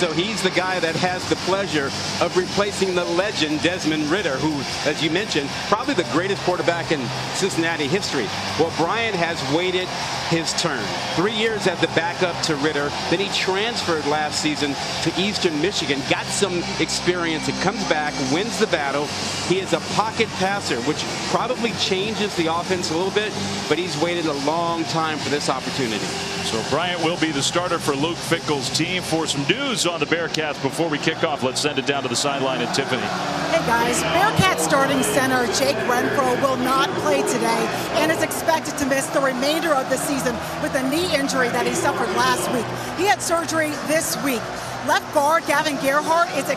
So he's the guy that has the pleasure of replacing the legend Desmond Ridder, who, as you mentioned, probably the greatest quarterback in Cincinnati history. Well, Bryant has waited his turn. 3 years as the backup to Ridder. Then he transferred last season to Eastern Michigan, got some experience, and comes back, wins the battle. He is a pocket passer, which probably changes the offense a little bit, but he's waited a long time for this opportunity. So Bryant will be the starter for Luke Fickell's team. For some news on the Bearcats before we kick off, let's send it down to the sideline at Tiffany. Hey guys, Bearcats starting center Jake Renfro will not play today and is expected to miss the remainder of the season with a knee injury that he suffered last week. He had surgery this week. Left guard Gavin Gerhardt is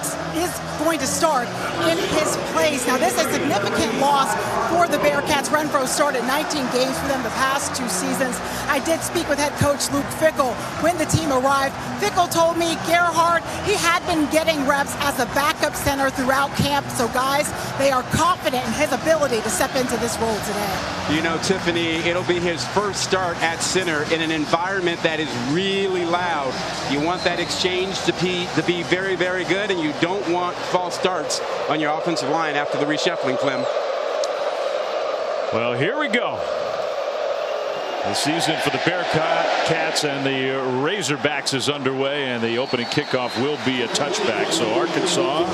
going to start in his place. Now, this is a significant loss for the Bearcats. Renfro started 19 games for them the past 2 seasons. I did speak with head coach Luke Fickell when the team arrived. Fickell told me Gerhardt, he had been getting reps as a backup center throughout camp. So, guys, they are confident in his ability to step into this role today. You know, Tiffany, it'll be his first start at center in an environment that is really loud. You want that exchange to be very, very good, and you don't want false starts on your offensive line after the reshuffling, Clem. Well, here we go. The season for the Bearcats and the Razorbacks is underway, and the opening kickoff will be a touchback. So Arkansas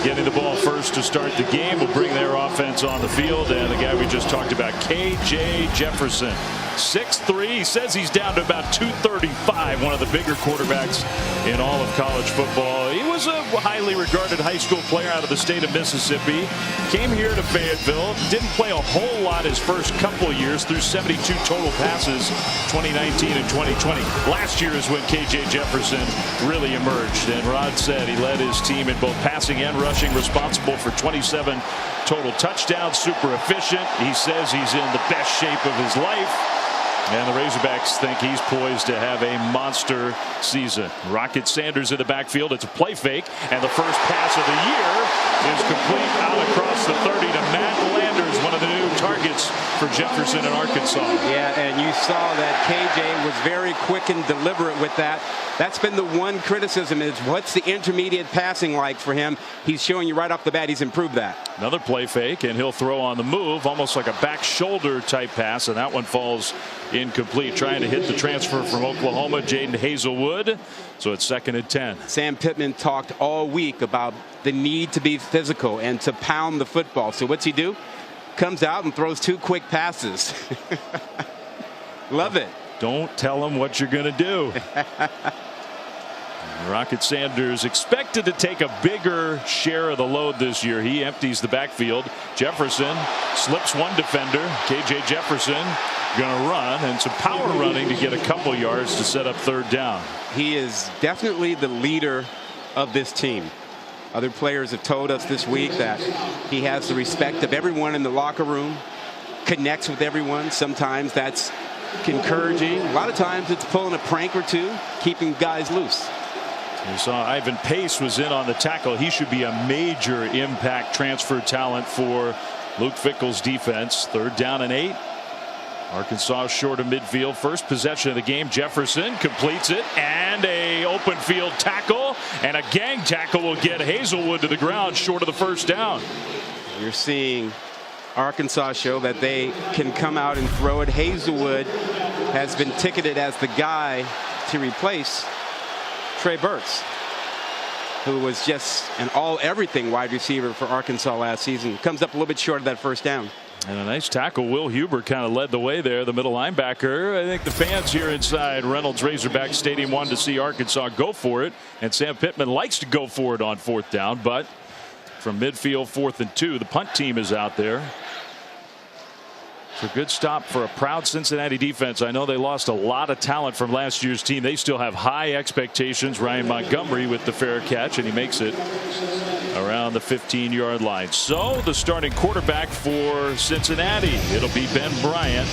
getting the ball first to start the game will bring their offense on the field. And the guy we just talked about, K.J. Jefferson, 6'3". He says he's down to about 235, one of the bigger quarterbacks in all of college football. He was a highly regarded high school player out of the state of Mississippi. Came here to Fayetteville. Didn't play a whole lot his first couple of years, through 72 total passes, 2019 and 2020. Last year is when K.J. Jefferson really emerged. And Rod said he led his team in both passing and rushing, responsible for 27 total touchdowns, super efficient. He says he's in the best shape of his life. And the Razorbacks think he's poised to have a monster season. Rocket Sanders in the backfield. It's a play fake, and the first pass of the year is complete out across the 30 to Matt Landers, one of the new targets for Jefferson in Arkansas. Yeah, and you saw that KJ was very quick and deliberate with that. That's been the one criticism, is what's the intermediate passing like for him? He's showing you right off the bat he's improved that. Another play fake, and he'll throw on the move, almost like a back shoulder type pass, and that one falls incomplete. Trying to hit the transfer from Oklahoma, Jaden Hazelwood. So it's 2nd and 10. Sam Pittman talked all week about the need to be physical and to pound the football. So what's he do? Comes out and throws 2 quick passes. Love it. Don't tell him what you're going to do. Rocket Sanders expected to take a bigger share of the load this year. He empties the backfield. Jefferson slips one defender. K.J. Jefferson going to run, and some power running to get a couple yards to set up 3rd down. He is definitely the leader of this team. Other players have told us this week that he has the respect of everyone in the locker room, connects with everyone. Sometimes that's encouraging. A lot of times it's pulling a prank or two, keeping guys loose. You saw Ivan Pace was in on the tackle. He should be a major impact transfer talent for Luke Fickell's defense. 3rd down and 8. Arkansas short of midfield. First possession of the game. Jefferson completes it, and a open field tackle, and a gang tackle will get Hazelwood to the ground short of the 1st down. You're seeing Arkansas show that they can come out and throw it. Hazelwood has been ticketed as the guy to replace Trey Burks, who was just an all-everything wide receiver for Arkansas last season. Comes up a little bit short of that 1st down. And a nice tackle. Will Huber kind of led the way there, the middle linebacker. I think the fans here inside Reynolds Razorback Stadium wanted to see Arkansas go for it, and Sam Pittman likes to go for it on 4th down, but from midfield, 4th and 2, the punt team is out there. It's a good stop for a proud Cincinnati defense. I know they lost a lot of talent from last year's team. They still have high expectations. Ryan Montgomery with the fair catch, and he makes it around the 15-yard line. So the starting quarterback for Cincinnati, it'll be Ben Bryant.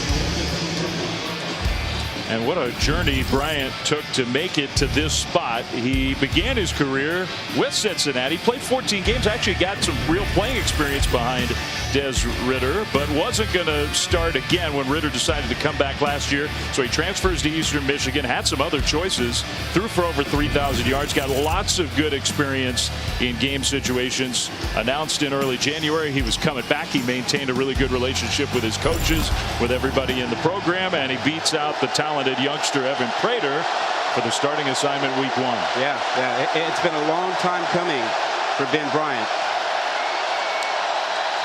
And what a journey Bryant took to make it to this spot. He began his career with Cincinnati, played 14 games, actually got some real playing experience behind Des Ridder, but wasn't going to start again when Ridder decided to come back last year. So he transfers to Eastern Michigan, had some other choices, threw for over 3,000 yards, got lots of good experience in game situations. Announced in early January he was coming back. He maintained a really good relationship with his coaches, with everybody in the program, and he beats out the talented youngster Evan Prater for the starting assignment week 1. It's been a long time coming for Ben Bryant.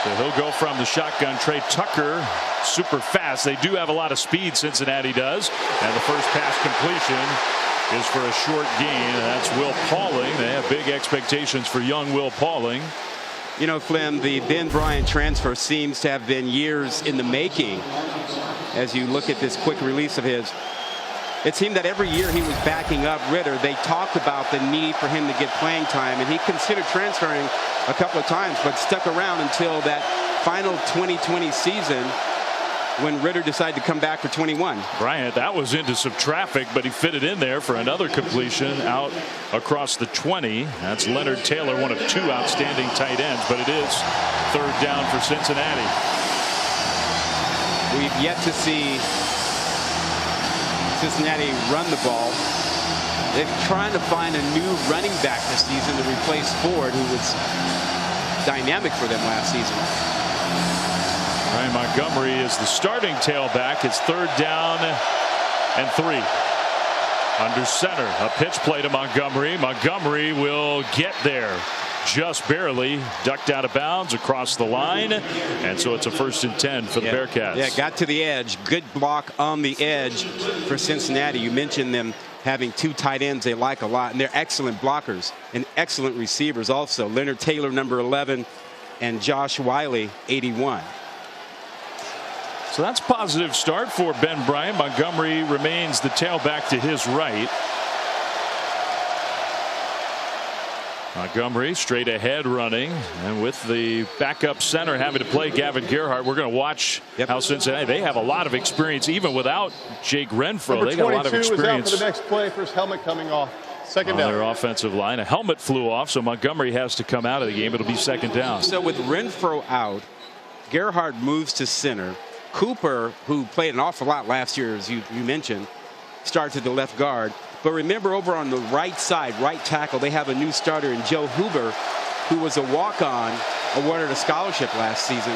So he'll go from the shotgun. Trey Tucker, super fast. They do have a lot of speed, Cincinnati does. And the first pass completion is for a short gain. And that's Will Pauling. They have big expectations for young Will Pauling. You know, Flynn, the Ben Bryant transfer seems to have been years in the making. As you look at this quick release of his, it seemed that every year he was backing up Ridder, they talked about the need for him to get playing time, and he considered transferring a couple of times, but stuck around until that final 2020 season when Ridder decided to come back for 21. Bryant, that was into some traffic, but he fitted in there for another completion out across the 20. That's Leonard Taylor, one of 2 outstanding tight ends, but it is 3rd down for Cincinnati. We've yet to see Cincinnati run the ball. They're trying to find a new running back this season to replace Ford, who was dynamic for them last season. Ryan Montgomery is the starting tailback. It's 3rd down and 3. Under center, a pitch play to Montgomery. Montgomery will get there. Just barely ducked out of bounds across the line, and so it's a 1st and 10 for the Bearcats. Yeah, got to the edge. Good block on the edge for Cincinnati. You mentioned them having 2 tight ends they like a lot, and they're excellent blockers and excellent receivers also. Leonard Taylor, number 11, and Josh Wiley, 81. So that's a positive start for Ben Bryant. Montgomery remains the tailback to his right. Montgomery straight ahead running, and with the backup center having to play Gavin Gerhardt, we're going to watch how Cincinnati, they have a lot of experience even without Jake Renfro. They got a lot of experience. Is out for the next play for his helmet coming off. 2nd down. Their offensive line. A helmet flew off, so Montgomery has to come out of the game. It'll be 2nd down. So with Renfro out, Gerhardt moves to center. Cooper, who played an awful lot last year, as you mentioned, starts at the left guard. But remember, over on the right side, right tackle, they have a new starter in Joe Huber, who was a walk-on, awarded a scholarship last season,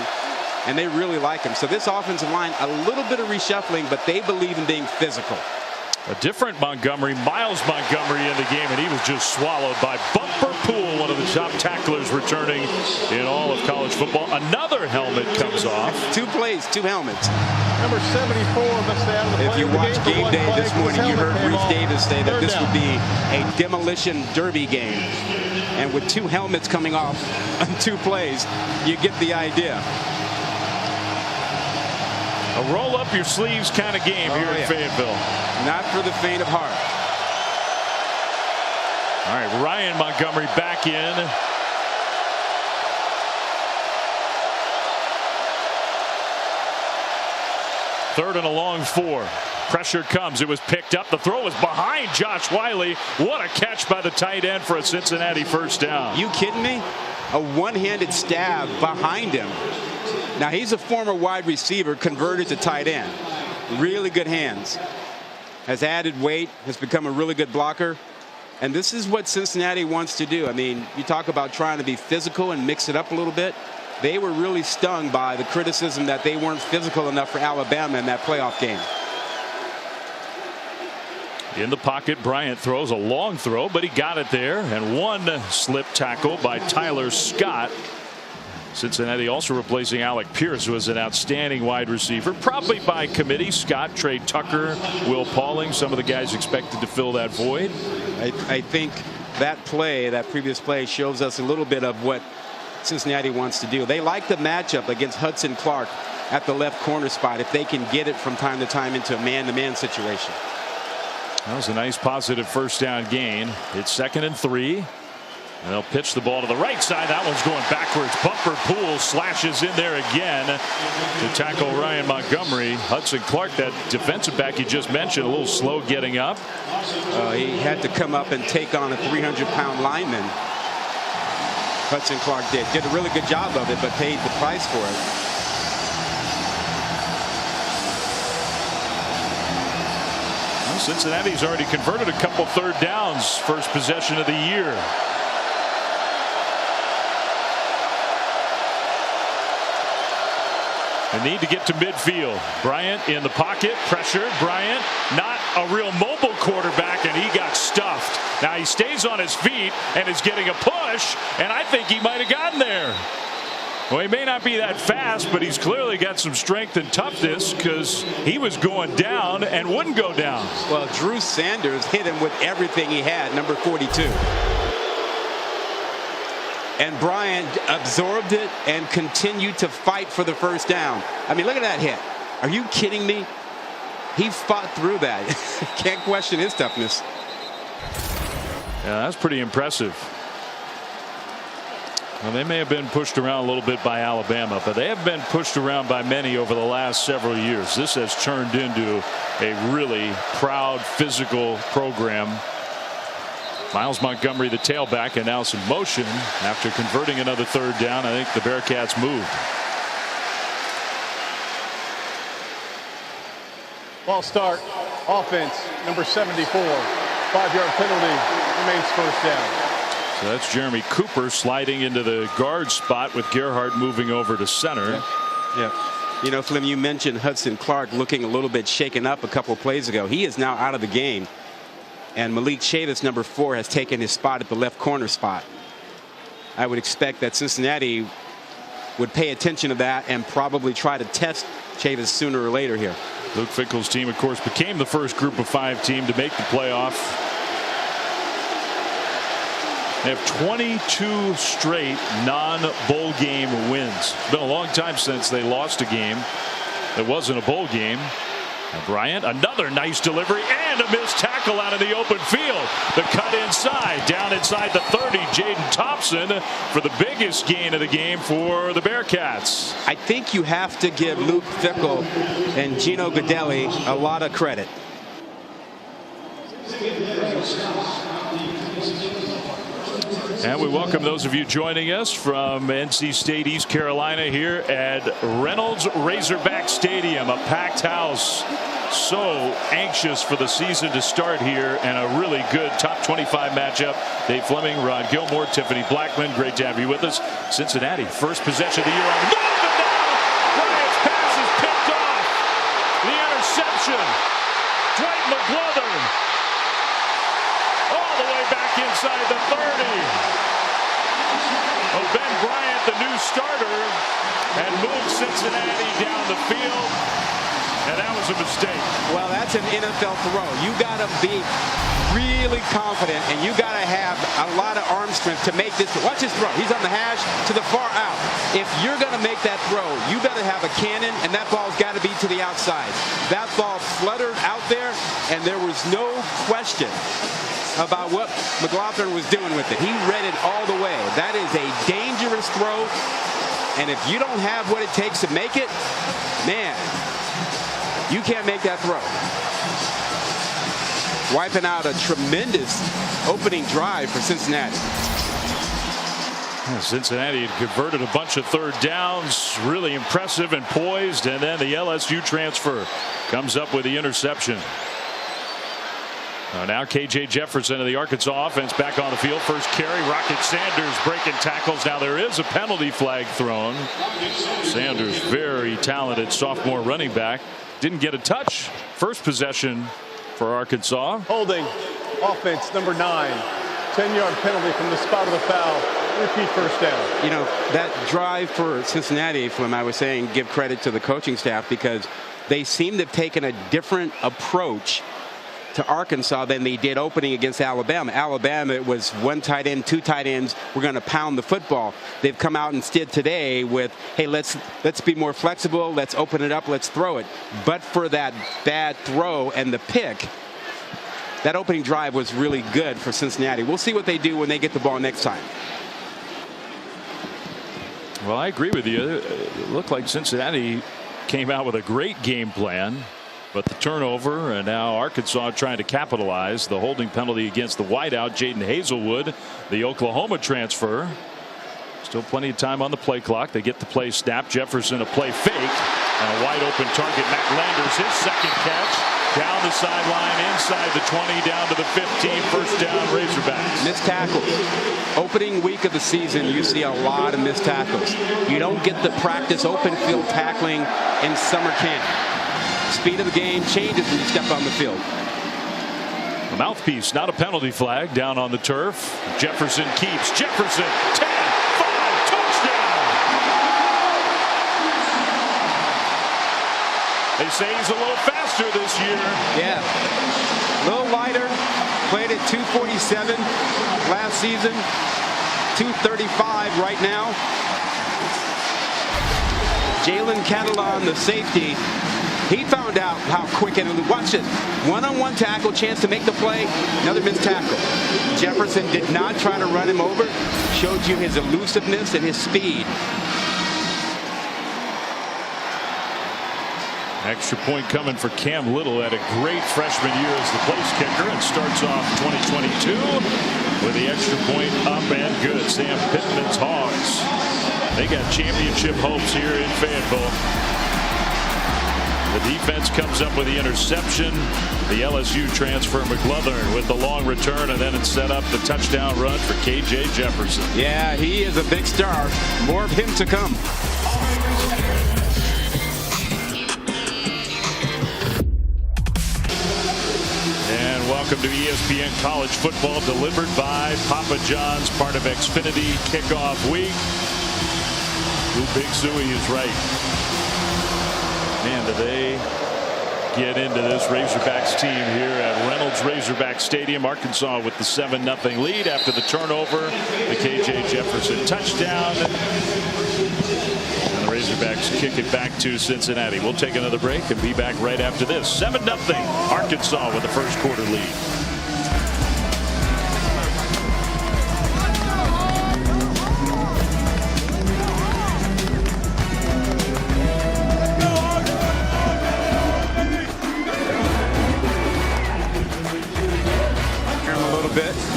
and they really like him. So this offensive line, a little bit of reshuffling, but they believe in being physical. A different Montgomery, Miles Montgomery in the game, and he was just swallowed by Bumper Poole, one of the top tacklers returning in all of college football. Another helmet comes off. 2 plays, 2 helmets. Number 74 must stay out of the play. If you watched Game Day this morning, you heard Reese Davis say that this would be a demolition derby game. And with 2 helmets coming off on 2 plays, you get the idea. A roll up your sleeves kind of game here in Fayetteville. Not for the faint of heart. All right, Ryan Montgomery back in. Third and a long 4. Pressure comes. It was picked up. The throw was behind Josh Wiley. What a catch by the tight end for a Cincinnati 1st down. You kidding me? A one-handed stab behind him. Now, he's a former wide receiver converted to tight end. Really good hands. Has added weight, has become a really good blocker. And this is what Cincinnati wants to do. I mean, you talk about trying to be physical and mix it up a little bit. They were really stung by the criticism that they weren't physical enough for Alabama in that playoff game. In the pocket, Bryant throws a long throw, but he got it there. And one slip tackle by Tyler Scott. Cincinnati also replacing Alec Pierce, who was an outstanding wide receiver, probably by committee. Scott, Trey Tucker, Will Pauling, some of the guys expected to fill that void. I think that play, that previous play, shows us a little bit of what Cincinnati wants to do. They like the matchup against Hudson Clark at the left corner spot if they can get it from time to time into a man-to-man situation. That was a nice positive 1st down gain. It's 2nd and 3. And they'll pitch the ball to the right side. That one's going backwards. Bumper Poole slashes in there again to tackle Ryan Montgomery. Hudson Clark, that defensive back you just mentioned, a little slow getting up. He had to come up and take on a 300-pound lineman. Hudson Clark did a really good job of it, but paid the price for it. Well, Cincinnati's already converted a couple third downs. First possession of the year. They need to get to midfield. Bryant in the pocket, pressure. Bryant, not a real mobile quarterback, and he got stuffed. Now he stays on his feet and is getting a push, and I think he might have gotten there. Well, he may not be that fast, but he's clearly got some strength and toughness, because he was going down and wouldn't go down. Well, Drew Sanders hit him with everything he had, number 42. And Bryant absorbed it and continued to fight for the first down. I mean, look at that hit. Are you kidding me? He fought through that. Can't question his toughness. Yeah, that's pretty impressive. Well, they may have been pushed around a little bit by Alabama, but they have been pushed around by many over the last several years. This has turned into a really proud, physical program. Miles Montgomery, the tailback, and now some motion after converting another third down. I think the Bearcats moved. Ball start. Offense, number 74. 5-yard penalty. Remains first down. So that's Jeremy Cooper sliding into the guard spot with Gerhardt moving over to center. Yeah. You know, Flynn, you mentioned Hudson Clark looking a little bit shaken up a couple plays ago. He is now out of the game. And Malik Chavis, number 4, has taken his spot at the left corner spot. I would expect that Cincinnati would pay attention to that and probably try to test Chavis sooner or later here. Luke Fickell's team, of course, became the first group of 5 team to make the playoff. They have 22 straight non-bowl game wins. It's been a long time since they lost a game that wasn't a bowl game. And Bryant, another nice delivery and a missed tackle out of the open field. The cut inside, down inside the 30. Jaden Thompson for the biggest gain of the game for the Bearcats. I think you have to give Luke Fickell and Gino Godelli a lot of credit. And we welcome those of you joining us from NC State, East Carolina, here at Reynolds Razorback Stadium, a packed house. So anxious for the season to start here, and a really good top 25 matchup. Dave Fleming, Rod Gilmore, Tiffany Blackman, great to have you with us. Cincinnati, first possession of the year on the move, and now Bryant's pass is picked off. The interception. Dwight McGlothern all the way back inside the 30. Oh, Ben Bryant, the new starter, and moved Cincinnati down the field, and that was a mistake. Well, that's an NFL throw. You got to be really confident, and you got to have a lot of arm strength to make this. Watch his throw. He's on the hash to the far out. If you're going to make that throw, you better have a cannon, and that ball's got to be to the outside. That ball fluttered out there, and there was no question about what McGlothern was doing with it. He read it all the way. That is a dangerous throw, and if you don't have what it takes to make it, man, you can't make that throw. Wiping out a tremendous opening drive for Cincinnati. Cincinnati had converted a bunch of third downs, really impressive and poised, and then the LSU transfer comes up with the interception. Now KJ Jefferson of the Arkansas offense back on the field. First carry, Rocket Sanders breaking tackles. Now there is a penalty flag thrown. Sanders, very talented sophomore running back, didn't get a touch. First possession for Arkansas. Holding. Offense, number 9. 10-yard penalty from the spot of the foul. Repeat first down. You know, that drive for Cincinnati, from I was saying, give credit to the coaching staff, because they seem to have taken a different approach to Arkansas than they did opening against Alabama. Alabama, it was 1 tight end, 2 tight ends. We're going to pound the football. They've come out instead today with, hey, let's be more flexible. Let's open it up. Let's throw it. But for that bad throw and the pick, that opening drive was really good for Cincinnati. We'll see what they do when they get the ball next time. Well, I agree with you. It looked like Cincinnati came out with a great game plan, but the turnover, and now Arkansas trying to capitalize. The holding penalty against the wideout, Jaden Hazelwood, the Oklahoma transfer. Still plenty of time on the play clock. They get the play snap. Jefferson a play fake, and a wide open target. Matt Landers, his second catch. Down the sideline, inside the 20, down to the 15. First down, Razorbacks. Missed tackles. Opening week of the season, you see a lot of missed tackles. You don't get the practice open field tackling in summer camp. Speed of the game changes when you step on the field. A mouthpiece, not a penalty flag, down on the turf. Jefferson keeps. Jefferson, 10, 5, touchdown. They say he's a little faster this year. Yeah, a little lighter. Played at 247 last season. 235 right now. Jalen Catalon, the safety, he found out how quick it is. Watch this. One-on-one tackle, chance to make the play. Another missed tackle. Jefferson did not try to run him over. Showed you his elusiveness and his speed. Extra point coming for Cam Little. Had a great freshman year as the place kicker and starts off 2022 with the extra point up and good. Sam Pittman's Hogs. They got championship hopes here in Fayetteville. The defense comes up with the interception. The LSU transfer McLaughlin with the long return, and then it set up the touchdown run for KJ Jefferson. Yeah, he is a big star. More of him to come. Welcome to ESPN College Football, delivered by Papa John's, part of Xfinity Kickoff Week. Ooh, Big Suey is right. Man, do they get into this Razorbacks team here at Reynolds Razorback Stadium. Arkansas with the 7-0 lead after the turnover. The KJ Jefferson touchdown. And the Razorbacks kick it back to Cincinnati. We'll take another break and be back right after this. 7-0 Arkansas with the first quarter lead.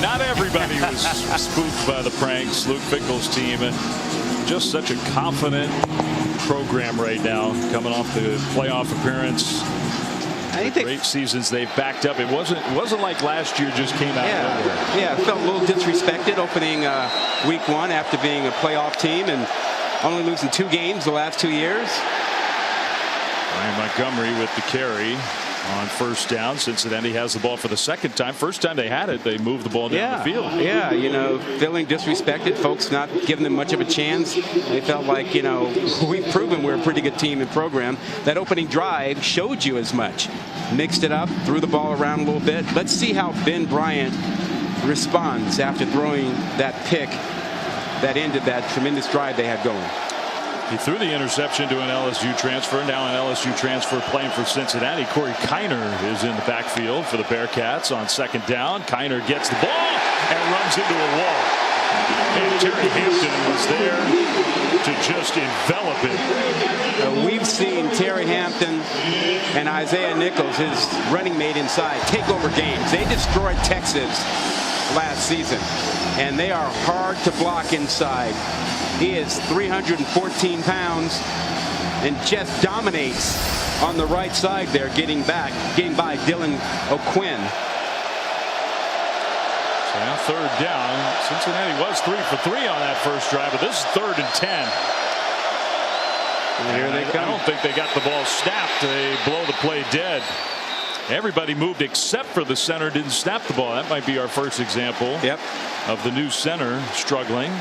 Not everybody was spooked by the pranks. Luke Fickell's team, just such a confident program right now, coming off the playoff appearance. Great seasons they've backed up. It wasn't like last year just came out of nowhere. Yeah, felt a little disrespected opening week one after being a playoff team and only losing 2 games the last 2 years. Ryan Montgomery with the carry on first down. Cincinnati has the ball for the second time. First time they had it, they moved the ball down the field. Yeah, you know, feeling disrespected, folks not giving them much of a chance. They felt like, you know, we've proven we're a pretty good team and program. That opening drive showed you as much. Mixed it up, threw the ball around a little bit. Let's see how Ben Bryant responds after throwing that pick that ended that tremendous drive they had going. He threw the interception to an LSU transfer. Now an LSU transfer playing for Cincinnati. Corey Kiner is in the backfield for the Bearcats on second down. Kiner gets the ball and runs into a wall. And Terry Hampton was there to just envelop it. We've seen Terry Hampton and Isaiah Nichols, his running mate inside, take over games. They destroyed Texas last season, and they are hard to block inside. He is 314 pounds and just dominates on the right side there, getting by Dylan O'Quinn. So now third down. Cincinnati was 3 for 3 on that first drive, but this is 3rd and 10. And here they come. I don't think they got the ball snapped. They blow the play dead. Everybody moved except for the center didn't snap the ball. That might be our first example of the new center struggling.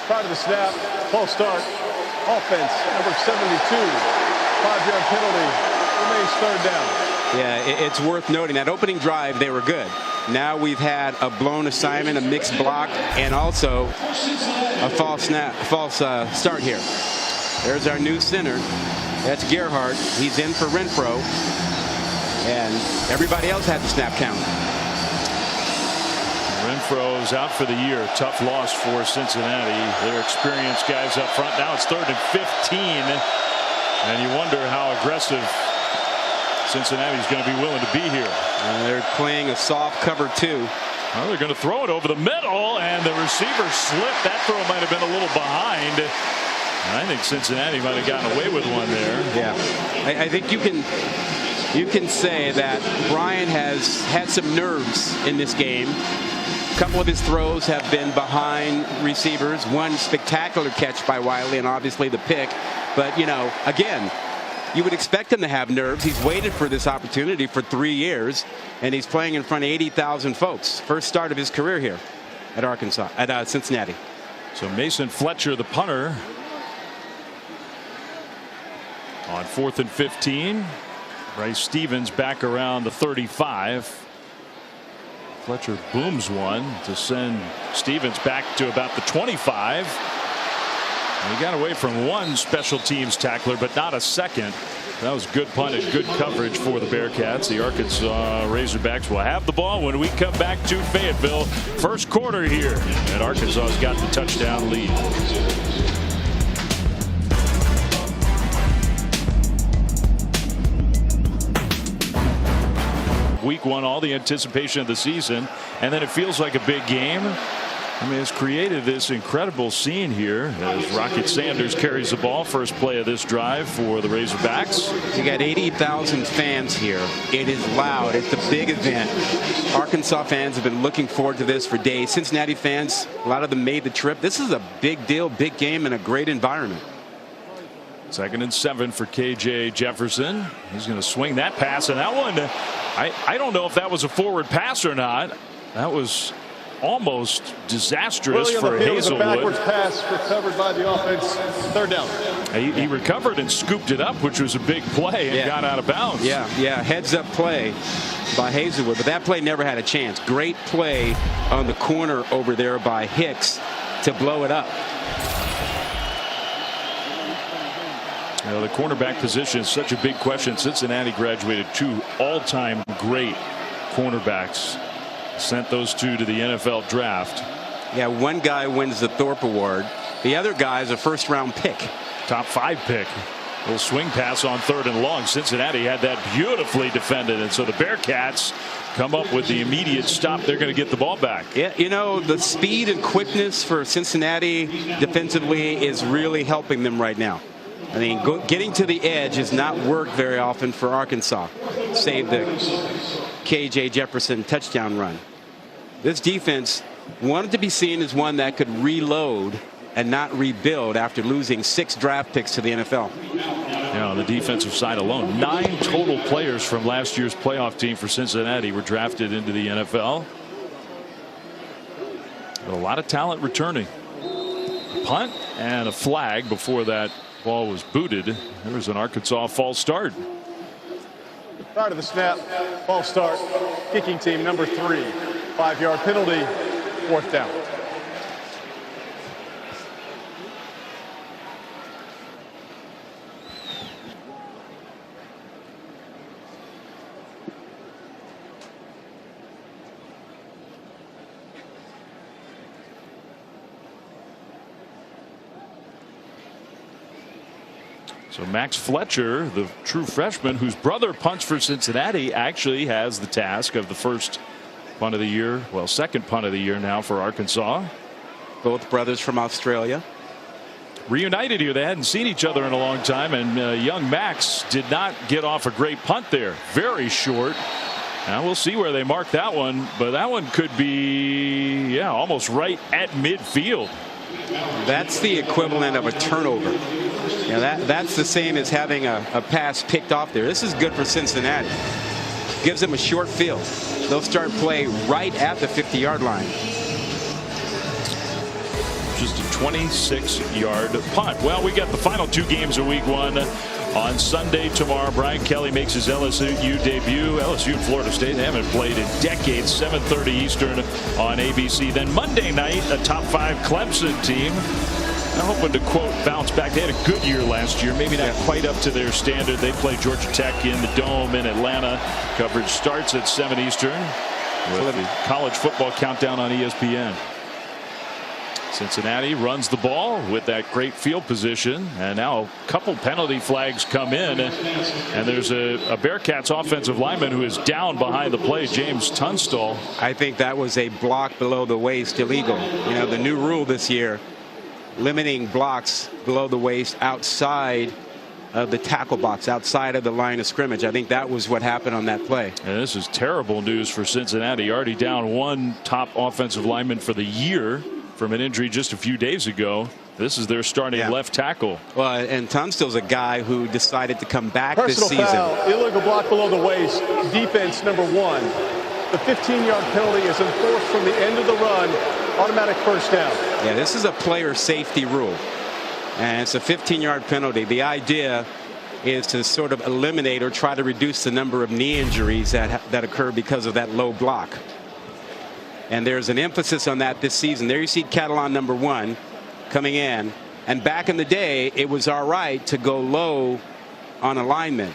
Prior to the snap, false start, offense, number 72, 5-yard penalty, remains third down. Yeah, it's worth noting that opening drive, they were good. Now we've had a blown assignment, a mixed block, and also a false start here. There's our new center. That's Gerhardt. He's in for Renfro. And everybody else had the snap count. Renfro is out for the year. Tough loss for Cincinnati. Their experienced guys up front. Now it's 3rd and 15. And you wonder how aggressive Cincinnati's going to be willing to be here. They're playing a soft cover 2. Well, they're going to throw it over the middle, and the receiver slipped. That throw might have been a little behind. And I think Cincinnati might have gotten away with one there. Yeah, I think you can say that Bryant has had some nerves in this game. A couple of his throws have been behind receivers. One spectacular catch by Wiley, and obviously the pick. But, you know, again, you would expect him to have nerves. He's waited for this opportunity for 3 years, and he's playing in front of 80,000 folks. First start of his career here at Cincinnati. So Mason Fletcher, the punter, on 4th and 15. Bryce Stevens back around the 35. Fletcher booms one to send Stevens back to about the 25. And he got away from one special teams tackler, but not a second. That was good punt and good coverage for the Bearcats. The Arkansas Razorbacks will have the ball when we come back to Fayetteville. First quarter here, and Arkansas's got the touchdown lead. Week 1, all the anticipation of the season, and then it feels like a big game. I mean, it's created this incredible scene here as Rocket Sanders carries the ball. First play of this drive for the Razorbacks. You got 80,000 fans here. It is loud. It's a big event. Arkansas fans have been looking forward to this for days. Cincinnati fans, a lot of them made the trip. This is a big deal, big game, and a great environment. 2nd and 7 for KJ Jefferson. He's going to swing that pass, and that one, I don't know if that was a forward pass or not. That was almost disastrous for Hazelwood. A backwards pass recovered by the offense. 3rd down. He recovered and scooped it up, which was a big play, and got out of bounds. Yeah, heads up play by Hazelwood, but that play never had a chance. Great play on the corner over there by Hicks to blow it up. You know, the cornerback position is such a big question. Cincinnati graduated 2 all-time great cornerbacks. Sent those 2 to the NFL draft. Yeah, one guy wins the Thorpe Award. The other guy is a first-round pick. Top 5 pick. Little swing pass on 3rd and long. Cincinnati had that beautifully defended, and so the Bearcats come up with the immediate stop. They're going to get the ball back. Yeah, you know, the speed and quickness for Cincinnati defensively is really helping them right now. I mean, getting to the edge has not worked very often for Arkansas, save the KJ Jefferson touchdown run. This defense wanted to be seen as one that could reload and not rebuild after losing 6 draft picks to the NFL. Yeah, on the defensive side alone, 9 total players from last year's playoff team for Cincinnati were drafted into the NFL. But a lot of talent returning. A punt and a flag before that ball was booted. There was an Arkansas false start. Prior to the snap, false start. Kicking team number 3. 5-yard penalty. 4th down. So Max Fletcher, the true freshman whose brother punts for Cincinnati, actually has the task of the first punt of the year. Well, second punt of the year now for Arkansas. Both brothers from Australia. Reunited here. They hadn't seen each other in a long time, and young Max did not get off a great punt there. Very short. Now we'll see where they mark that one, but that one could be, yeah, almost right at midfield. That's the equivalent of a turnover. You know, that's the same as having a pass picked off there. This is good for Cincinnati. Gives them a short field. They'll start play right at the 50-yard line. Just a 26-yard punt. Well, we got the final 2 games of week 1 on Sunday tomorrow. Brian Kelly makes his LSU debut. LSU and Florida State, they haven't played in decades. 7:30 Eastern on ABC. Then Monday night, a top 5 Clemson team. I'm hoping to, quote, bounce back. They had a good year last year, maybe not quite up to their standard. They play Georgia Tech in the Dome in Atlanta. Coverage starts at 7 Eastern. with the college football countdown on ESPN. Cincinnati runs the ball with that great field position, and now a couple penalty flags come in, and there's a Bearcats offensive lineman who is down behind the play, James Tunstall. I think that was a block below the waist illegal. You know, the new rule this year limiting blocks below the waist outside of the tackle box, outside of the line of scrimmage. I think that was what happened on that play. And this is terrible news for Cincinnati. Already down one top offensive lineman for the year from an injury just a few days ago. This is their starting left tackle. Well, and Tunstall's a guy who decided to come back Personal this season. Foul, illegal block below the waist, defense number 1. The 15-yard penalty is enforced from the end of the run, automatic first down. Yeah, this is a player safety rule, and it's a 15-yard penalty. The idea is to sort of eliminate or try to reduce the number of knee injuries that occur because of that low block. And there's an emphasis on that this season. There you see Catalan number 1 coming in. And back in the day, it was all right to go low on alignment.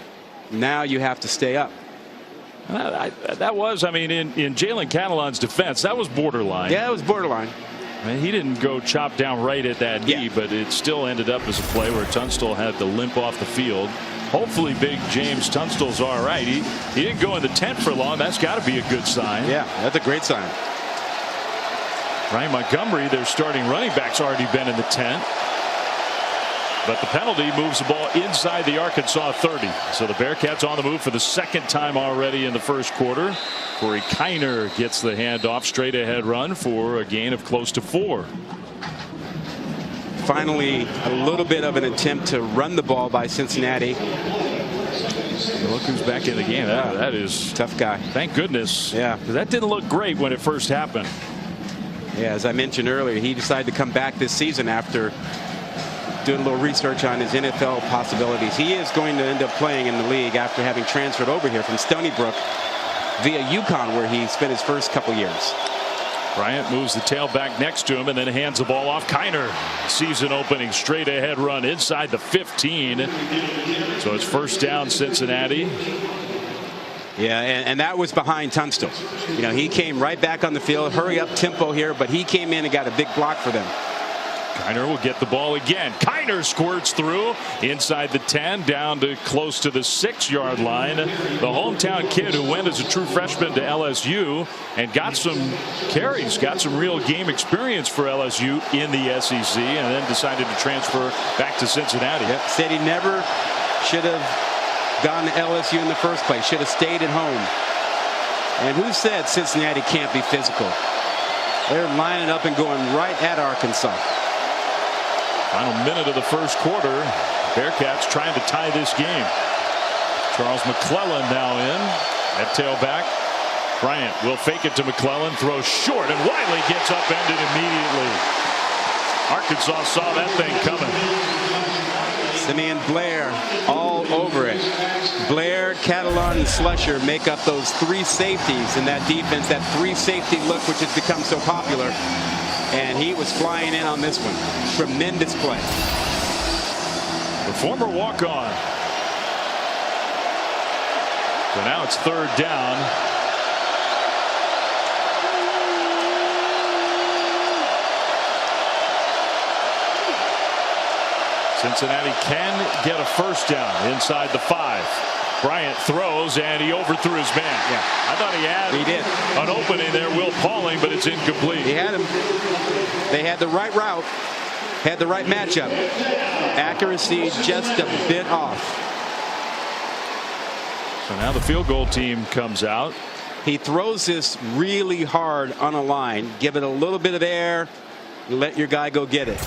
Now you have to stay up. That was, I mean, in Jalen Catalan's defense, that was borderline. Yeah, it was borderline. I mean, he didn't go chop down right at that knee, but it still ended up as a play where Tunstall had to limp off the field. Hopefully big James Tunstall's all right. He didn't go in the tent for long. That's got to be a good sign. Yeah, that's a great sign. Ryan Montgomery, their starting running back's already been in the tent. But the penalty moves the ball inside the Arkansas 30. So the Bearcats on the move for the second time already in the first quarter. Corey Kiner gets the handoff, straight ahead run for a gain of close to 4. Finally, a little bit of an attempt to run the ball by Cincinnati. Look who's back in the game. That is tough guy. Thank goodness. Yeah. That didn't look great when it first happened. Yeah, as I mentioned earlier, he decided to come back this season after doing a little research on his NFL possibilities. He is going to end up playing in the league after having transferred over here from Stony Brook via UConn, where he spent his first couple years. Bryant moves the tailback next to him and then hands the ball off. Kiner, season opening straight ahead run inside the 15. So it's first down Cincinnati. Yeah, and that was behind Tunstall. You know, he came right back on the field, hurry up tempo here, but he came in and got a big block for them. Kiner will get the ball again. Kiner squirts through inside the 10 down to close to the 6-yard line. The hometown kid who went as a true freshman to LSU and got some carries, got some real game experience for LSU in the SEC, and then decided to transfer back to Cincinnati. Yep, said he never should have gone to LSU in the first place, should have stayed at home. And who said Cincinnati can't be physical? They're lining up and going right at Arkansas. Final minute of the first quarter. Bearcats trying to tie this game. Charles McClellan now in at tailback. Bryant will fake it to McClellan, throws short, and Wiley gets upended immediately. Arkansas saw that thing coming. Simeon Blair all over it. Blair, Catalan, and Slusher make up those 3 safeties in that defense, that 3-safety look which has become so popular. And he was flying in on this one. Tremendous play. The former walk-on. So now it's third down. Cincinnati can get a first down inside the 5. Bryant throws and he overthrew his man. Yeah. I thought he did an opening there, Will Pauling, but it's incomplete. He had him. They had the right route, had the right matchup. Accuracy just a bit off. So now the field goal team comes out. He throws this really hard on a line. Give it a little bit of air. Let your guy go get it.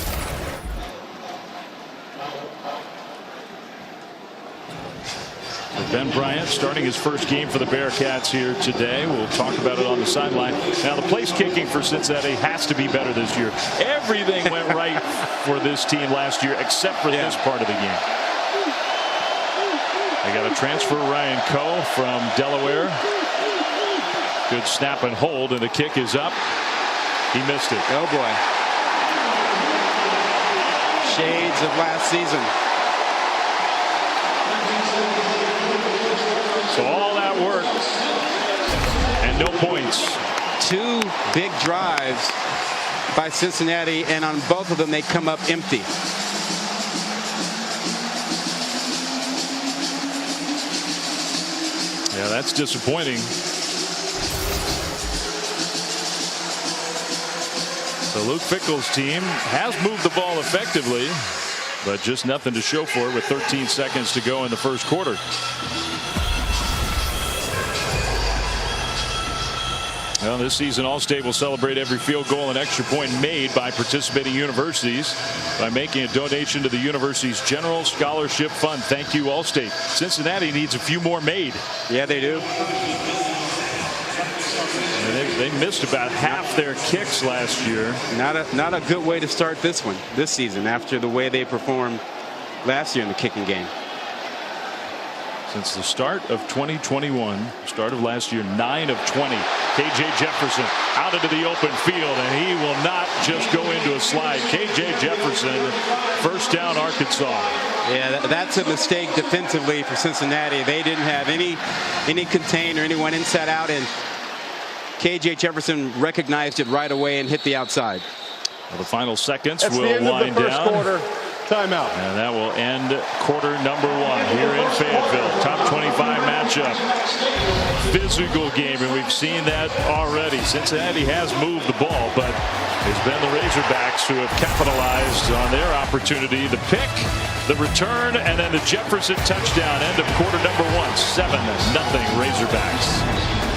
Ben Bryant starting his first game for the Bearcats here today. We'll talk about it on the sideline. Now the place kicking for Cincinnati has to be better this year. Everything went right for this team last year except for this part of the game. They got a transfer, Ryan Coe from Delaware. Good snap and hold, and the kick is up. He missed it. Oh boy. Shades of last season. So all that work and no points. 2 big drives by Cincinnati, and on both of them they come up empty. Yeah, that's disappointing. So Luke Fickell's team has moved the ball effectively, but just nothing to show for it with 13 seconds to go in the first quarter. Well, this season, Allstate will celebrate every field goal and extra point made by participating universities by making a donation to the university's General Scholarship Fund. Thank you, Allstate. Cincinnati needs a few more made. Yeah, they do. And they missed about half their kicks last year. Not a good way to start this season after the way they performed last year in the kicking game. Since the start of 2021, start of last year, 9 of 20. K.J. Jefferson out into the open field, and he will not just go into a slide. K.J. Jefferson, first down, Arkansas. Yeah, that's a mistake defensively for Cincinnati. They didn't have any contain or anyone inside out, and K.J. Jefferson recognized it right away and hit the outside. Well, the final seconds That's will the end wind of the first down. Quarter. Timeout. And that will end quarter number 1 here in Fayetteville. Top 25 matchup. Physical game, and we've seen that already. Cincinnati has moved the ball, but it's been the Razorbacks who have capitalized on their opportunity. The pick, the return, and then the Jefferson touchdown. End of quarter number 1. 7-0 Razorbacks.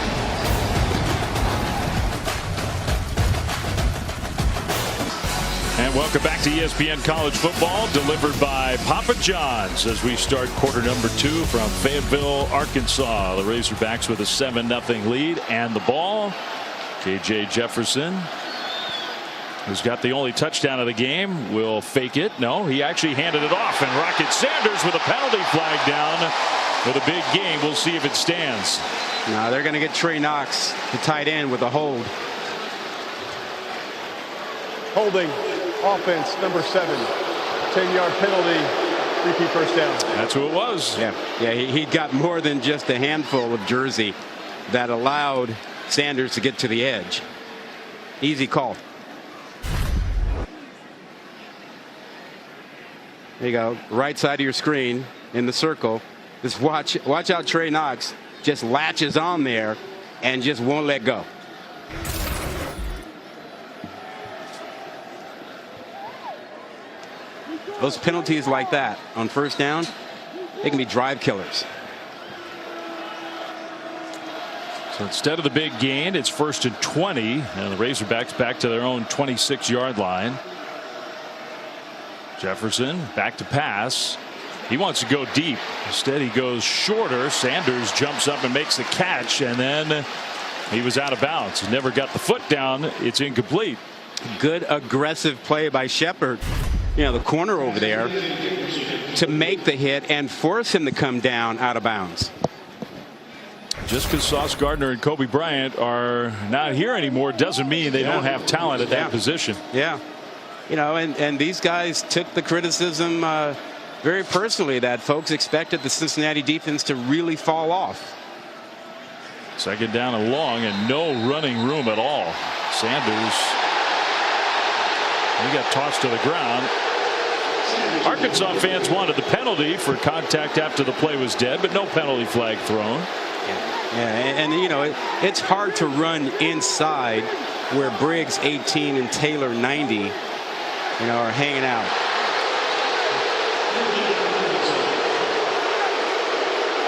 And welcome back to ESPN College Football, delivered by Papa John's as we start quarter number 2 from Fayetteville, Arkansas. The Razorbacks with a 7-0 lead, and the ball. K.J. Jefferson, who's got the only touchdown of the game, will fake it. No, he actually handed it off, and Rocket Sanders with a penalty flag down with a big game. We'll see if it stands. Now they're going to get Trey Knox, the tight end, with a hold. Holding. Offense, number 7. 10-yard penalty. Repeat first down. That's who it was. Yeah, he got more than just a handful of jersey that allowed Sanders to get to the edge. Easy call. There you go. Right side of your screen in the circle. Just watch out. Trey Knox just latches on there and just won't let go. Those penalties like that on first down, they can be drive killers. So instead of the big gain, it's 1st and 20, and the Razorbacks back to their own 26-yard line. Jefferson back to pass. He wants to go deep. Instead, he goes shorter. Sanders jumps up and makes the catch, and then he was out of bounds. He never got the foot down. It's incomplete. Good aggressive play by Shepard. You know, the corner over there to make the hit and force him to come down out of bounds. Just because Sauce Gardner and Kobe Bryant are not here anymore doesn't mean they don't have talent at that position. Yeah. You know, and these guys took the criticism very personally that folks expected the Cincinnati defense to really fall off. 2nd down and long, and no running room at all. Sanders, he got tossed to the ground. Arkansas fans wanted the penalty for contact after the play was dead, but no penalty flag thrown. Yeah, and you know, it's hard to run inside where Briggs 18 and Taylor 90, you know, are hanging out.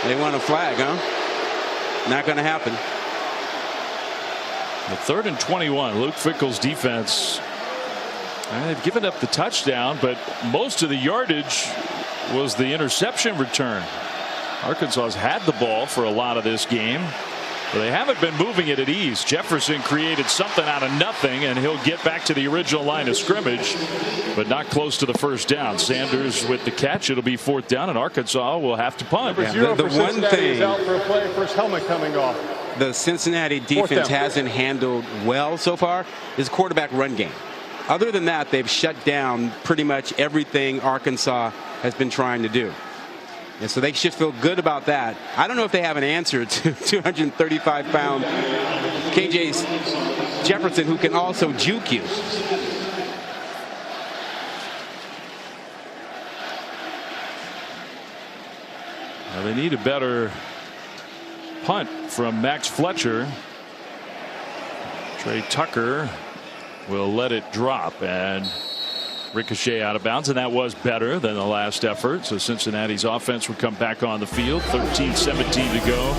They want a flag, huh? Not going to happen. The 3rd and 21. Luke Fickell's defense. They've given up the touchdown, but most of the yardage was the interception return. Arkansas's had the ball for a lot of this game, but they haven't been moving it at ease. Jefferson created something out of nothing, and he'll get back to the original line of scrimmage, but not close to the first down. Sanders with the catch. It'll be 4th down, and Arkansas will have to punt. Number 0 for Cincinnati is out for a play. First helmet coming off. The Cincinnati defense hasn't handled well so far is quarterback run game. Other than that, they've shut down pretty much everything Arkansas has been trying to do. And so they should feel good about that. I don't know if they have an answer to 235-pound KJ Jefferson, who can also juke you. Well, they need a better punt from Max Fletcher. Trey Tucker will let it drop and ricochet out of bounds, and that was better than the last effort. So Cincinnati's offense would come back on the field. 13-17 to go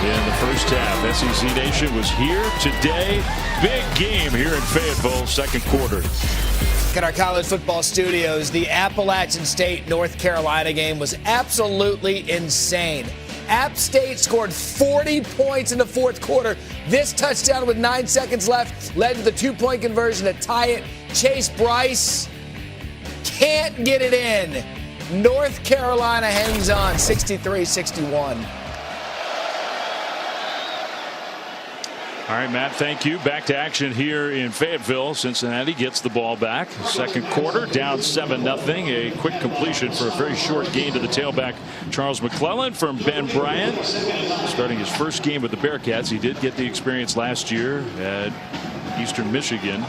in the first half. SEC Nation was here today. Big game here in Fayetteville, second quarter. At our college football studios, the Appalachian State North Carolina game was absolutely insane. App State scored 40 points in the fourth quarter. This touchdown with 9 seconds left led to the 2-point conversion to tie it. Chase Bryce can't get it in. North Carolina hangs on 63-61. All right, Matt, thank you. Back to action here in Fayetteville. Cincinnati gets the ball back. Second quarter, down 7-0. A quick completion for a very short gain to the tailback, Charles McClellan, from Ben Bryant. Starting his first game with the Bearcats. He did get the experience last year at Eastern Michigan.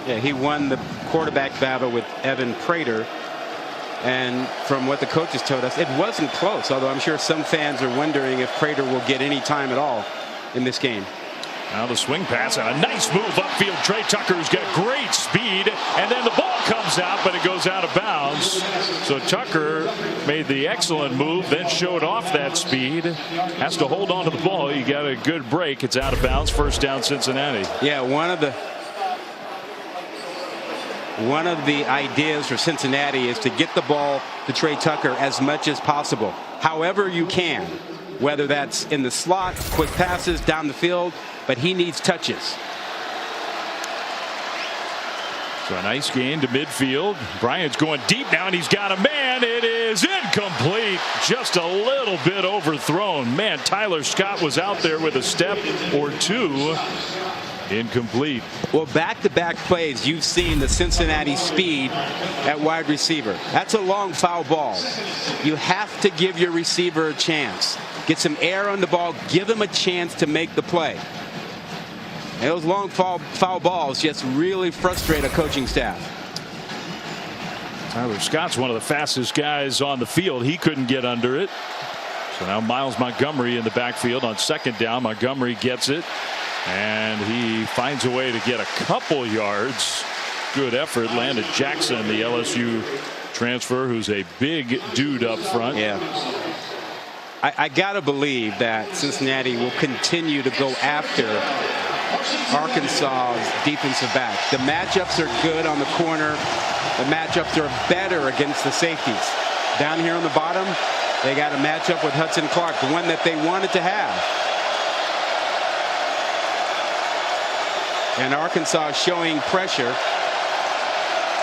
Yeah, he won the quarterback battle with Evan Prater. And from what the coaches told us, it wasn't close, although I'm sure some fans are wondering if Prater will get any time at all in this game. Now the swing pass and a nice move upfield. Trey Tucker's got great speed, and then the ball comes out, but it goes out of bounds. So Tucker made the excellent move, then showed off that speed. Has to hold on to the ball. He got a good break. It's out of bounds. First down, Cincinnati. Yeah, one of the ideas for Cincinnati is to get the ball to Trey Tucker as much as possible, however you can, whether that's in the slot, quick passes down the field, but he needs touches. So a nice gain to midfield. Bryant's going deep now, and he's got a man. It is incomplete. Just a little bit overthrown. Man, Tyler Scott was out there with a step or two. Incomplete. Well, back-to-back plays, you've seen the Cincinnati speed at wide receiver. That's a long foul ball. You have to give your receiver a chance. Get some air on the ball. Give him a chance to make the play. And those long foul balls just really frustrate a coaching staff. Tyler Scott's one of the fastest guys on the field. He couldn't get under it. So now Miles Montgomery in the backfield on second down. Montgomery gets it, and he finds a way to get a couple yards. Good effort. Landon Jackson, the LSU transfer, who's a big dude up front. Yeah. I got to believe that Cincinnati will continue to go after Arkansas's defensive back. The matchups are good on the corner. The matchups are better against the safeties. Down here on the bottom, they got a matchup with Hudson Clark, the one that they wanted to have. And Arkansas showing pressure.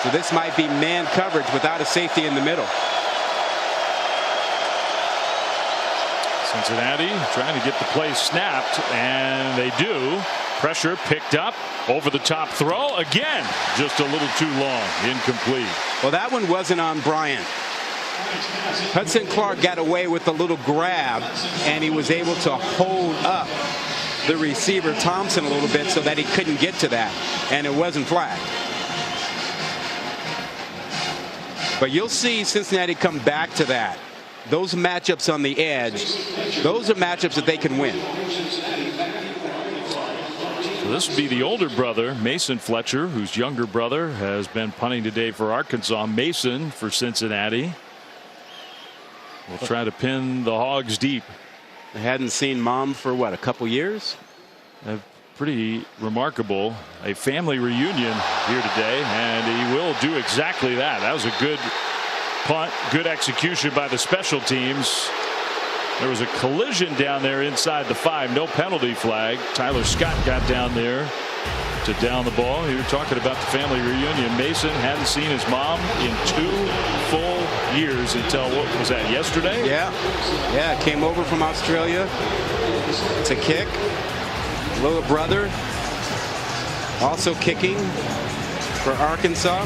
So this might be man coverage without a safety in the middle. Cincinnati trying to get the play snapped, and they do. Pressure picked up, over the top throw again, just a little too long, incomplete. Well, that one wasn't on Bryant. Hudson Clark got away with a little grab, and he was able to hold up the receiver Thompson a little bit so that he couldn't get to that, and it wasn't flagged. But you'll see Cincinnati come back to that. Those matchups on the edge, those are matchups that they can win. So this would be the older brother, Mason Fletcher, whose younger brother has been punting today for Arkansas. Mason for Cincinnati will try to pin the Hogs deep. I hadn't seen Mom for what, a couple years? Pretty remarkable. A family reunion here today, and he will do exactly that. That was a good punt, good execution by the special teams. There was a collision down there inside the 5. No penalty flag. Tyler Scott got down there to down the ball. You were talking about the family reunion. Mason hadn't seen his mom in 2 full years until, what was that, yesterday? Yeah, came over from Australia to kick. Little brother also kicking for Arkansas.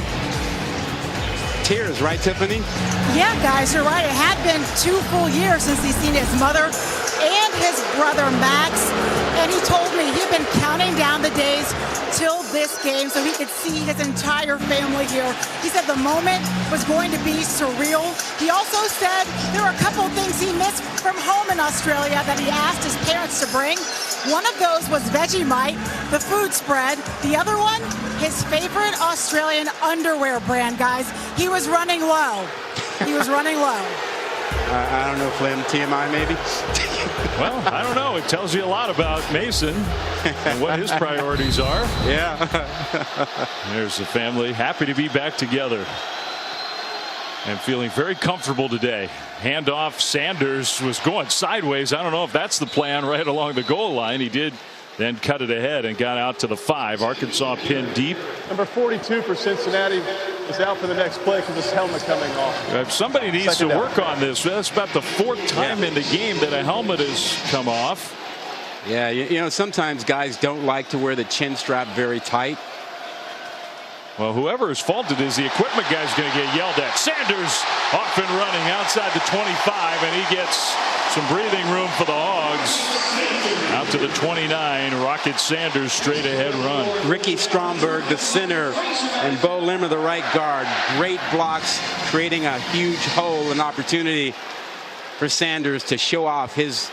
tears, right, Tiffany? Yeah, guys, you're right. It had been 2 full years since he's seen his mother and his brother Max. And he told me he'd been counting down the days till this game so he could see his entire family here. He said the moment was going to be surreal. He also said there were a couple of things he missed from home in Australia that he asked his parents to bring. One of those was Vegemite, the food spread. The other one, his favorite Australian underwear brand, guys. He was running low. He was running low. I don't know, Flynn, TMI maybe? Well, I don't know. It tells you a lot about Mason and what his priorities are. Yeah. There's the family happy to be back together and feeling very comfortable today. Handoff, Sanders was going sideways. I don't know if that's the plan right along the goal line. He did then cut it ahead and got out to the 5. Arkansas pinned deep. Number 42 for Cincinnati is out for the next play because his helmet coming off. Somebody needs to work on this. That's about the 4th time in the game that a helmet has come off. Yeah, you know, sometimes guys don't like to wear the chin strap very tight. Well, whoever's fault it is, the equipment guy's going to get yelled at. Sanders off and running outside the 25, and he gets some breathing room for the Hogs. Out to the 29, Rocket Sanders straight ahead run. Ricky Stromberg, the center, and Bo Limmer, the right guard. Great blocks, creating a huge hole and opportunity for Sanders to show off his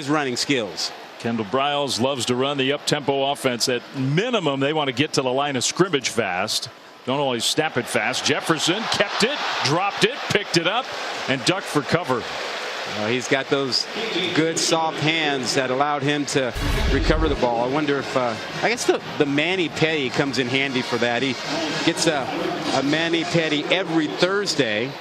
running skills. Kendall Briles loves to run the up-tempo offense. At minimum, they want to get to the line of scrimmage fast. Don't always snap it fast. Jefferson kept it, dropped it, picked it up, and ducked for cover. He's got those good soft hands that allowed him to recover the ball. I wonder if I guess the mani-pedi comes in handy for that. He gets a mani-pedi every Thursday.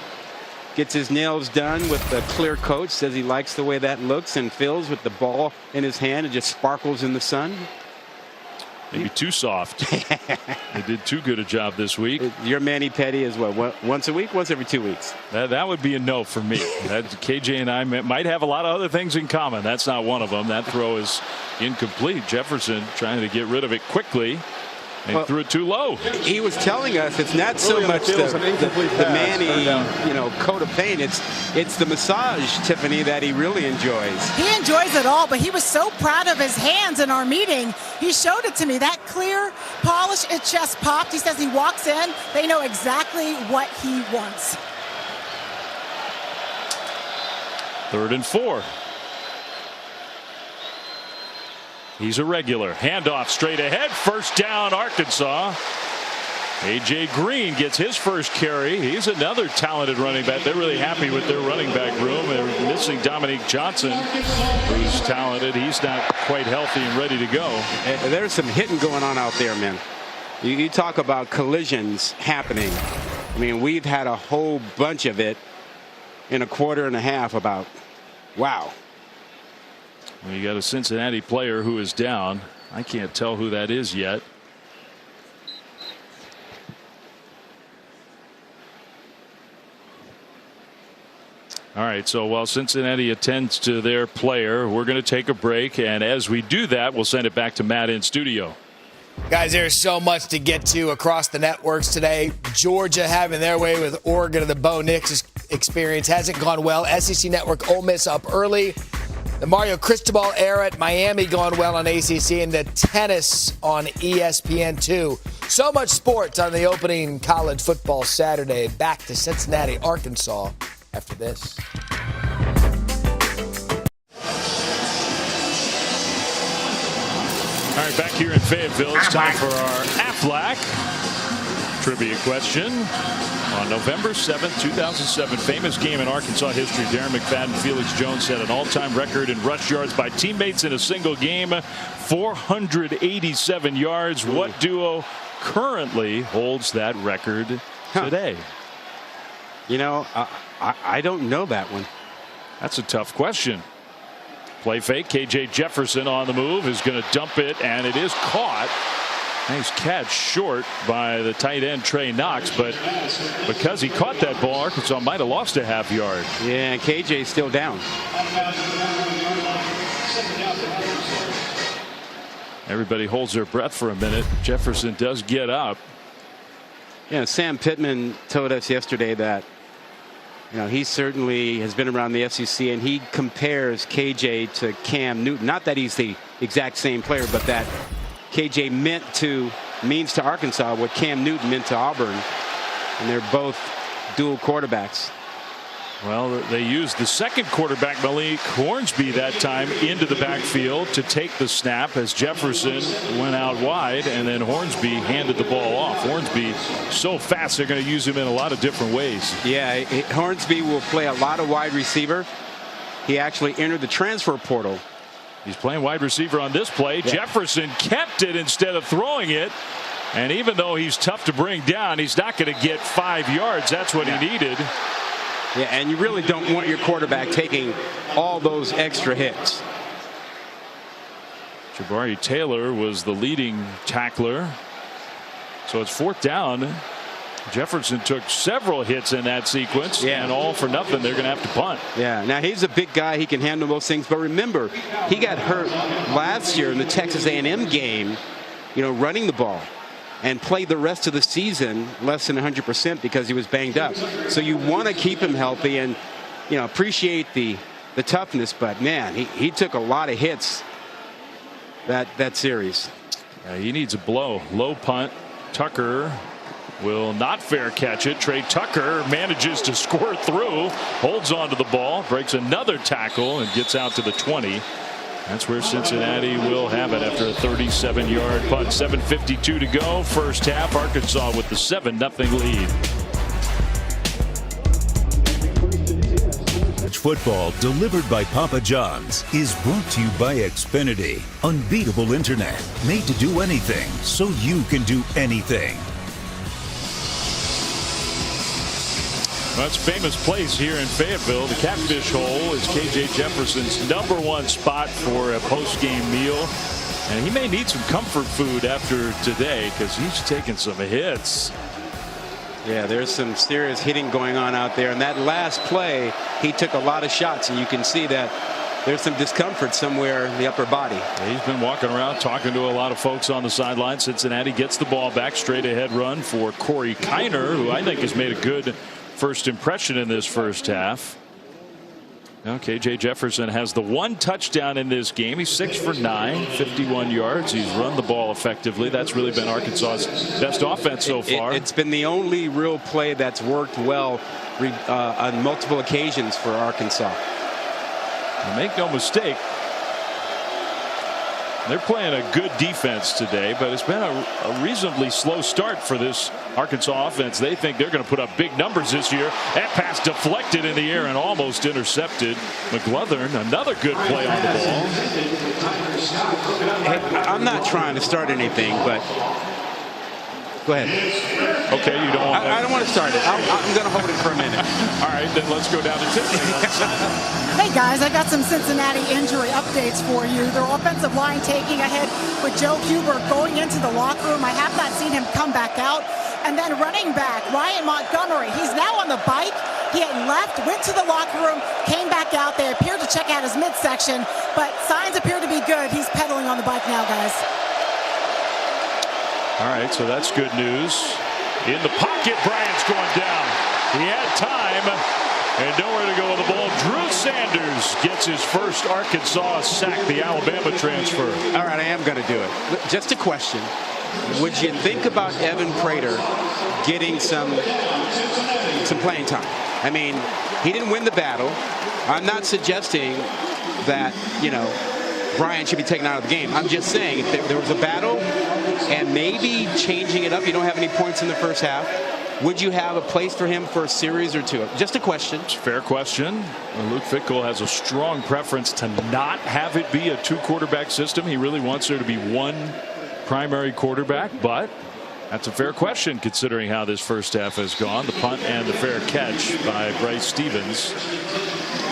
Gets his nails done with the clear coat. Says he likes the way that looks and feels with the ball in his hand. It just sparkles in the sun. Maybe too soft. They did too good a job this week. Your mani-pedi is what, once a week, once every 2 weeks? That would be a no for me. KJ and I might have a lot of other things in common. That's not one of them. That throw is incomplete. Jefferson trying to get rid of it quickly. And threw it too low. He was telling us it's not so much the Manny, coat of paint. It's the massage, Tiffany, that he really enjoys. He enjoys it all, but he was so proud of his hands in our meeting. He showed it to me. That clear polish, it just popped. He says he walks in, they know exactly what he wants. 3rd and 4. He's a regular. Handoff straight ahead. First down, Arkansas. A.J. Green gets his first carry. He's another talented running back. They're really happy with their running back room. They're missing Dominique Johnson, who's talented. He's not quite healthy and ready to go. There's some hitting going on out there, man. You talk about collisions happening. I mean, we've had a whole bunch of it in a quarter and a half about, wow. Well, you got a Cincinnati player who is down. I can't tell who that is yet. All right, so while Cincinnati attends to their player, we're going to take a break, and as we do that, we'll send it back to Matt in studio. Guys, there's so much to get to across the networks today. Georgia having their way with Oregon, and the Bo Nix experience hasn't gone well. SEC Network, Ole Miss up early. The Mario Cristobal era at Miami going well on ACC, and the tennis on ESPN2. So much sports on the opening college football Saturday. Back to Cincinnati, Arkansas after this. All right, back here in Fayetteville, it's time for our Aflac trivia question. On November 7th, 2007, famous game in Arkansas history. Darren McFadden, Felix Jones set an all-time record in rush yards by teammates in a single game, 487 yards. What duo currently holds that record today? You know, I don't know that one. That's a tough question. Play fake. KJ Jefferson on the move is going to dump it, and it is caught. Nice catch short by the tight end Trey Knox, but because he caught that ball, Arkansas might have lost a half yard. Yeah, and KJ's still down. Everybody holds their breath for a minute. Jefferson does get up. Sam Pittman told us yesterday that he certainly has been around the SEC, and he compares KJ to Cam Newton. Not that he's the exact same player, but that KJ means to Arkansas what Cam Newton meant to Auburn, and they're both dual quarterbacks. Well, they used the second quarterback, Malik Hornsby, that time into the backfield to take the snap as Jefferson went out wide, and then Hornsby handed the ball off. Hornsby so fast they're going to use him in a lot of different ways. Yeah, Hornsby will play a lot of wide receiver. He actually entered the transfer portal. He's playing wide receiver on this play. Yeah. Jefferson kept it instead of throwing it. And even though he's tough to bring down, he's not going to get 5 yards. That's what he needed. Yeah, and you really don't want your quarterback taking all those extra hits. Jabari Taylor was the leading tackler. So it's 4th down. Jefferson took several hits in that sequence, and all for nothing. They're going to have to punt. Yeah, now he's a big guy. He can handle those things. But remember, he got hurt last year in the Texas A&M game, running the ball, and played the rest of the season less than 100% because he was banged up. So you want to keep him healthy and, appreciate the toughness. But, man, he took a lot of hits that series. He needs a blow. Low punt. Tucker will not fair catch it. Trey Tucker manages to score through, holds onto the ball, breaks another tackle, and gets out to the 20. That's where Cincinnati will have it after a 37-yard punt. 7:52 to go. First half. Arkansas with the 7-0 lead. Football delivered by Papa John's is brought to you by Xfinity. Unbeatable internet, made to do anything so you can do anything. Well, it's a famous place here in Fayetteville. The Catfish Hole is KJ Jefferson's #1 spot for a post-game meal. And he may need some comfort food after today because he's taking some hits. Yeah, there's some serious hitting going on out there. And that last play, he took a lot of shots, and you can see that there's some discomfort somewhere in the upper body. He's been walking around talking to a lot of folks on the sideline. Cincinnati gets the ball back. Straight ahead run for Corey Kiner, who I think has made a good first impression in this first half. Now KJ Jefferson has the 1 touchdown in this game. He's 6 for 9, 51 yards. He's run the ball effectively. That's really been Arkansas's best offense so far. It's been the only real play that's worked well on multiple occasions for Arkansas. And make no mistake, they're playing a good defense today, but it's been a reasonably slow start for this Arkansas offense. They think they're going to put up big numbers this year. That pass deflected in the air and almost intercepted. McLovern, another good play on the ball. Hey, I'm not trying to start anything, but go ahead. Okay, you don't want I don't want to start it. I'm going to hold it for a minute. All right, then let's go down to Tiffany. Hey guys, I got some Cincinnati injury updates for you. Their offensive line taking a hit with Joe Huber going into the locker room. I have not seen him come back out. And then running back Ryan Montgomery, he's now on the bike. He had left, went to the locker room, came back out. They appeared to check out his midsection, but signs appear to be good. He's pedaling on the bike now, guys. All right, so that's good news. In the pocket, Bryant's going down. He had time and nowhere to go with the ball. Drew Sanders gets his first Arkansas sack, the Alabama transfer. All right, I am going to do it. Just a question. Would you think about Evan Prater getting some playing time? I mean, he didn't win the battle. I'm not suggesting that, Bryant should be taken out of the game. I'm just saying if there was a battle and maybe changing it up, you don't have any points in the first half, would you have a place for him for a series or two? Just a question. It's a fair question. Luke Fickell has a strong preference to not have it be a 2-quarterback system. He really wants there to be one primary quarterback, but that's a fair question considering how this first half has gone. The punt and the fair catch by Bryce Stevens.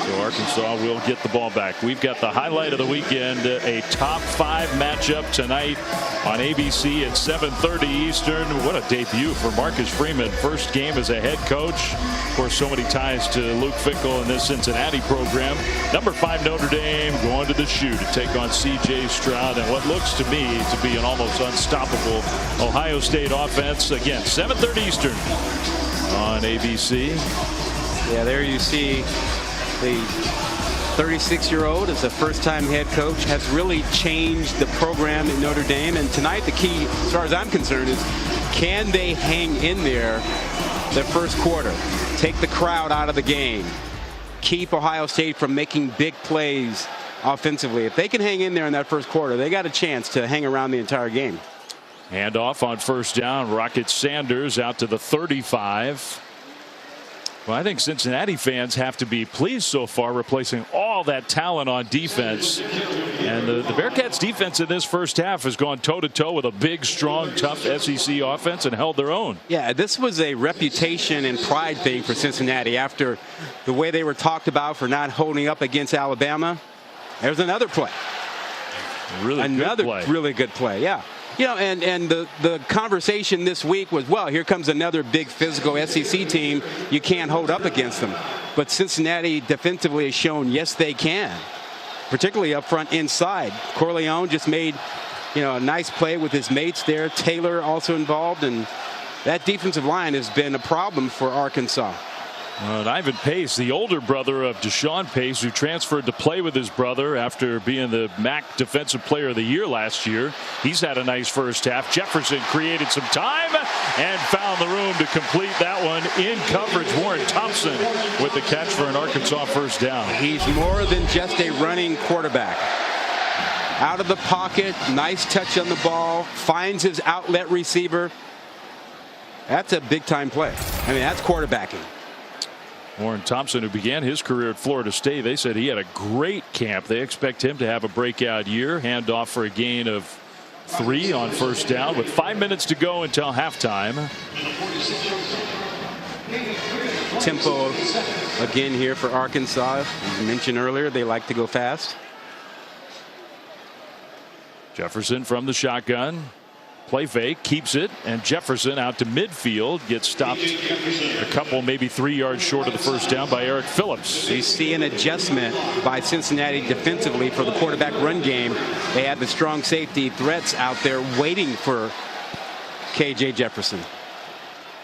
So Arkansas will get the ball back. We've got the highlight of the weekend, a top 5 matchup tonight on ABC at 7:30 Eastern. What a debut for Marcus Freeman. First game as a head coach. Of course, so many ties to Luke Fickell in this Cincinnati program. Number 5 Notre Dame going to the shoe to take on C.J. Stroud and what looks to me to be an almost unstoppable Ohio State offense. Again, 7:30 Eastern on ABC. Yeah, there you see the 36-year-old as a first-time head coach has really changed the program in Notre Dame. And tonight, the key, as far as I'm concerned, is can they hang in there the first quarter, take the crowd out of the game, keep Ohio State from making big plays offensively. If they can hang in there in that first quarter, they got a chance to hang around the entire game. Handoff on first down. Rocket Sanders out to the 35. Well, I think Cincinnati fans have to be pleased so far, replacing all that talent on defense. And the Bearcats defense in this first half has gone toe-to-toe with a big, strong, tough SEC offense and held their own. Yeah, this was a reputation and pride thing for Cincinnati after the way they were talked about for not holding up against Alabama. There's another play. Another really good play, yeah. You know, and the conversation this week was, well, here comes another big physical SEC team. You can't hold up against them. But Cincinnati defensively has shown, yes, they can, particularly up front inside. Corleone just made, a nice play with his mates there. Taylor also involved, and that defensive line has been a problem for Arkansas. And Ivan Pace, the older brother of Deshaun Pace, who transferred to play with his brother after being the MAC Defensive Player of the Year last year. He's had a nice first half. Jefferson created some time and found the room to complete that one in coverage. Warren Thompson with the catch for an Arkansas first down. He's more than just a running quarterback. Out of the pocket, nice touch on the ball, finds his outlet receiver. That's a big-time play. I mean, that's quarterbacking. Warren Thompson, who began his career at Florida State, they said he had a great camp. They expect him to have a breakout year. Handoff for a gain of 3 on first down with 5 minutes to go until halftime. Tempo again here for Arkansas. As you mentioned earlier, they like to go fast. Jefferson from the shotgun. Play fake, keeps it, and Jefferson out to midfield, gets stopped a couple, maybe 3 yards short of the first down by Eric Phillips. You see an adjustment by Cincinnati defensively for the quarterback run game. They had the strong safety threats out there waiting for K.J. Jefferson.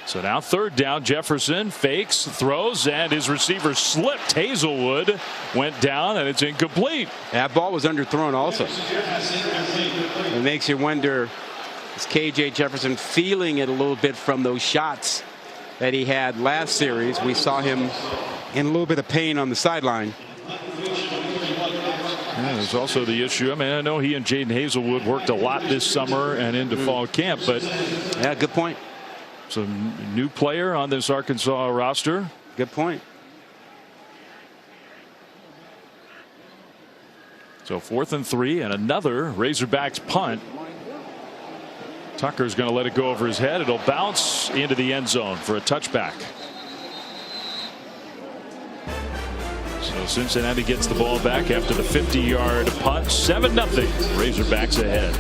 So now third down, Jefferson fakes, throws, and his receiver slipped. Hazelwood went down, and it's incomplete. That ball was underthrown also. It makes you wonder, is K.J. Jefferson feeling it a little bit from those shots that he had last series? We saw him in a little bit of pain on the sideline. Yeah, there's also the issue. I mean, I know he and Jaden Hazelwood worked a lot this summer and into fall camp, but yeah, good point. So new player on this Arkansas roster. Good point. So 4th and 3 and another Razorbacks punt. Tucker's going to let it go over his head. It'll bounce into the end zone for a touchback. So Cincinnati gets the ball back after the 50-yard punt. 7-0. Razorbacks ahead.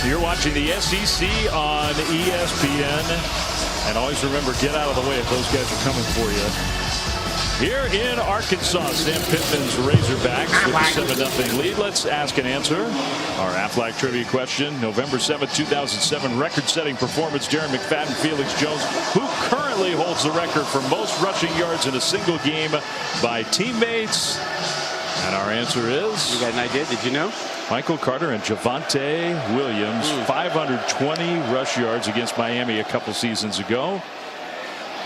You're watching the SEC on ESPN. And always remember, get out of the way if those guys are coming for you. Here in Arkansas, Sam Pittman's Razorbacks with a 7-0 lead. Let's ask and answer our Aflac trivia question. November 7th, 2007, record-setting performance. Darren McFadden, Felix Jones, who currently holds the record for most rushing yards in a single game by teammates. And our answer is... You got an idea? Did you know? Michael Carter and Javonte Williams, 520 rush yards against Miami a couple seasons ago.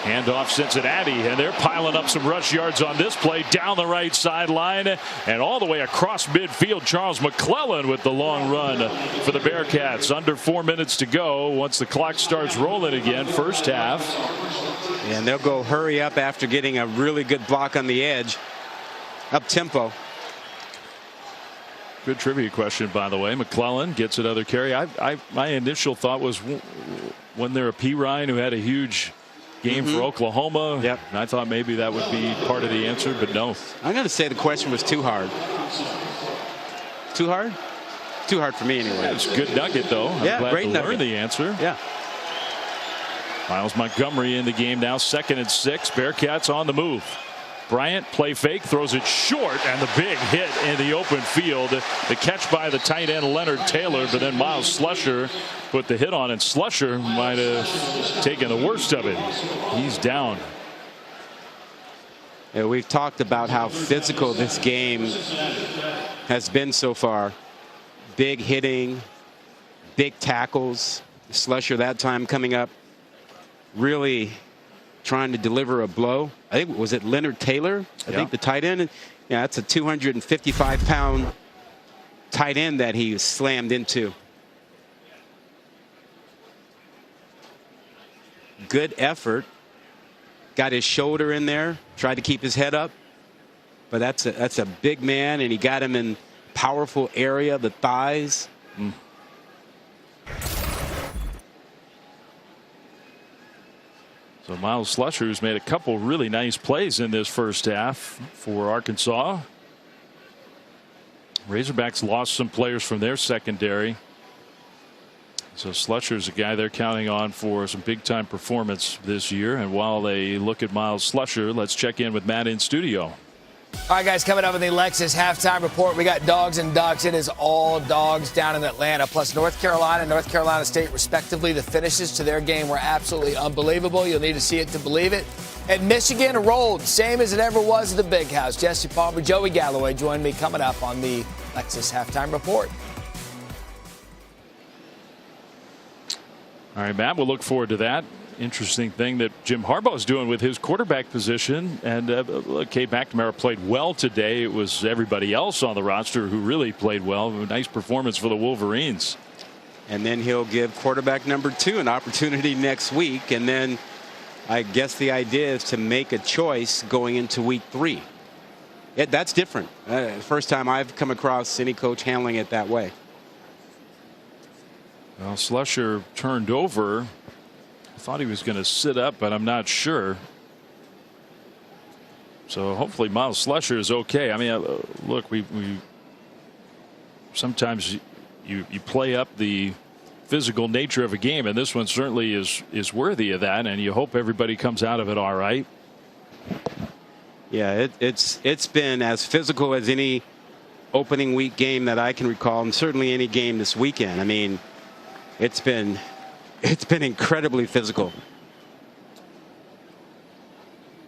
Handoff Cincinnati, and they're piling up some rush yards on this play down the right sideline and all the way across midfield. Charles McClellan with the long run for the Bearcats. Under 4 minutes to go once the clock starts rolling again, first half. And they'll go hurry up after getting a really good block on the edge. Up tempo. Good trivia question, by the way. McClellan gets another carry. My initial thought was, when there a P. Ryan who had a huge game for Oklahoma. Yep. And I thought maybe that would be part of the answer, but no. I'm going to say the question was too hard. Too hard? Too hard for me anyway. It's a good nugget, though. I'm glad great to nugget. learn the answer. Yeah. Miles Montgomery in the game now, 2nd and 6. Bearcats on the move. Bryant play fake, throws it short, and the big hit in the open field. The catch by the tight end Leonard Taylor, but then Miles Slusher put the hit on, and Slusher might have taken the worst of it. He's down. Yeah, we've talked about how physical this game has been so far. Big hitting, big tackles. Slusher that time coming up, really trying to deliver a blow. I think, was it Leonard Taylor? I think the tight end. Yeah, that's a 255-pound tight end that he slammed into. Good effort. Got his shoulder in there, tried to keep his head up. But that's a big man, and he got him in powerful area, the thighs. So Miles Slusher's made a couple really nice plays in this first half for Arkansas. Razorbacks lost some players from their secondary. So Slusher's a guy they're counting on for some big time performance this year. And while they look at Miles Slusher, let's check in with Matt in studio. All right, guys, coming up in the Lexus halftime report, we got dogs and ducks. It is all dogs down in Atlanta, plus North Carolina and North Carolina State, respectively. The finishes to their game were absolutely unbelievable. You'll need to see it to believe it. And Michigan rolled, same as it ever was at the Big House. Jesse Palmer, Joey Galloway join me coming up on the Lexus halftime report. All right, Matt, we'll look forward to that. Interesting thing that Jim Harbaugh's doing with his quarterback position. And Cade McNamara played well today. It was everybody else on the roster who really played well. A nice performance for the Wolverines. And then he'll give quarterback number 2 an opportunity next week. And then I guess the idea is to make a choice going into week 3. That's different. First time I've come across any coach handling it that way. Well, Slusher turned over. I thought he was going to sit up, but I'm not sure. So hopefully Miles Slusher is okay. I mean, look, we sometimes you play up the physical nature of a game, and this one certainly is worthy of that, and you hope everybody comes out of it all right. Yeah, it's been as physical as any opening week game that I can recall, and certainly any game this weekend. I mean, it's been incredibly physical.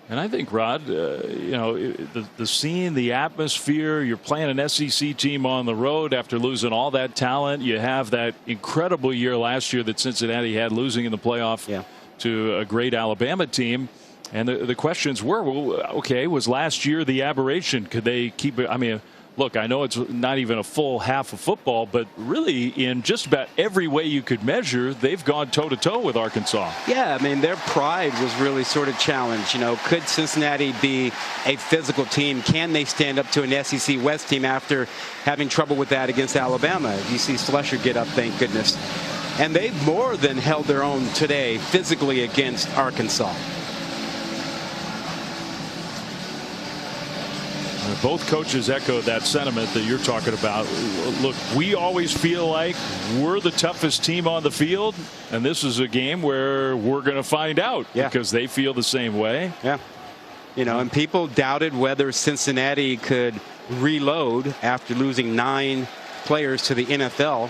And I think, Rod, the scene, the atmosphere, you're playing an SEC team on the road after losing all that talent. You have that incredible year last year that Cincinnati had, losing in the playoff to a great Alabama team. And the questions were, well, okay, was last year the aberration? Could they keep it? I mean, look, I know it's not even a full half of football, but really in just about every way you could measure, they've gone toe-to-toe with Arkansas. Yeah, I mean, their pride was really sort of challenged. You know, could Cincinnati be a physical team? Can they stand up to an SEC West team after having trouble with that against Alabama? You see Slusher get up, thank goodness. And they've more than held their own today physically against Arkansas. Both coaches echoed that sentiment that you're talking about. Look, we always feel like we're the toughest team on the field, and this is a game where we're going to find out because they feel the same way. Yeah. You know, and people doubted whether Cincinnati could reload after losing 9 players to the NFL.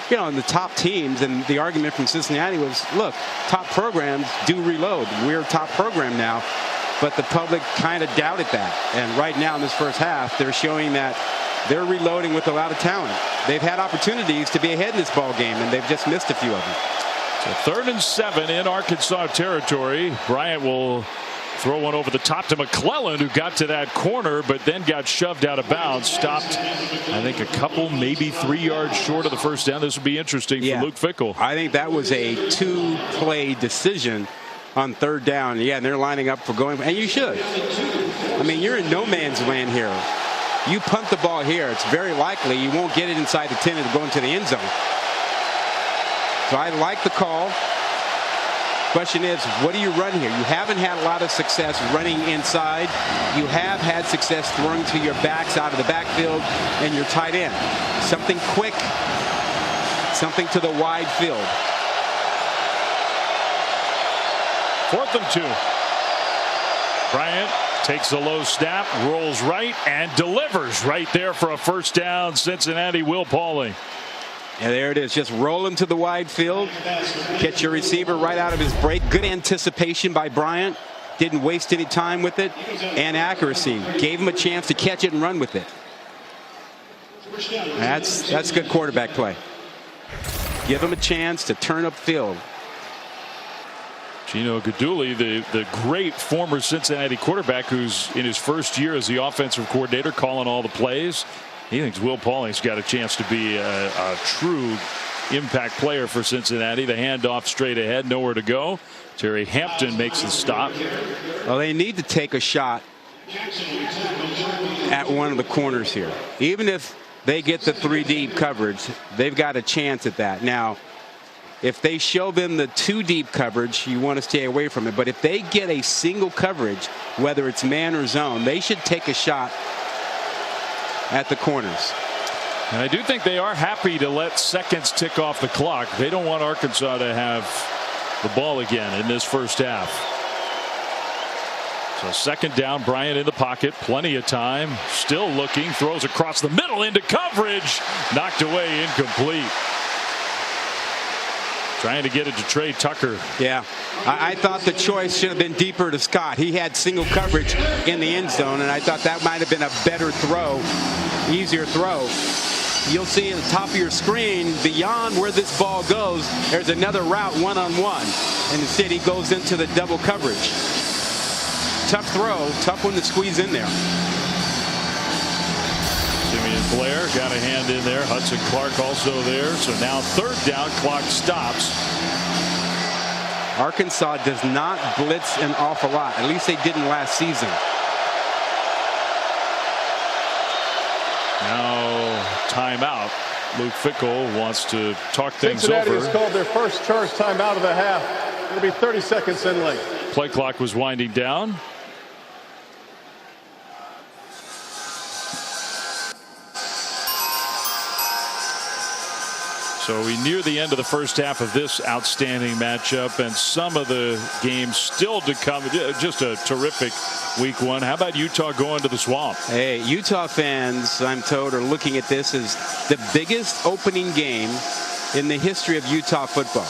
You know, and the top teams, and the argument from Cincinnati was, look, top programs do reload. We're a top program now. But the public kind of doubted that. And right now in this first half, they're showing that they're reloading with a lot of talent. They've had opportunities to be ahead in this ball game, and they've just missed a few of them. So 3rd and 7 in Arkansas territory. Bryant will throw one over the top to McClellan, who got to that corner, but then got shoved out of bounds. Stopped, I think, a couple, maybe 3 yards short of the first down. This will be interesting for Luke Fickell. I think that was a 2-play decision on 3rd down. Yeah, and they're lining up for going, and you should. I mean, you're in no man's land here. You punt the ball here, it's very likely you won't get it inside the 10 and go into the end zone. So I like the call. Question is, what do you run here? You haven't had a lot of success running inside. You have had success throwing to your backs out of the backfield and your tight end. Something quick, something to the wide field. 4th and 2. Bryant takes a low snap, rolls right, and delivers right there for a first down. Cincinnati, Will Pauling. And there it is, just rolling to the wide field. Catch your receiver right out of his break. Good anticipation by Bryant. Didn't waste any time with it. And accuracy. Gave him a chance to catch it and run with it. That's good quarterback play. Give him a chance to turn upfield. Gino Guidugli, the great former Cincinnati quarterback who's in his first year as the offensive coordinator, calling all the plays. He thinks Will Pauling's got a chance to be a true impact player for Cincinnati. The handoff straight ahead, nowhere to go. Terry Hampton makes the stop. Well, they need to take a shot at one of the corners here. Even if they get the 3 deep coverage, they've got a chance at that. Now, if they show them the 2 deep coverage, you want to stay away from it. But if they get a single coverage, whether it's man or zone, they should take a shot at the corners. And I do think they are happy to let seconds tick off the clock. They don't want Arkansas to have the ball again in this first half. So 2nd down, Bryant in the pocket, plenty of time, still looking, throws across the middle into coverage, knocked away, incomplete. Trying to get it to Trey Tucker. Yeah, I thought the choice should have been deeper to Scott. He had single coverage in the end zone, and I thought that might have been a better throw, easier throw. You'll see at the top of your screen, beyond where this ball goes, there's another route one-on-one, and instead he goes into the double coverage. Tough throw, tough one to squeeze in there. Simeon Blair got a hand in there. Hudson Clark also there. So now 3rd down, clock stops. Arkansas does not blitz an awful lot. At least they didn't last season. Now timeout. Luke Fickell wants to talk things Cincinnati over. has called their first charge timeout of the half. It'll be 30 seconds in length. Play clock was winding down. So we near the end of the first half of this outstanding matchup, and some of the games still to come. Just a terrific week 1. How about Utah going to the Swamp? Hey, Utah fans, I'm told, are looking at this as the biggest opening game in the history of Utah football.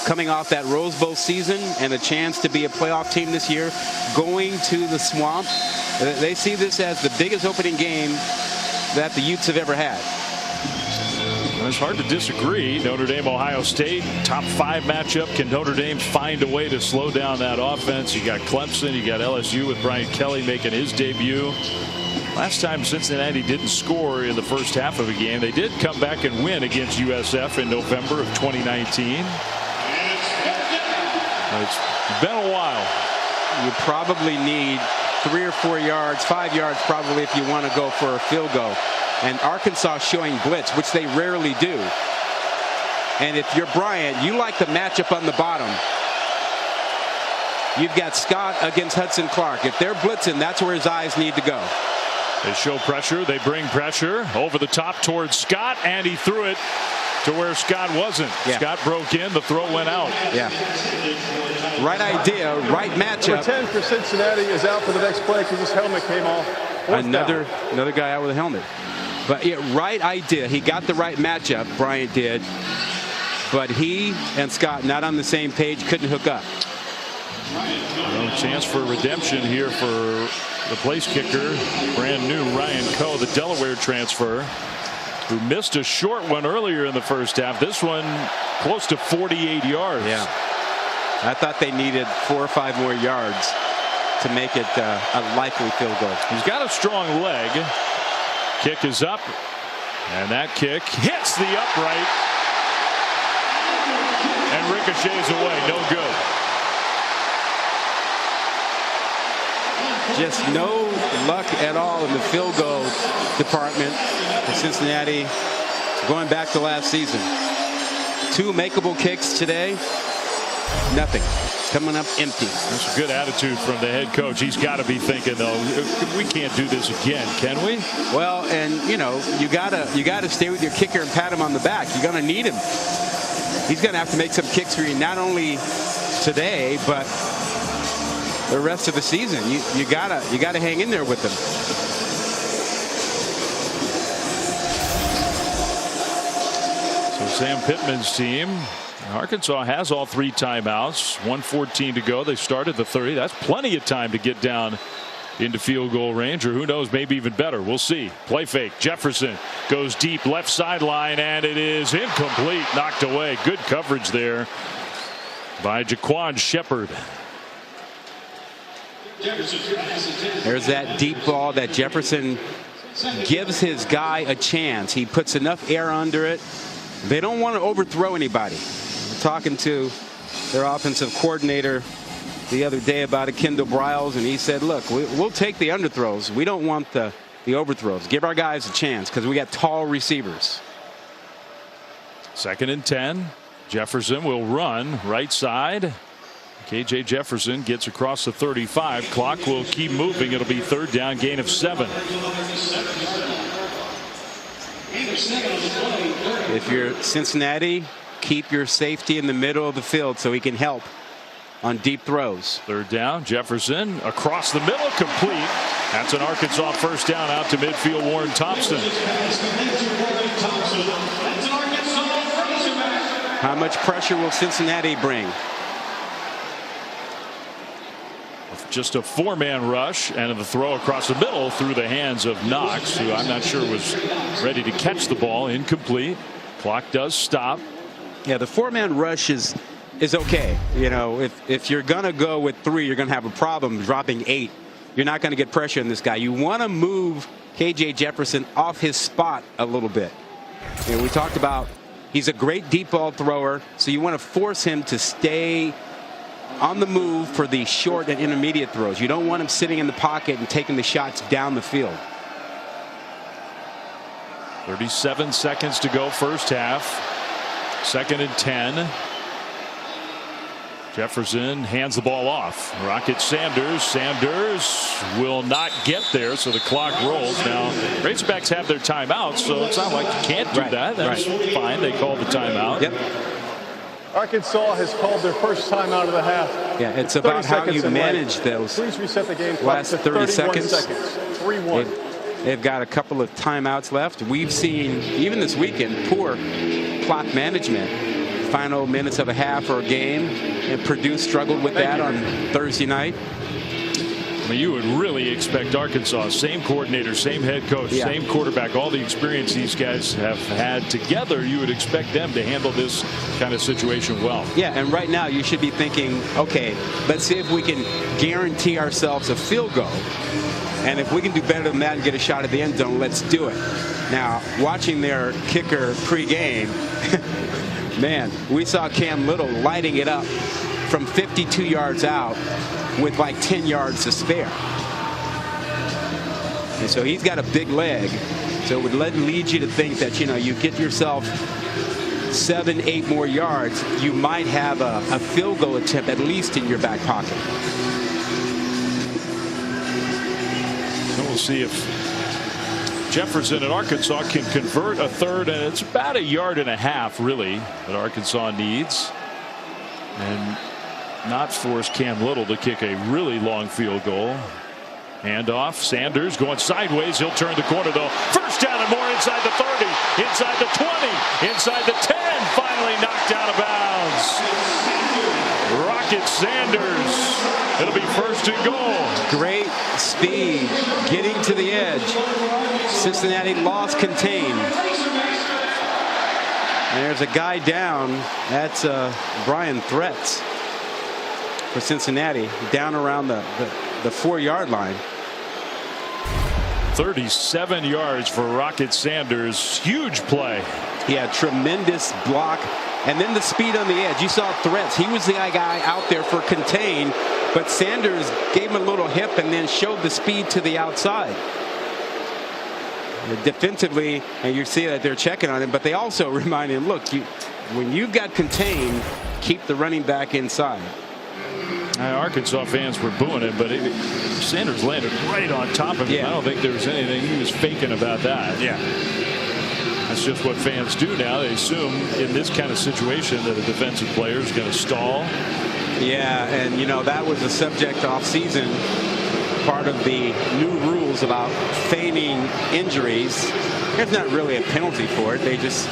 Coming off that Rose Bowl season and a chance to be a playoff team this year, going to the Swamp. They see this as the biggest opening game that the Utes have ever had. It's hard to disagree. Notre Dame, Ohio State, top 5 matchup. Can Notre Dame find a way to slow down that offense? You got Clemson, you got LSU with Brian Kelly making his debut. Last time Cincinnati didn't score in the first half of a game, they did come back and win against USF in November of 2019. It's been a while. You probably need 3 or 4 yards, 5 yards probably, if you want to go for a field goal. And Arkansas showing blitz, which they rarely do. And if you're Bryant, you like the matchup on the bottom. You've got Scott against Hudson Clark. If they're blitzing, that's where his eyes need to go. They show pressure. They bring pressure over the top towards Scott, and he threw it to where Scott wasn't. Yeah. Scott broke in. The throw went out. Yeah. Right idea, right matchup. 10 for Cincinnati is out for the next play because his helmet came off. Another guy out with a helmet. But yeah, right idea. He got the right matchup, Bryant did. But he and Scott not on the same page, couldn't hook up. No chance for redemption here for the place kicker. Brand new Ryan Coe, the Delaware transfer, who missed a short one earlier in the first half. This one close to 48 yards. Yeah. I thought they needed 4 or 5 more yards to make it a likely field goal. He's got a strong leg. Kick is up, and that kick hits the upright and ricochets away. No good. Just no luck at all in the field goal department for Cincinnati going back to last season. 2 makeable kicks today. Nothing. Coming up empty. That's a good attitude from the head coach. He's got to be thinking, though, we can't do this again, can we? Well, and you gotta stay with your kicker and pat him on the back. You're gonna need him. He's gonna have to make some kicks for you, not only today, but the rest of the season. You gotta hang in there with him. So Sam Pittman's team, Arkansas has all 3 timeouts. 1:14 to go. They started the 30. That's plenty of time to get down into field goal range, or who knows, maybe even better. We'll see. Play fake. Jefferson goes deep left sideline, and it is incomplete. Knocked away. Good coverage there by Jaquan Shepard. There's that deep ball that Jefferson gives his guy a chance. He puts enough air under it. They don't want to overthrow anybody. We're talking to their offensive coordinator the other day about it, Kendall Briles, and he said, look, we'll take the underthrows. We don't want the overthrows. Give our guys a chance because we got tall receivers. 2nd and 10. Jefferson will run right side. KJ Jefferson gets across the 35. Clock will keep moving. It'll be 3rd down, gain of 7. If you're Cincinnati, keep your safety in the middle of the field so he can help on deep throws. 3rd down, Jefferson across the middle, complete. That's an Arkansas 1st down out to midfield, Warren Thompson. How much pressure will Cincinnati bring? Just a 4-man rush, and the throw across the middle through the hands of Knox, who I'm not sure was ready to catch the ball. Incomplete. Clock does stop. Yeah, the 4-man rush is okay. You know, if you're going to go with 3, you're going to have a problem dropping 8. You're not going to get pressure on this guy. You want to move KJ Jefferson off his spot a little bit. You know, we talked about he's a great deep ball thrower, so you want to force him to stay on the move for the short and intermediate throws. You don't want him sitting in the pocket and taking the shots down the field. 37 seconds to go, 1st half. 2nd and 10. Jefferson hands the ball off. Rocket Sanders. Sanders will not get there, so the clock rolls. Now, Razorbacks have their timeout, so it's not like you can't do that. That's fine. They called the timeout. Yep. Arkansas has called their first timeout of the half. Yeah, it's about how you manage those. Please reset the game clock last to 30 seconds. 3-1. They've got a couple of timeouts left. We've seen, even this weekend, poor clock management. Final minutes of a half or a game, and Purdue struggled with that on Thursday night. I mean, you would really expect Arkansas, same coordinator, same head coach, same quarterback, all the experience these guys have had together, you would expect them to handle this kind of situation well. Yeah, and right now you should be thinking, okay, let's see if we can guarantee ourselves a field goal. And if we can do better than that and get a shot at the end zone, let's do it. Now, watching their kicker pregame, man, we saw Cam Little lighting it up from 52 yards out with like 10 yards to spare. And so he's got a big leg. So it would lead you to think that, you know, you get yourself 7-8 more yards, you might have a field goal attempt at least in your back pocket. And we'll see if Jefferson at Arkansas can convert a 3rd, and it's about 1.5 yards really that Arkansas needs, and not force Cam Little to kick a really long field goal. Handoff. Sanders going sideways. He'll turn the corner, though. 1st down and more inside the 30, inside the 20, inside the 10. Finally knocked out of bounds. Rocket Sanders. It'll be 1st and goal. Great speed getting to the edge. Cincinnati lost contain. There's a guy down. That's Brian Threats for Cincinnati, down around the 4-yard line. 37 yards for Rocket Sanders. Huge play. He had tremendous block, and then the speed on the edge. You saw Threats. He was the guy out there for contain, but Sanders gave him a little hip and then showed the speed to the outside. Defensively, and you see that they're checking on him, but they also remind him, look, when you've got contained, keep the running back inside. Arkansas fans were booing him, but Sanders landed right on top of him. Yeah. I don't think there was anything he was faking about that. Yeah. That's just what fans do now. They assume in this kind of situation that a defensive player is going to stall. Yeah, and you know that was a subject off season. Part of the new rules about feigning injuries. There's not really a penalty for it. They just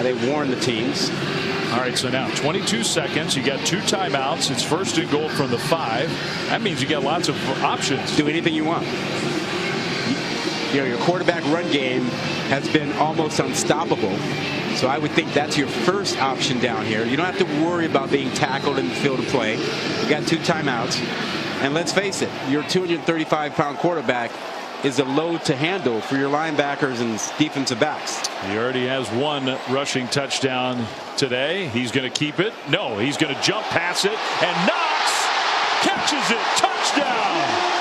they warn the teams. All right, so now 22 seconds. You got 2 timeouts. It's 1st and goal from the 5. That means you got lots of options. Do anything you want. You know, your quarterback run game has been almost unstoppable. So I would think that's your first option down here. You don't have to worry about being tackled in the field of play. You got 2 timeouts. And let's face it, your 235-pound quarterback is a load to handle for your linebackers and defensive backs. He already has 1 rushing touchdown today. He's going to keep it. No, he's going to jump past it, and Knox catches it. Touchdown.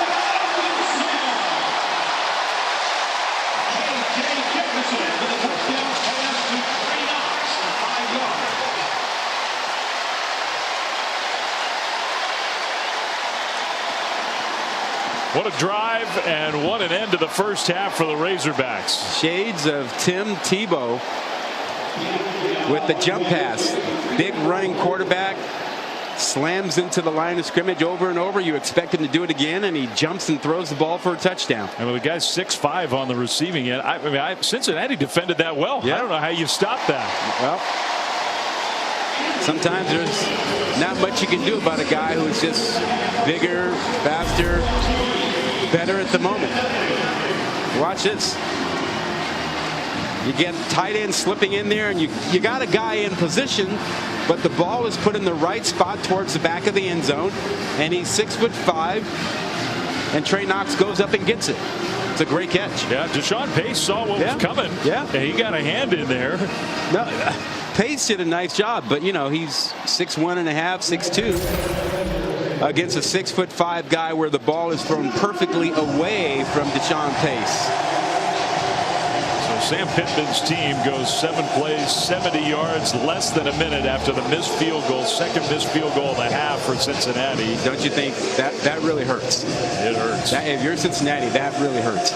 What a drive, and what an end to the first half for the Razorbacks. Shades of Tim Tebow with the jump pass. Big running quarterback. Slams into the line of scrimmage over and over. You expect him to do it again, and he jumps and throws the ball for a touchdown. I mean, the guy's 6'5" on the receiving end. I mean, Cincinnati defended that well. Yeah. I don't know how you stop that. Well, sometimes there's not much you can do about a guy who's just bigger, faster, better at the moment. Watch this. You get tight end slipping in there, and you got a guy in position, but the ball is put in the right spot towards the back of the end zone, and he's 6'5", and Trey Knox goes up and gets it. It's a great catch. Yeah, Deshaun Pace saw what was coming. Yeah. And he got a hand in there. No, Pace did a nice job, but you know he's 6'1.5", 6'2", against a 6'5" guy where the ball is thrown perfectly away from Deshaun Pace. Sam Pittman's team goes 7 plays, 70 yards, less than a minute after the missed field goal, second missed field goal of the half for Cincinnati. Don't you think that really hurts? It hurts. If you're Cincinnati, that really hurts.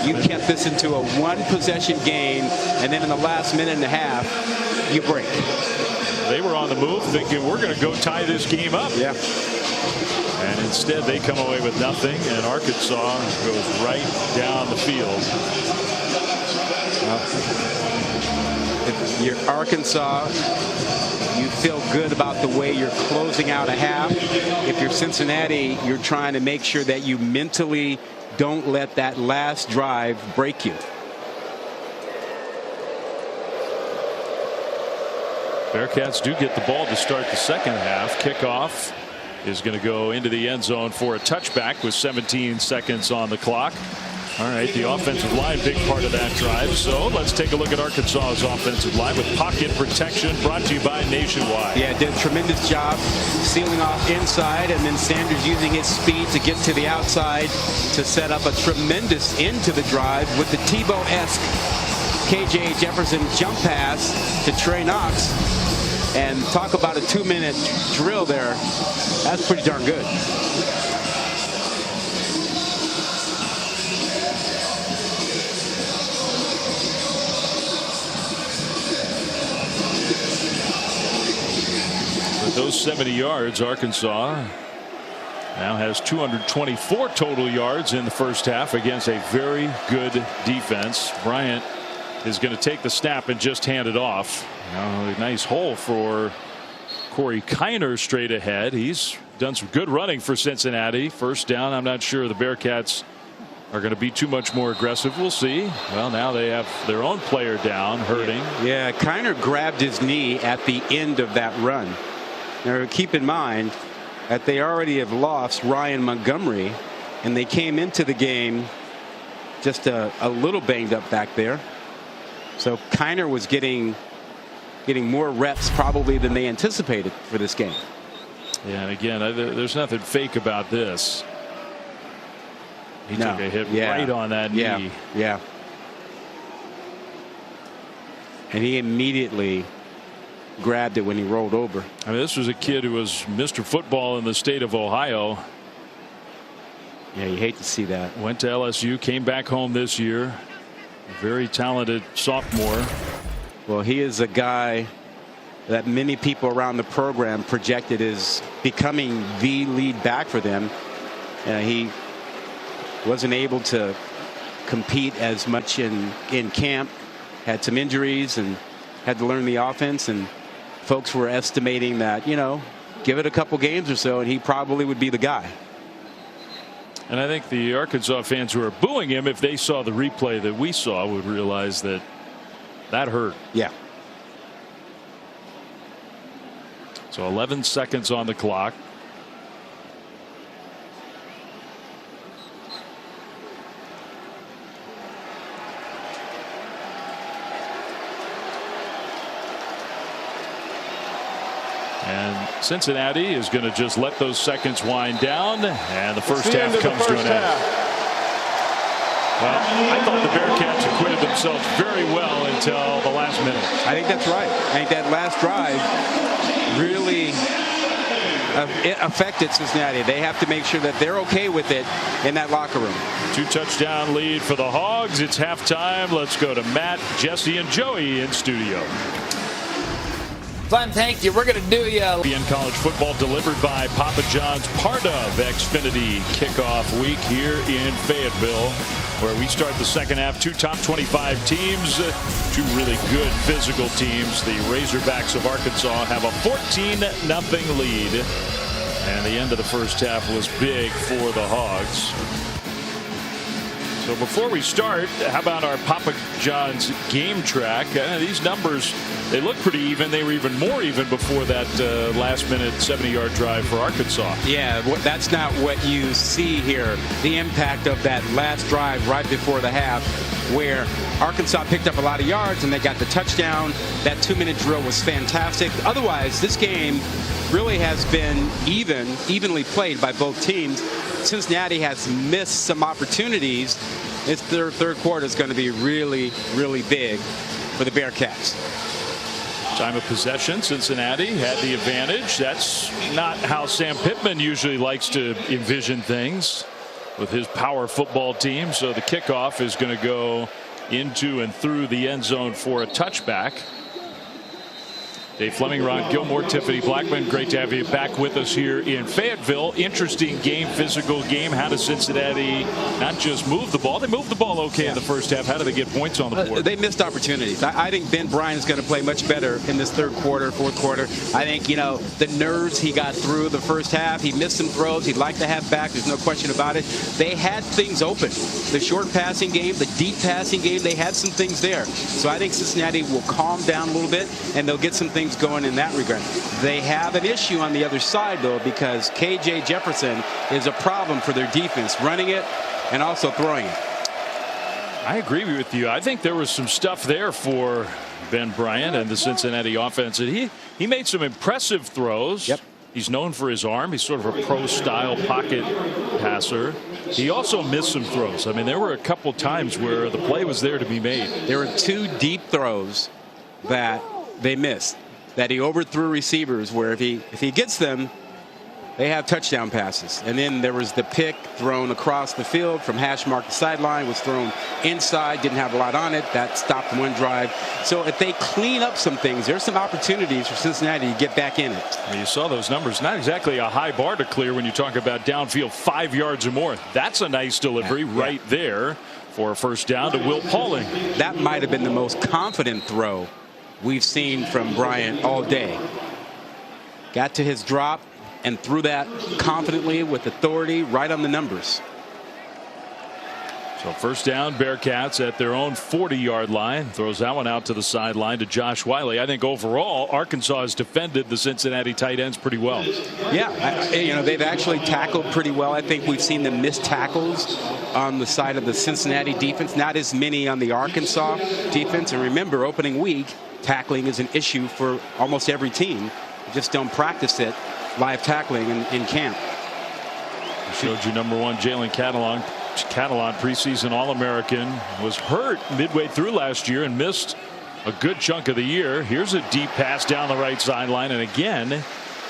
You kept this into a 1-possession game, and then in the last minute and a half, you break. They were on the move thinking we're going to go tie this game up. Yeah. And instead they come away with nothing, and Arkansas goes right down the field. If you're Arkansas, you feel good about the way you're closing out a half. If you're Cincinnati, you're trying to make sure that you mentally don't let that last drive break you. Bearcats do get the ball to start the second half. Kickoff is going to go into the end zone for a touchback with 17 seconds on the clock. All right, the offensive line, big part of that drive. So let's take a look at Arkansas's offensive line with pocket protection, brought to you by Nationwide. Yeah, did a tremendous job sealing off inside, and then Sanders using his speed to get to the outside to set up a tremendous end to the drive with the Tebow-esque KJ Jefferson jump pass to Trey Knox. And talk about a 2-minute drill there. That's pretty darn good. With those 70 yards, Arkansas now has 224 total yards in the first half against a very good defense. Bryant is going to take the snap and just hand it off. A nice hole for Corey Kiner straight ahead. He's done some good running for Cincinnati. First down, I'm not sure the Bearcats are going to be too much more aggressive. We'll see. Well, now they have their own player down, hurting. Yeah, Kiner grabbed his knee at the end of that run. Now keep in mind that they already have lost Ryan Montgomery, and they came into the game just a little banged up back there. So Kiner was getting more reps probably than they anticipated for this game. Yeah, and again, there's nothing fake about this. He took a hit right on that knee. Yeah. And he immediately grabbed it when he rolled over. I mean, this was a kid who was Mr. Football in the state of Ohio. Yeah, you hate to see that. Went to LSU, came back home this year. A very talented sophomore. Well, he is a guy that many people around the program projected as becoming the lead back for them. He wasn't able to compete as much in camp, had some injuries and had to learn the offense, and folks were estimating that, you know, give it a couple games or so and he probably would be the guy. And I think the Arkansas fans who are booing him, if they saw the replay that we saw, would realize that that hurt. Yeah. So 11 seconds on the clock. And Cincinnati is going to just let those seconds wind down, and the first half comes to an end. Well, I thought the Bearcats acquitted themselves very well until the last minute. I think that's right. I think that last drive really it affected Cincinnati. They have to make sure that they're okay with it in that locker room. 2-touchdown lead for the Hogs. It's halftime. Let's go to Matt, Jesse, and Joey in studio. Glenn, thank you. We're going to do you. In college football delivered by Papa John's, part of Xfinity kickoff week here in Fayetteville, where we start the second half. Two top 25 teams, two really good physical teams. The Razorbacks of Arkansas have a 14-0 lead, and the end of the first half was big for the Hogs. So before we start, how about our Papa John's game track? These numbers, they look pretty even. They were even more even before that last-minute 70-yard drive for Arkansas. Yeah, that's not what you see here. The impact of that last drive right before the half, where Arkansas picked up a lot of yards and they got the touchdown. That 2-minute drill was fantastic. Otherwise, this game really has been evenly played by both teams. Cincinnati has missed some opportunities. Their third quarter is going to be really, really big for the Bearcats. Time of possession, Cincinnati had the advantage. That's not how Sam Pittman usually likes to envision things with his power football team. So the kickoff is going to go into and through the end zone for a touchback. Dave Fleming, Ron Gilmore, Tiffany Blackman, great to have you back with us here in Fayetteville. Interesting game, physical game. How does Cincinnati not just move the ball? They moved the ball okay in the first half. How do they get points on the board? They missed opportunities. I think Ben Bryant is going to play much better in this third quarter, fourth quarter. I think, you know, the nerves he got through the first half. He missed some throws he'd like to have back. There's no question about it. They had things open. The short passing game, the deep passing game, they had some things there. So I think Cincinnati will calm down a little bit, and they'll get some things going in that regard. They have an issue on the other side, though, because K.J. Jefferson is a problem for their defense, running it and also throwing it. I agree with you. I think there was some stuff there for Ben Bryant and the Cincinnati offense. And he made some impressive throws. Yep. He's known for his arm. He's sort of a pro-style pocket passer. He also missed some throws. I mean, there were a couple times where the play was there to be made. There were two deep throws that they missed, that he overthrew receivers, where if he gets them, they have touchdown passes. And then there was the pick thrown across the field from hash mark the sideline, was thrown inside, didn't have a lot on it. That stopped one drive. So if they clean up some things, there's some opportunities for Cincinnati to get back in it. Well, you saw those numbers. Not exactly a high bar to clear when you talk about downfield 5 yards or more. That's a nice delivery right there for a first down to Will Pauling. That might have been the most confident throw we've seen from Bryant all day. Got to his drop and threw that confidently with authority right on the numbers. So first down, Bearcats at their own 40-yard line. Throws that one out to the sideline to Josh Wiley. I think overall Arkansas has defended the Cincinnati tight ends pretty well. Yeah, you know, they've actually tackled pretty well. I think we've seen them miss tackles on the side of the Cincinnati defense, not as many on the Arkansas defense. And remember, opening week, tackling is an issue for almost every team. You just don't practice it, live tackling in camp. I showed you number one, Jalen Catalon, preseason All-American, was hurt midway through last year and missed a good chunk of the year. Here's a deep pass down the right sideline, and again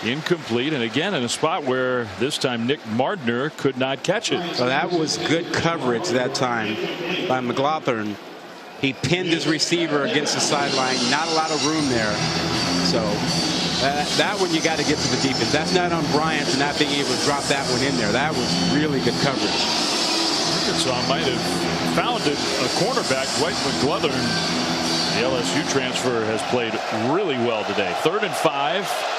incomplete, and again in a spot where this time Nick Mardner could not catch it. So that was good coverage that time by McLaughlin. He pinned his receiver against the sideline. Not a lot of room there. So that one you got to get to the defense. That's not on Bryant for not being able to drop that one in there. That was really good coverage. Arkansas might have found a cornerback, Dwight McLaughlin. The LSU transfer has played really well today. 3rd and 5.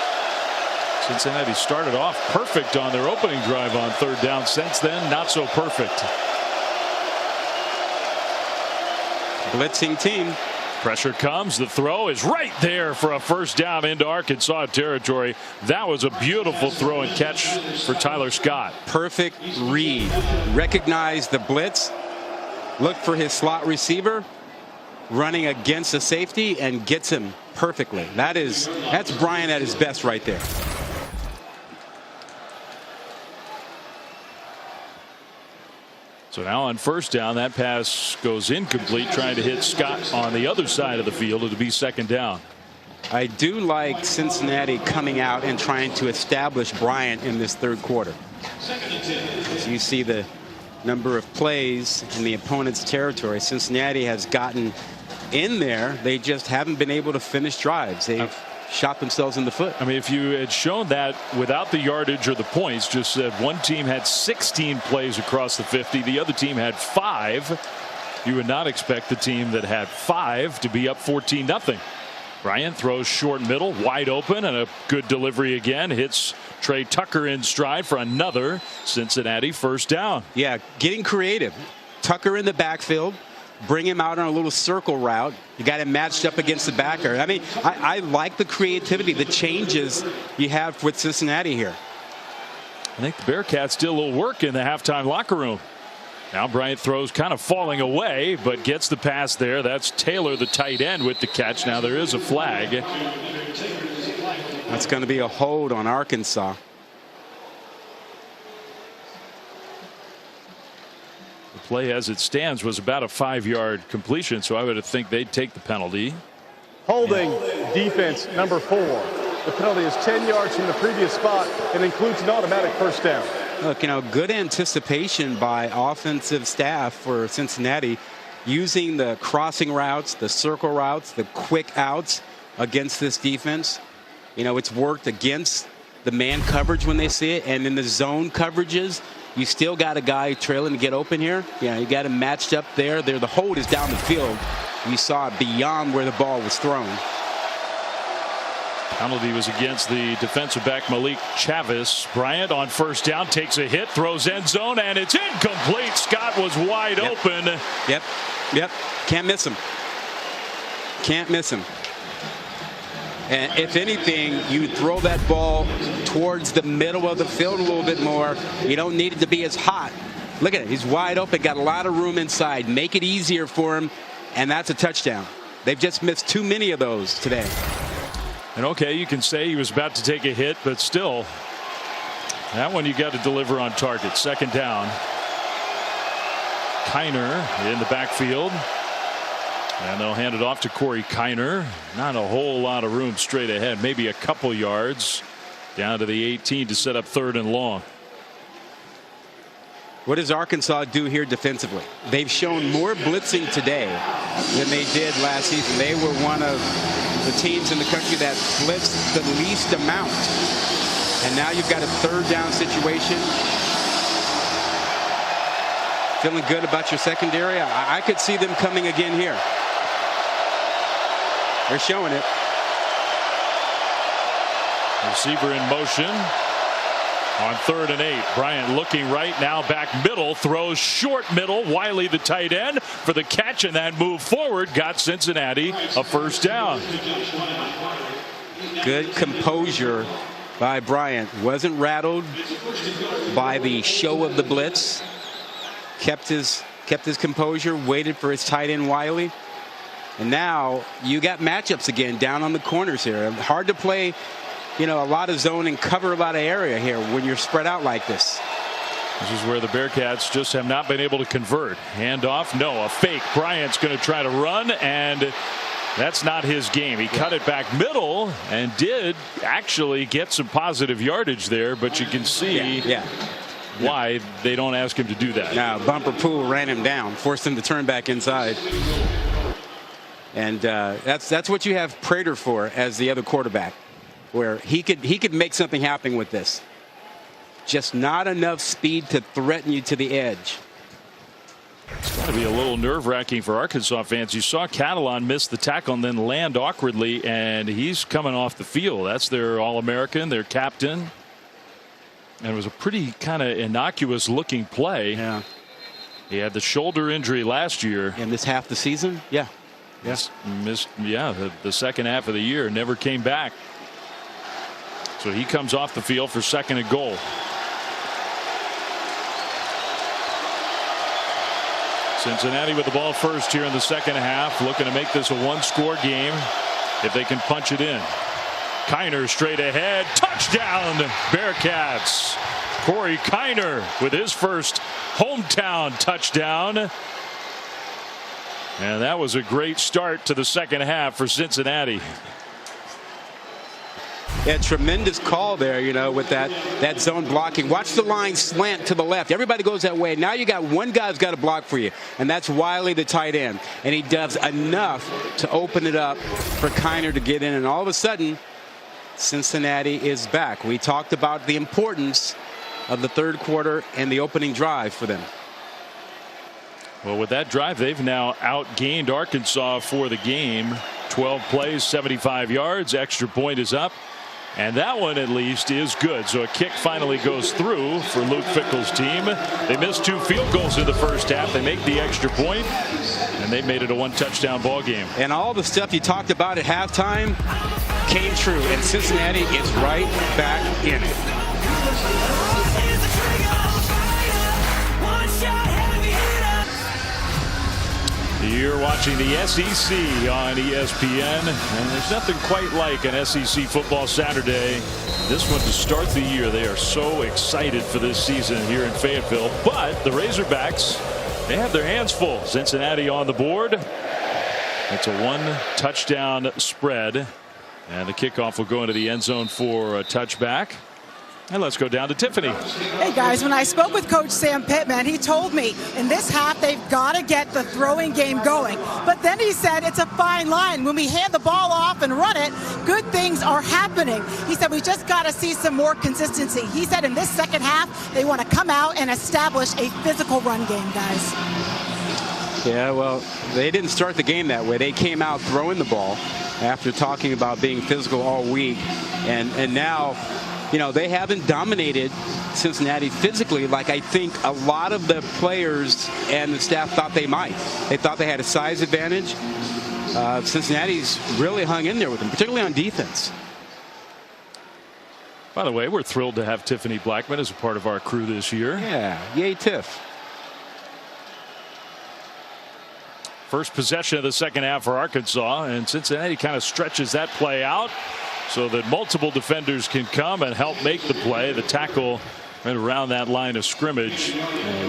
Cincinnati started off perfect on their opening drive on 3rd down. Since then, not so perfect. Blitzing team. Pressure comes. The throw is right there for a first down into Arkansas territory. That was a beautiful throw and catch for Tyler Scott. Perfect read. Recognized the blitz. Looked for his slot receiver. Running against the safety and gets him perfectly. That's Bryant at his best right there. So now on first down, that pass goes incomplete, trying to hit Scott on the other side of the field. It'll be 2nd down. I do like Cincinnati coming out and trying to establish Bryant in this 3rd quarter. As you see the number of plays in the opponent's territory, Cincinnati has gotten in there. They just haven't been able to finish drives. They've shot themselves in the foot. I mean, if you had shown that without the yardage or the points, just said one team had 16 plays across the 50, the other team had 5, you would not expect the team that had 5 to be up 14-0. Bryant throws short middle, wide open, and a good delivery again. Hits Trey Tucker in stride for another Cincinnati first down. Yeah, getting creative. Tucker in the backfield. Bring him out on a little circle route. You got him matched up against the backer. I mean, I like the creativity, the changes you have with Cincinnati here. I think the Bearcats did a little work in the halftime locker room. Now Bryant throws kind of falling away, but gets the pass there. That's Taylor, the tight end, with the catch. Now there is a flag. That's going to be a hold on Arkansas. The play as it stands was about a 5-yard completion, so I would think they'd take the penalty. Holding defense number 4. The penalty is 10 yards from the previous spot and includes an automatic first down. Look, good anticipation by offensive staff for Cincinnati, using the crossing routes, the circle routes, the quick outs against this defense. It's worked against the man coverage when they see it, and in the zone coverages, you still got a guy trailing to get open here. You got him matched up there. The hold is down the field. You saw it beyond where the ball was thrown. Penalty was against the defensive back Malik Chavis. Bryant on first down takes a hit, throws end zone, and it's incomplete. Scott was wide open. Yep. Can't miss him. Can't miss him. And if anything, you throw that ball towards the middle of the field a little bit more. You don't need it to be as hot. Look at it. He's wide open, got a lot of room inside. Make it easier for him, and that's a touchdown. They've just missed too many of those today. And okay, you can say he was about to take a hit, but still, that one you got to deliver on target. 2nd down. Kiner in the backfield. And they'll hand it off to Corey Kiner. Not a whole lot of room straight ahead. Maybe a couple yards down to the 18 to set up 3rd and long. What does Arkansas do here defensively? They've shown more blitzing today than they did last season. They were one of the teams in the country that blitzed the least amount. And now you've got a 3rd down situation. Feeling good about your secondary? I could see them coming again here. They're showing it. Receiver in motion on 3rd and 8. Bryant looking right, now back middle, throws short middle. Wiley, the tight end, for the catch, and that move forward got Cincinnati a first down. Good composure by Bryant. Wasn't rattled by the show of the blitz. Kept his composure, waited for his tight end Wiley. And now you got matchups again down on the corners here. Hard to play, a lot of zone and cover a lot of area here when you're spread out like this. This is where the Bearcats just have not been able to convert. Handoff, no, a fake. Bryant's going to try to run, and That's not his game. He cut it back middle and did actually get some positive yardage there, but you can see why they don't ask him to do that. Now, Bumper Pool ran him down, forced him to turn back inside. And that's what you have Prater for as the other quarterback, where he could make something happen with this. Just not enough speed to threaten you to the edge. It's got to be a little nerve-wracking for Arkansas fans. You saw Catalan miss the tackle and then land awkwardly, and he's coming off the field. That's their All-American, their captain. And it was a pretty kind of innocuous-looking play. Yeah. He had the shoulder injury last year. And missed half the season? Yeah. Yes. Missed, the second half of the year. Never came back. So he comes off the field for 2nd and goal. Cincinnati with the ball first here in the second half, looking to make this a one-score game if they can punch it in. Kiner straight ahead, touchdown Bearcats. Corey Kiner with his first hometown touchdown. And that was a great start to the second half for Cincinnati. Yeah, tremendous call there, with that zone blocking. Watch the line slant to the left. Everybody goes that way. Now you got one guy who's got to block for you, and that's Wiley, the tight end. And he does enough to open it up for Kiner to get in. And all of a sudden, Cincinnati is back. We talked about the importance of the third quarter and the opening drive for them. Well, with that drive, they've now outgained Arkansas for the game. 12 plays, 75 yards. Extra point is up. And that one, at least, is good. So a kick finally goes through for Luke Fickell's team. They missed 2 field goals in the first half. They make the extra point, and they made it a 1-touchdown ball game. And all the stuff you talked about at halftime came true, and Cincinnati is right back in it. You're watching the SEC on ESPN, and there's nothing quite like an SEC football Saturday. This one to start the year. They are so excited for this season here in Fayetteville, but the Razorbacks, they have their hands full. Cincinnati on the board. It's a 1-touchdown spread, and the kickoff will go into the end zone for a touchback. And let's go down to Tiffany. Hey guys, when I spoke with Coach Sam Pittman, he told me in this half they've got to get the throwing game going. But then he said it's a fine line. When we hand the ball off and run it, good things are happening. He said we just got to see some more consistency. He said in this second half they want to come out and establish a physical run game, guys. Yeah, well, they didn't start the game that way. They came out throwing the ball after talking about being physical all week, and now, they haven't dominated Cincinnati physically like I think a lot of the players and the staff thought they might. They thought they had a size advantage. Cincinnati's really hung in there with them, particularly on defense. By the way, we're thrilled to have Tiffany Blackman as a part of our crew this year. Yeah, yay Tiff. First possession of the second half for Arkansas, and Cincinnati kind of stretches that play out so that multiple defenders can come and help make the play. The tackle right around that line of scrimmage.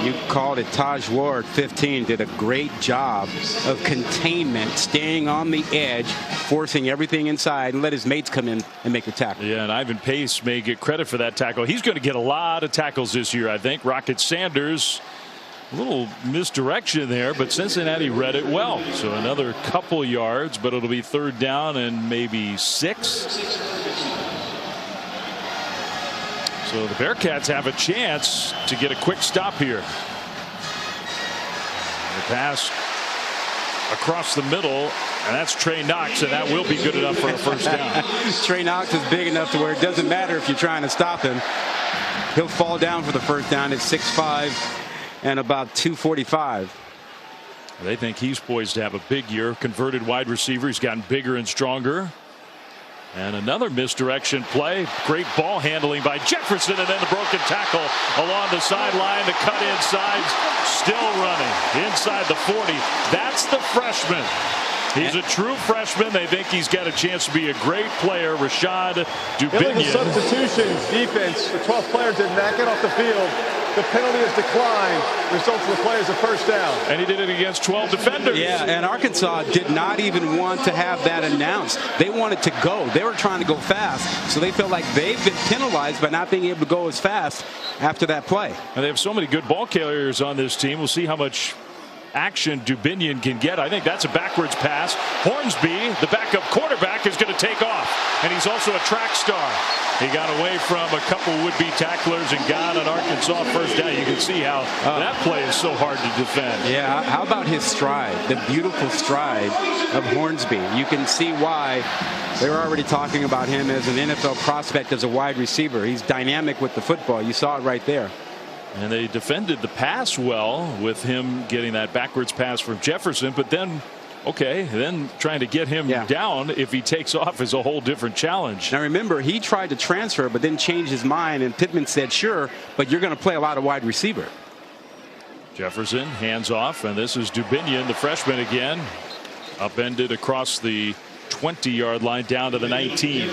You called it. Taj Ward, 15, did a great job of containment, staying on the edge, forcing everything inside, and let his mates come in and make the tackle. Yeah, and Ivan Pace may get credit for that tackle. He's going to get a lot of tackles this year, I think. Rocket Sanders, a little misdirection there, but Cincinnati read it well. So another couple yards, but it'll be 3rd down and maybe 6. So the Bearcats have a chance to get a quick stop here. The pass across the middle, and that's Trey Knox, and that will be good enough for a 1st down. Trey Knox is big enough to where it doesn't matter if you're trying to stop him. He'll fall down for the 1st down at 6'5". And about 245. They think he's poised to have a big year. Converted wide receiver. He's gotten bigger and stronger. And another misdirection play. Great ball handling by Jefferson, and then the broken tackle along the sideline. The cut inside, still running inside the 40. That's the freshman. He's a true freshman. They think he's got a chance to be a great player. Rashad Illegal Dubinion. substitutions, defense. The 12th player did not get off the field. The penalty is declined. Results in the play is a first down. And he did it against 12 defenders. Yeah, and Arkansas did not even want to have that announced. They wanted to go. They were trying to go fast, so they feel like they've been penalized by not being able to go as fast after that play. And they have so many good ball carriers on this team. We'll see how much action Dubinion can get. I think that's a backwards pass. Hornsby, the backup quarterback, is going to take off. And he's also a track star. He got away from a couple would-be tacklers and got an Arkansas first down. You can see how that play is so hard to defend. Yeah, how about his stride, the beautiful stride of Hornsby? You can see why they were already talking about him as an NFL prospect as a wide receiver. He's dynamic with the football. You saw it right there. And they defended the pass well with him getting that backwards pass from Jefferson, but then then trying to get him down if he takes off is a whole different challenge. Now remember, he tried to transfer but then changed his mind, and Pittman said, sure, but you're going to play a lot of wide receiver. Jefferson hands off, and this is Dubinion, the freshman again, upended across the 20-yard line down to the 19.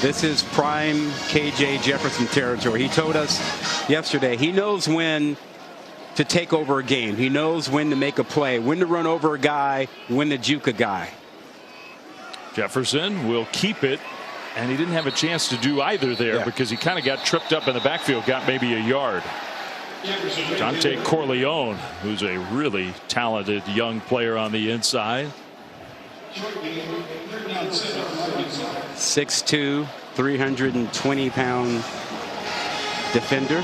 This is prime KJ Jefferson territory. He told us yesterday he knows when to take over a game. He knows when to make a play, when to run over a guy, when to juke a guy. Jefferson will keep it, and he didn't have a chance to do either there because he kind of got tripped up in the backfield, got maybe a yard. Dante Corleone, who's a really talented young player on the inside. 6'2", 320-pound defender.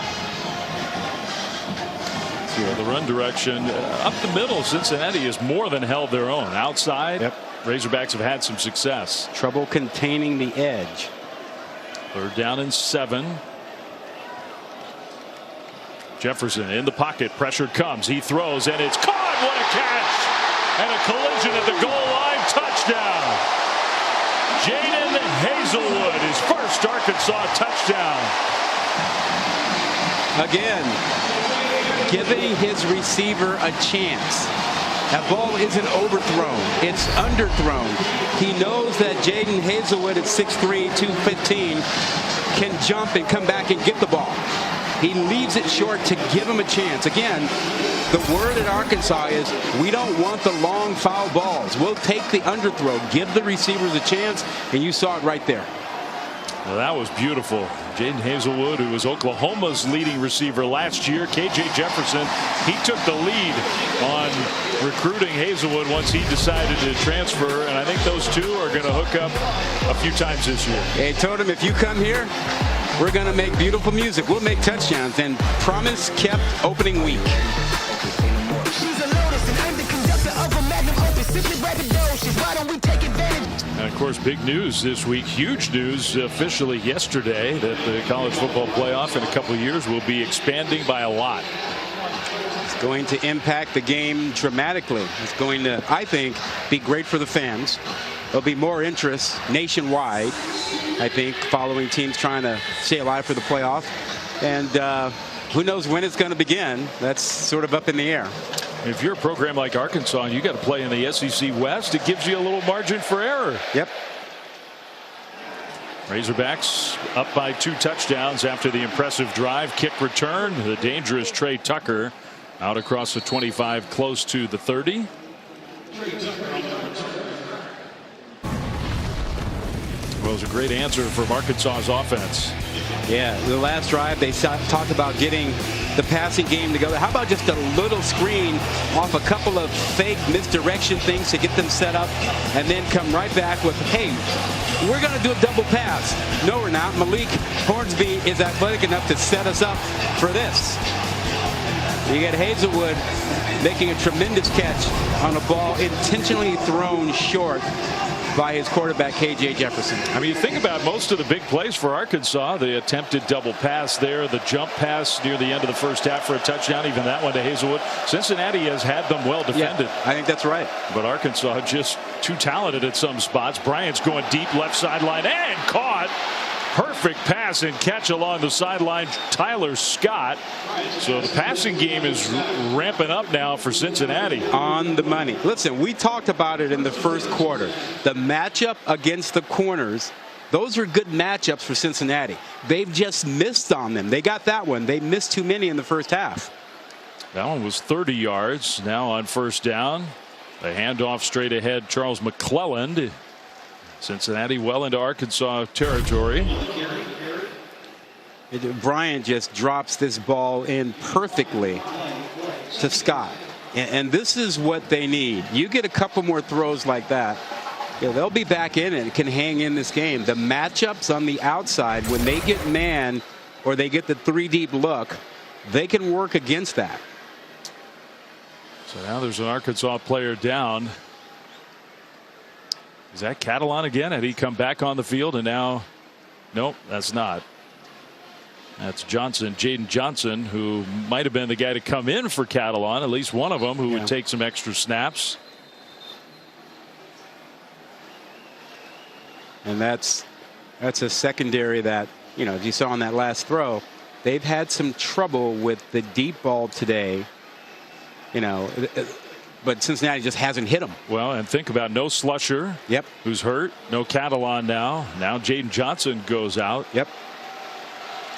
The run direction up the middle. Cincinnati has more than held their own. Outside, Razorbacks have had some success. Trouble containing the edge. Third down and 7. Jefferson in the pocket. Pressure comes. He throws, and it's caught. What a catch! And a collision at the goal line. Touchdown. Jaden Hazelwood, his first Arkansas touchdown. Again, giving his receiver a chance. That ball isn't overthrown. It's underthrown. He knows that Jaden Hazelwood at 6'3", 215 can jump and come back and get the ball. He leaves it short to give him a chance. Again, the word at Arkansas is we don't want the long foul balls. We'll take the underthrow, give the receivers a chance, and you saw it right there. Well, that was beautiful. Jaden Hazelwood, who was Oklahoma's leading receiver last year. KJ Jefferson, he took the lead on recruiting Hazelwood once he decided to transfer, and I think those two are going to hook up a few times this year. They told him, if you come here, we're going to make beautiful music. We'll make touchdowns. And promise kept opening week. And of course, big news this week, huge news officially yesterday that the college football playoff in a couple of years will be expanding by a lot. It's going to impact the game dramatically. It's going to, I think, be great for the fans. There'll be more interest nationwide, I think, following teams trying to stay alive for the playoff. And who knows when it's going to begin? That's sort of up in the air. If you're a program like Arkansas and you got to play in the SEC West, it gives you a little margin for error. Yep. Razorbacks up by 2 touchdowns after the impressive drive. Kick return. The dangerous Trey Tucker out across the 25, close to the 30. Well, it was a great answer from Arkansas's offense. Yeah, the last drive they talked about getting the passing game together. How about just a little screen off a couple of fake misdirection things to get them set up, and then come right back with, hey, we're going to do a double pass. No, we're not. Malik Hornsby is athletic enough to set us up for this. You get Hazelwood making a tremendous catch on a ball intentionally thrown short by his quarterback, KJ Jefferson. I mean, you think about most of the big plays for Arkansas, the attempted double pass there, the jump pass near the end of the first half for a touchdown, even that one to Hazelwood. Cincinnati has had them well defended. Yeah, I think that's right. But Arkansas just too talented at some spots. Bryant's going deep left sideline and caught. perfect pass and catch along the sideline, Tyler Scott. So the passing game is ramping up now for Cincinnati. On the money. Listen, we talked about it in the first quarter. The matchup against the corners, those were good matchups for Cincinnati. They've just missed on them. They got that one. They missed too many in the first half. That one was 30 yards. Now on first down, a handoff straight ahead. Charles McClelland. Cincinnati well into Arkansas territory. Bryant just drops this ball in perfectly to Scott. And this is what they need. You get a couple more throws like that, they'll be back in it and can hang in this game. The matchups on the outside, when they get man or they get the 3-deep look, they can work against that. So now there's an Arkansas player down. Is that Catalan again? Had he come back on the field? And now, nope, that's not. That's Johnson, Jaden Johnson, who might have been the guy to come in for Catalan, at least one of them who would take some extra snaps. And that's a secondary that, as you saw on that last throw, they've had some trouble with the deep ball today. But Cincinnati just hasn't hit them. Well, and think about no Slusher. Yep. Who's hurt. No Catalan now. Now Jaden Johnson goes out. Yep.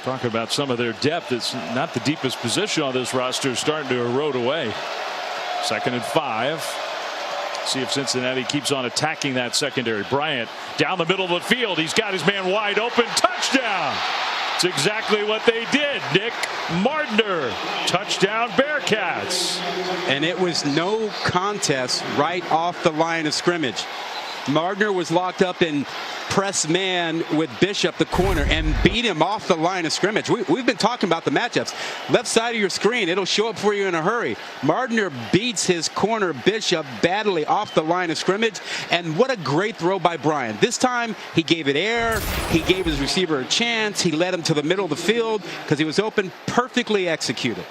Talking about some of their depth. It's not the deepest position on this roster, starting to erode away. 2nd and 5. See if Cincinnati keeps on attacking that secondary. Bryant down the middle of the field. He's got his man wide open. Touchdown. It's exactly what they did. Nick Mardner. Touchdown Bearcats. And it was no contest right off the line of scrimmage. Mardner was locked up in press man with Bishop, the corner, and beat him off the line of scrimmage. We've been talking about the matchups. Left side of your screen, it'll show up for you in a hurry. Mardner beats his corner Bishop badly off the line of scrimmage, and what a great throw by Bryant. This time he gave it air. He gave his receiver a chance. He led him to the middle of the field because he was open, perfectly executed.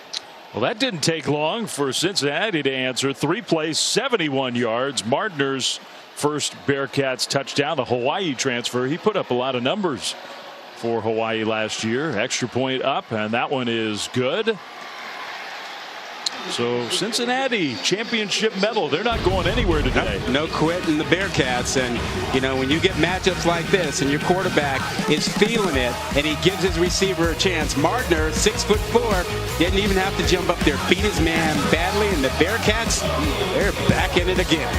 Well, that didn't take long for Cincinnati to answer. 3 plays, 71 yards. Mardner's first Bearcats touchdown, the Hawaii transfer. He put up a lot of numbers for Hawaii last year. Extra point up, and that one is good. So Cincinnati championship medal. They're not going anywhere today. No quitting the Bearcats. And when you get matchups like this and your quarterback is feeling it and he gives his receiver a chance. Mardner, 6'4", didn't even have to jump up there, beat his man badly, and the Bearcats, they're back in it again.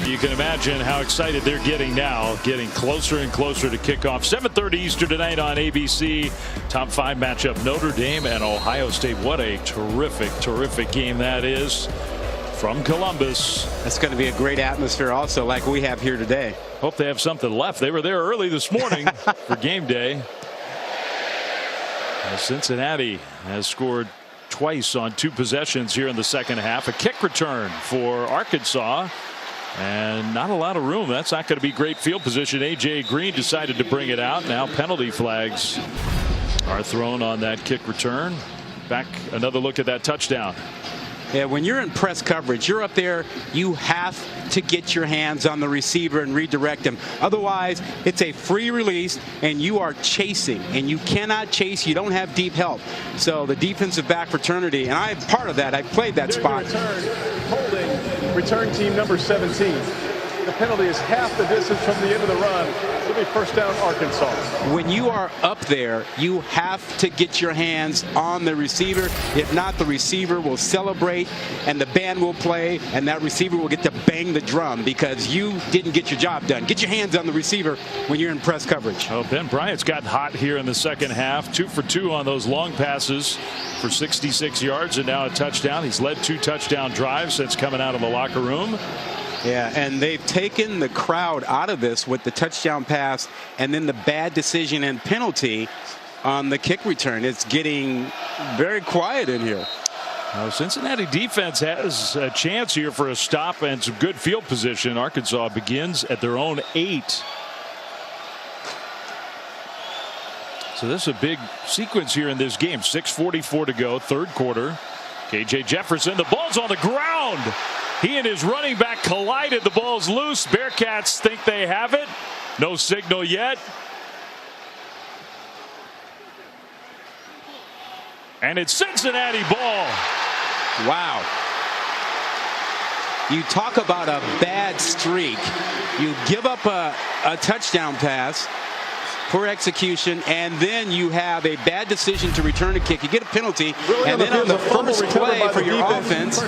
You can imagine how excited they're getting now, getting closer and closer to kickoff. 7:30 Eastern tonight on ABC. Top 5 matchup, Notre Dame and Ohio State. What a terrific, terrific game that is from Columbus. That's going to be a great atmosphere also, like we have here today. Hope they have something left. They were there early this morning for game day. Cincinnati has scored twice on 2 possessions here in the second half. A kick return for Arkansas. And not a lot of room. That's not going to be great field position. A.J. Green decided to bring it out. Now penalty flags are thrown on that kick return. Back another look at that touchdown. Yeah, when you're in press coverage, you're up there, you have to get your hands on the receiver and redirect him. Otherwise, it's a free release and you are chasing, and you cannot chase. You don't have deep help. So the defensive back fraternity, and I'm part of that. I played that spot. Holding return team number 17. The penalty is half the distance from the end of the run. It'll be first down Arkansas. When you are up there, you have to get your hands on the receiver. If not, the receiver will celebrate and the band will play, and that receiver will get to bang the drum because you didn't get your job done. Get your hands on the receiver when you're in press coverage. Oh, Ben Bryant's gotten hot here in the second half. 2 for 2 on those long passes for 66 yards and now a touchdown. He's led 2 touchdown drives since coming out of the locker room. Yeah, and they've taken the crowd out of this with the touchdown pass and then the bad decision and penalty on the kick return. It's getting very quiet in here. Cincinnati defense has a chance here for a stop and some good field position. Arkansas begins at their own 8. So this is a big sequence here in this game. 6:44 to go, third quarter. KJ Jefferson, the ball's on the ground. He and his running back collided. The ball's loose. Bearcats think they have it. No signal yet. And it's Cincinnati ball. Wow. You talk about a bad streak. You give up a touchdown pass, poor execution, and then you have a bad decision to return a kick. You get a penalty, and then on the first play for your offense,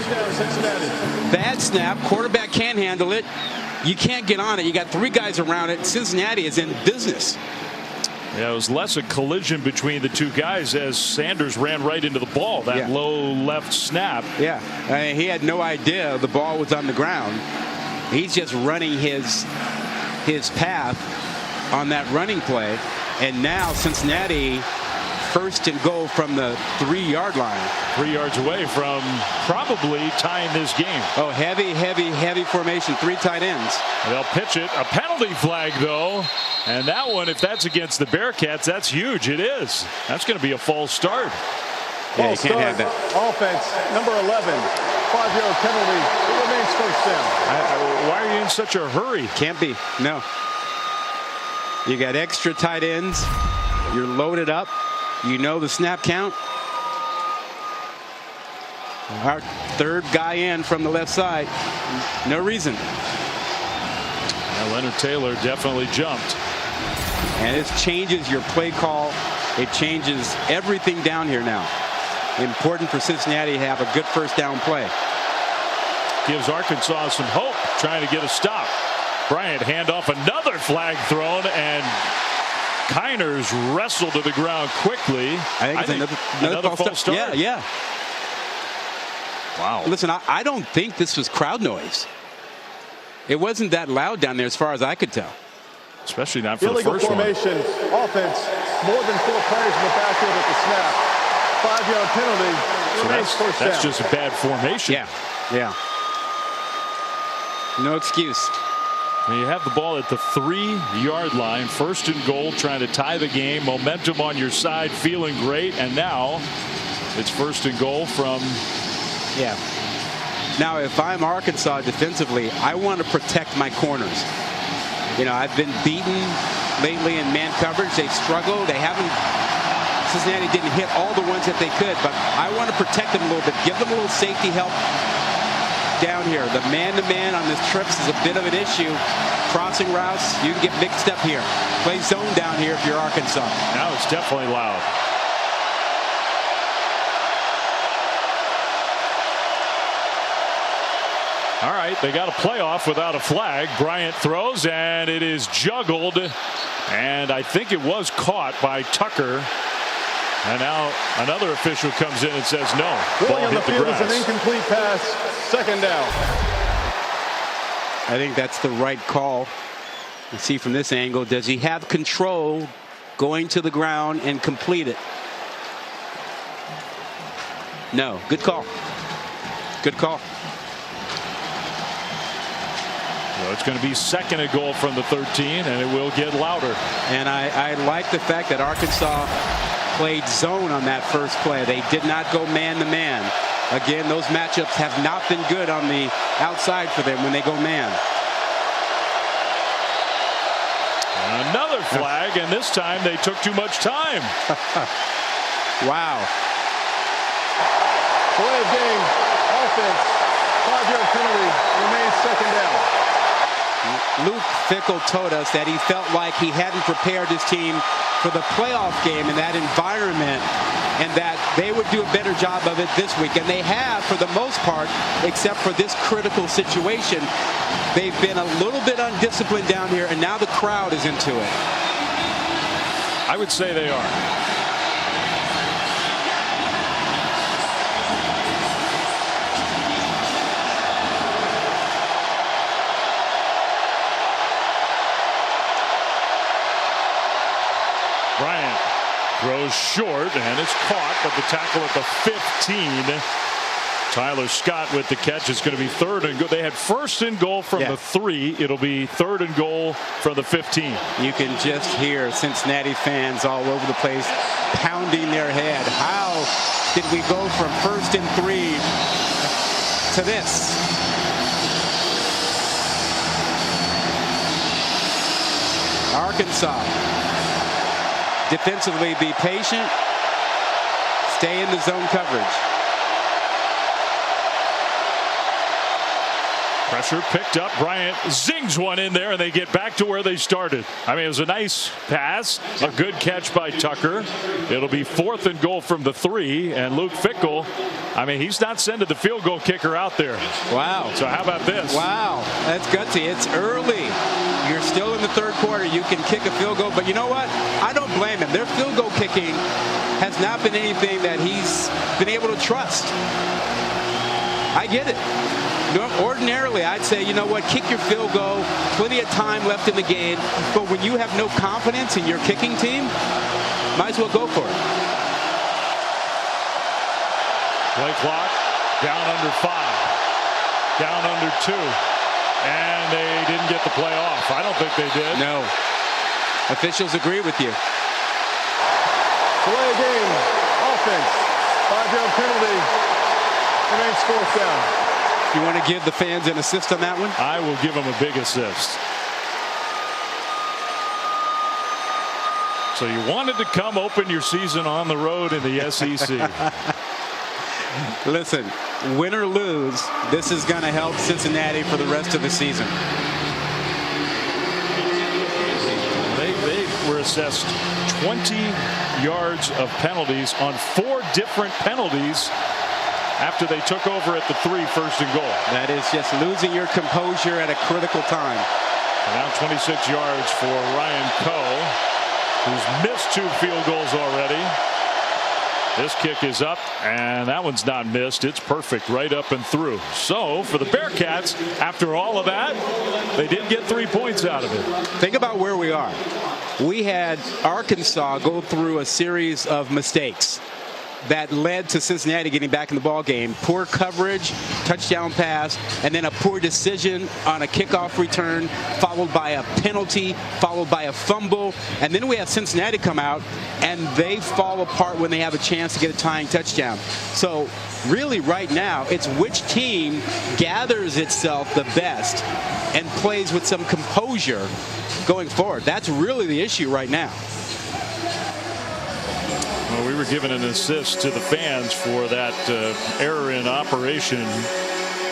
bad snap, quarterback can't handle it. You can't get on it. You got 3 guys around it. Cincinnati is in business. Yeah, it was less a collision between the 2 guys as Sanders ran right into the ball. That low left snap. Yeah, I mean, he had no idea the ball was on the ground. He's just running his path on that running play. And now Cincinnati first and goal from the 3-yard line. 3 yards away from probably tying this game. Oh, heavy formation. 3 tight ends. They'll pitch it. A penalty flag, though. And that one, if that's against the Bearcats, that's huge. It is. That's going to be a false start. Yeah, you can't have that. Offense, number 11. 5-yard penalty. It remains first down. Why are you in such a hurry? Can't be. No. You got extra tight ends. You're loaded up. You know the snap count. Our 3rd guy in from the left side. No reason. Well, Leonard Taylor definitely jumped. And it changes your play call. It changes everything down here now. Important for Cincinnati to have a good first down play. Gives Arkansas some hope trying to get a stop. Bryant handoff, another flag thrown, and Kiners wrestled to the ground quickly. I think another false start. Yeah. Wow. Listen, I don't think this was crowd noise. It wasn't that loud down there as far as I could tell. Especially not for the Illegal first formation. Offense, more than 4 players in the backfield at the snap. 5-yard penalty. So that's just a bad formation. Yeah. No excuse. And you have the ball at the 3-yard line, first and goal, trying to tie the game. Momentum on your side, feeling great, and now it's first and goal from. Yeah. Now, if I'm Arkansas defensively, I want to protect my corners. You know, I've been beaten lately in man coverage. They struggle. Cincinnati didn't hit all the ones that they could, but I want to protect them a little bit, give them a little safety help down here. The man-to-man on this trips is a bit of an issue. Crossing routes, you can get mixed up here. Play zone down here if you're Arkansas. Now it's definitely loud. All right, they got a playoff without a flag. Bryant throws, and it is juggled, and I think it was caught by Tucker. And now another official comes in and says no. Ball on the hit the field grass. is an incomplete pass. Second down. I think that's the right call. You see from this angle, does he have control going to the ground and complete it? No. Good call. Good call. So it's going to be second and goal from the 13, and it will get louder. And I like the fact that Arkansas played zone on that first play. They did not go man-to-man. Again, those matchups have not been good on the outside for them when they go man. Another flag, and this time they took too much time. Wow. Play of game. Offense. 5-yard penalty. Remains second down. Luke Fickell told us that he felt like he hadn't prepared his team for the playoff game in that environment, and that they would do a better job of it this week. And they have for the most part, except for this critical situation. They've been a little bit undisciplined down here, and now the crowd is into it. I would say they are. Bryant throws short, and it's caught, but the tackle at the 15. Tyler Scott with the catch. It's going to be third and goal. They had first and goal from the 3. It'll be third and goal from the 15. You can just hear Cincinnati fans all over the place pounding their head. How did we go from first and 3 to this? Arkansas. Defensively, be patient. Stay in the zone coverage. Pressure picked up. Bryant zings one in there, and they get back to where they started. I mean, it was a nice pass, a good catch by Tucker. It'll be 4th and goal from the 3, and Luke Fickell, I mean, he's not sending the field goal kicker out there. Wow. So how about this? Wow, that's gutsy. It's early. You're still in the 3rd quarter. You can kick a field goal, but you know what? I don't blame him. Their field goal kicking has not been anything that he's been able to trust. I get it. Ordinarily, I'd say, you know what, kick your field goal, plenty of time left in the game, but when you have no confidence in your kicking team, might as well go for it. Play clock, down under 5, down under 2, and they didn't get the play off. I don't think they did. No. Officials agree with you. Delay a game. Offense. 5-yard penalty. Remains 4th down. You want to give the fans an assist on that one? I will give them a big assist. So you wanted to come open your season on the road in the SEC. Listen, win or lose, this is going to help Cincinnati for the rest of the season. They were assessed 20 yards of penalties on 4 different penalties after they took over at the 3, 1st and goal. That is just losing your composure at a critical time. Now 26 yards for Ryan Coe, who's missed 2 field goals already. This kick is up, and that one's not missed. It's perfect right up and through. So for the Bearcats, after all of that, they did get 3 points out of it. Think about where we are. We had Arkansas go through a series of mistakes that led to Cincinnati getting back in the ball game. Poor coverage, touchdown pass, and then a poor decision on a kickoff return, followed by a penalty, followed by a fumble. And then we have Cincinnati come out, and they fall apart when they have a chance to get a tying touchdown. So really right now, it's which team gathers itself the best and plays with some composure going forward. That's really the issue right now. Well, we were given an assist to the fans for that error in operation.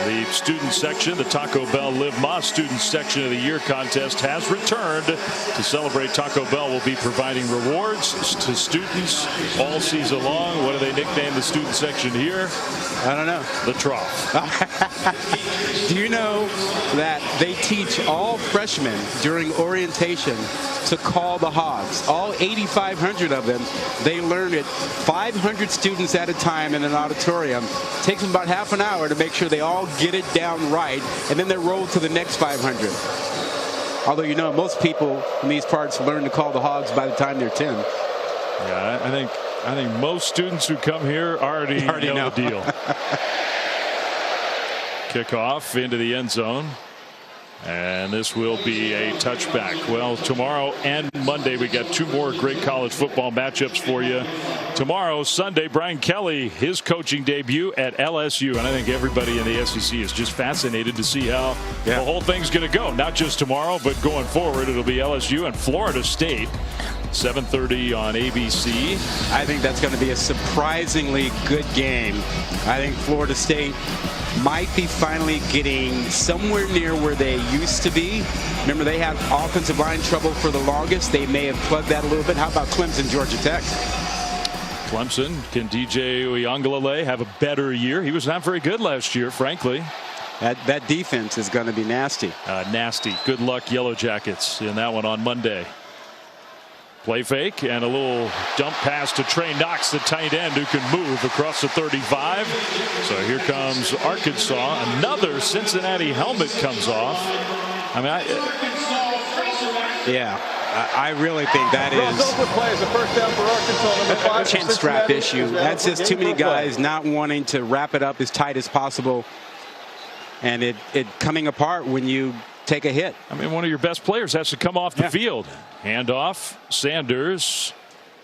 The student section, the Taco Bell Live Más Student Section of the Year contest has returned. To celebrate, Taco Bell will be providing rewards to students all season long. What do they nickname the student section here? I don't know. The Trough. Do you know that they teach all freshmen during orientation to call the hogs? All 8,500 of them, they learn it 500 students at a time in an auditorium. It takes them about half an hour to make sure they all get it down right, and then they're rolled to the next 500. Although, you know, most people in these parts learn to call the hogs by the time they're 10. Yeah, I think most students who come here already know the deal. Kickoff into the end zone. And this will be a touchback. Well, tomorrow and Monday, we got 2 more great college football matchups for you. Tomorrow, Sunday, Brian Kelly, his coaching debut at LSU. And I think everybody in the SEC is just fascinated to see how the whole thing's going to go. Not just tomorrow, but going forward, it'll be LSU and Florida State. 7:30 on ABC. I think that's going to be a surprisingly good game. I think Florida State might be finally getting somewhere near where they used to be. Remember, they had offensive line trouble for the longest. They may have plugged that a little bit. How about Clemson, Georgia Tech? Clemson, can DJ Uiagalelei have a better year? He was not very good last year, frankly. That defense is going to be nasty. Nasty. Good luck, Yellow Jackets, in that one on Monday. Play fake and a little dump pass to Trey Knox, the tight end, who can move across the 35. So here comes Arkansas. Another Cincinnati helmet comes off. I mean, I really think that is a chin strap issue. That's just too many guys not wanting to wrap it up as tight as possible, and it coming apart when you take a hit. I mean, one of your best players has to come off the field. Handoff, Sanders.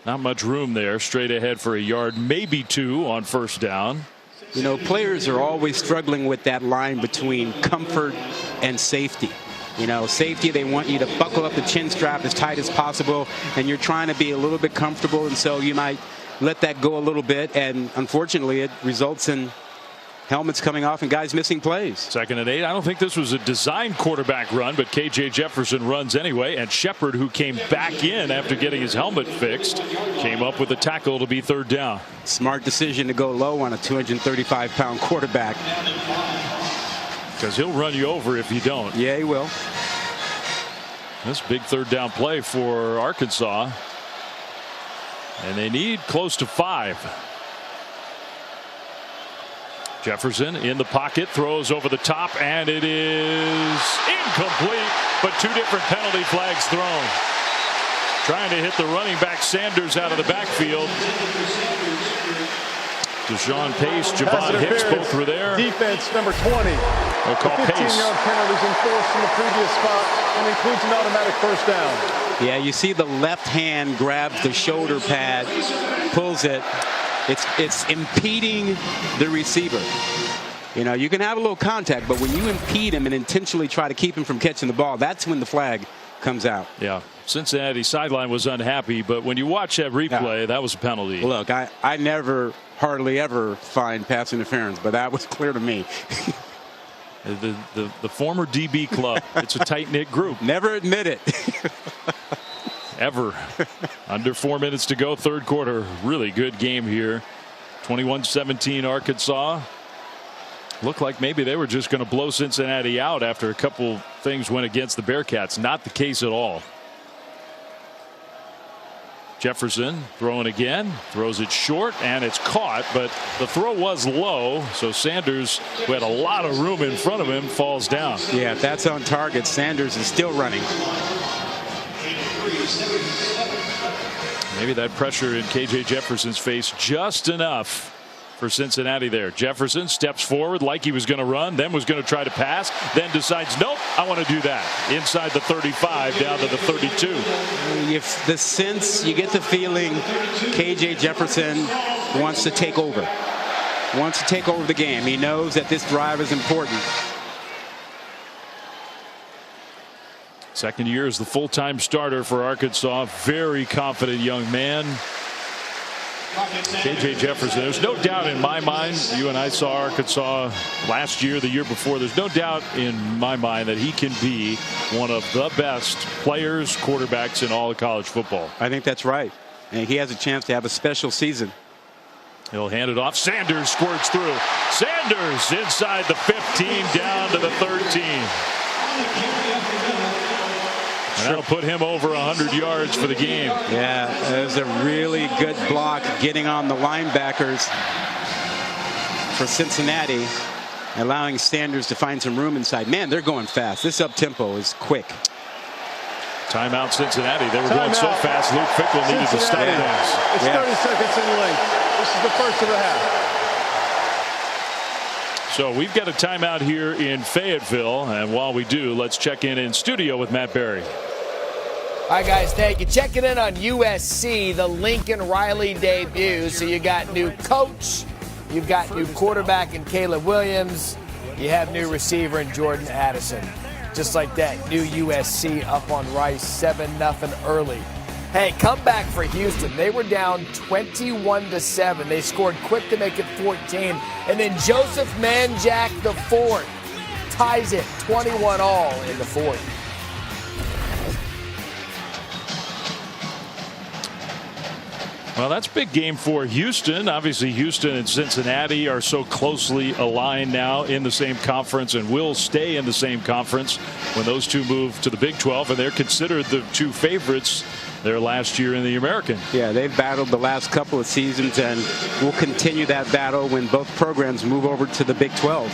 Not much room there. Straight ahead for a yard, maybe 2 on 1st down. You know, players are always struggling with that line between comfort and safety. You know, safety, they want you to buckle up the chin strap as tight as possible, and you're trying to be a little bit comfortable, and so you might let that go a little bit, and unfortunately it results in helmets coming off and guys missing plays. 2nd and 8. I don't think this was a designed quarterback run, but KJ Jefferson runs anyway, and Shepard, who came back in after getting his helmet fixed, came up with a tackle to be 3rd down. Smart decision to go low on a 235-pound quarterback. Because he'll run you over if you don't. Yeah, he will. This big 3rd down play for Arkansas. And they need close to 5. Jefferson in the pocket, throws over the top, and it is incomplete, but 2 different penalty flags thrown. Trying to hit the running back Sanders out of the backfield. Deshaun Pace, Javon Hicks both were there. Defense number 20. They'll call Pace. 15-yard penalties enforced from the previous spot and includes an automatic 1st down. Yeah, you see the left hand grabs the shoulder pad, pulls it. It's impeding the receiver. You know, you can have a little contact, but when you impede him and intentionally try to keep him from catching the ball, that's when the flag comes out. Yeah, Cincinnati sideline was unhappy, but when you watch that replay, that was a penalty. Look, I never, hardly ever find pass interference, but that was clear to me. The former DB club, it's a tight-knit group. Never admit it. Ever. Under 4 minutes to go, 3rd quarter. Really good game here. 21-17 Arkansas. Looked like maybe they were just going to blow Cincinnati out after a couple things went against the Bearcats. Not the case at all. Jefferson throwing again, throws it short, and it's caught, but the throw was low, so Sanders, who had a lot of room in front of him, falls down. Yeah, if that's on target, Sanders is still running. Maybe that pressure in KJ Jefferson's face just enough for Cincinnati there. Jefferson steps forward like he was going to run, then was going to try to pass, then decides, nope, I want to do that. Inside the 35, down to the 32. You get the feeling KJ Jefferson wants to take over. Wants to take over the game. He knows that this drive is important. 2nd year as the full-time starter for Arkansas. Very confident young man. KJ Jefferson, there's no doubt in my mind, you and I saw Arkansas last year, the year before, there's no doubt in my mind that he can be one of the best players, quarterbacks in all of college football. I think that's right. And he has a chance to have a special season. He'll hand it off. Sanders squirts through. Sanders inside the 15, down to the 13. And that'll put him over 100 yards for the game. Yeah, it was a really good block getting on the linebackers for Cincinnati, allowing Sanders to find some room inside. Man, they're going fast. This up-tempo is quick. Timeout Cincinnati. They were going so fast, Luke Fickell needed to stop things. It's 30 seconds in length. This is the first of the half. So we've got a timeout here in Fayetteville, and while we do, let's check in studio with Matt Berry. All right, guys, thank you. Checking in on USC, the Lincoln Riley debut. So you got new coach, you've got new quarterback in Caleb Williams, you have new receiver in Jordan Addison. Just like that, new USC up on Rice, 7-0 early. Hey, comeback for Houston. They were down 21-7. They scored quick to make it 14. And then Joseph Manjack IV ties it 21-all in the fourth. Well, that's a big game for Houston. Obviously, Houston and Cincinnati are so closely aligned now in the same conference and will stay in the same conference when those two move to the Big 12, and they're considered the two favorites there last year in the American. Yeah, they've battled the last couple of seasons and will continue that battle when both programs move over to the Big 12.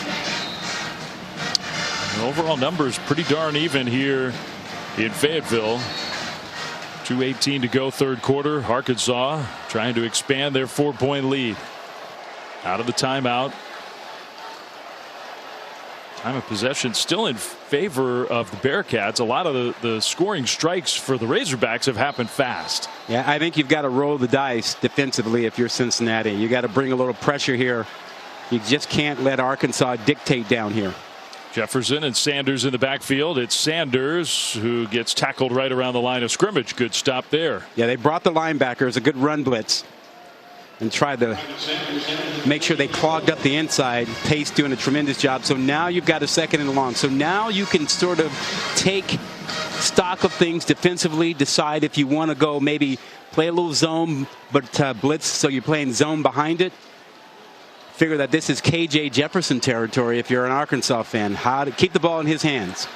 The overall numbers pretty darn even here in Fayetteville. 2:18 to go, third quarter. Arkansas trying to expand their 4-point lead. Out of the timeout. Time of possession still in favor of the Bearcats. A lot of the scoring strikes for the Razorbacks have happened fast. Yeah, I think you've got to roll the dice defensively if you're Cincinnati. You got to bring a little pressure here. You just can't let Arkansas dictate down here. Jefferson and Sanders in the backfield. It's Sanders who gets tackled right around the line of scrimmage. Good stop there. Yeah, they brought the linebackers a good run blitz and tried to make sure they clogged up the inside. Pace doing a tremendous job. So now you've got a second and long. So now you can sort of take stock of things defensively, decide if you want to go maybe play a little zone, but blitz, so you're playing zone behind it. Figure that this is KJ Jefferson territory if you're an Arkansas fan. How to keep the ball in his hands.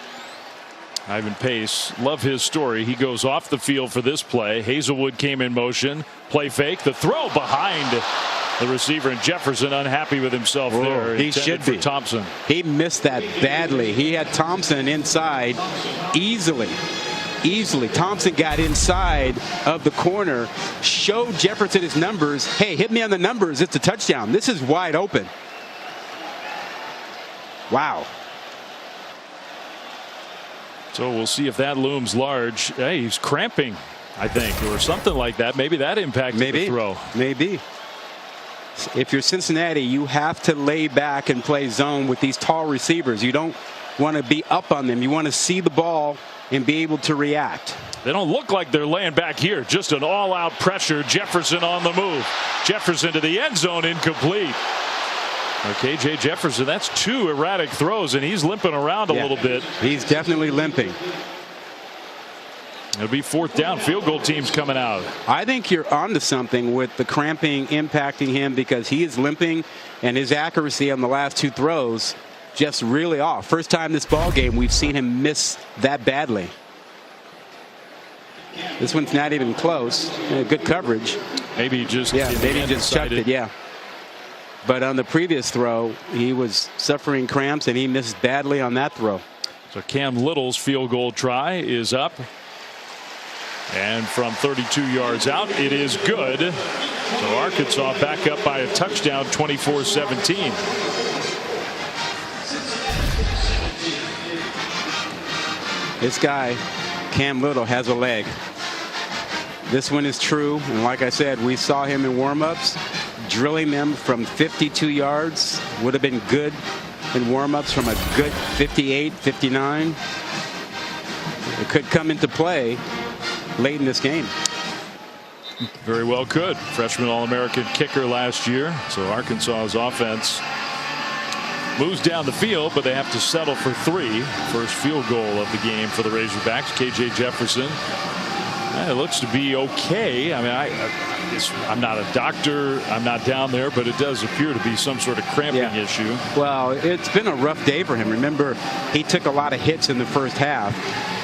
Ivan Pace, love his story. He goes off the field for this play. Hazelwood came in motion. Play fake. The throw behind the receiver, and Jefferson unhappy with himself there. He should be. Thompson. He missed that badly. He had Thompson inside easily. Thompson got inside of the corner, showed Jefferson his numbers. Hey, hit me on the numbers. It's a touchdown. This is wide open. Wow. So we'll see if that looms large. Hey, he's cramping, I think, or something like that. Maybe that impacted the throw. Maybe. If you're Cincinnati, you have to lay back and play zone with these tall receivers. You don't want to be up on them. You want to see the ball and be able to react. They don't look like they're laying back here. Just an all-out pressure. Jefferson on the move. Jefferson to the end zone, incomplete. KJ Jefferson, that's 2 erratic throws, and he's limping around a little bit. He's definitely limping. It'll be 4th down. Field goal team's coming out. I think you're onto something with the cramping impacting him, because he is limping, and his accuracy on the last 2 throws just really off. First time this ball game we've seen him miss that badly. This one's not even close. Good coverage. Maybe he just chucked it. Yeah. But on the previous throw, he was suffering cramps, and he missed badly on that throw. So Cam Little's field goal try is up. And from 32 yards out, it is good. So Arkansas back up by a touchdown, 24-17. This guy, Cam Little, has a leg. This one is true. And like I said, we saw him in warm-ups. Drilling them from 52 yards would have been good in warm-ups from a good 58, 59. It could come into play late in this game. Very well could. Freshman All-American kicker last year. So Arkansas's offense moves down the field, but they have to settle for 3. First field goal of the game for the Razorbacks. KJ Jefferson. It looks to be okay. I mean, I'm not a doctor. I'm not down there, but it does appear to be some sort of cramping issue. Well, it's been a rough day for him. Remember, he took a lot of hits in the first half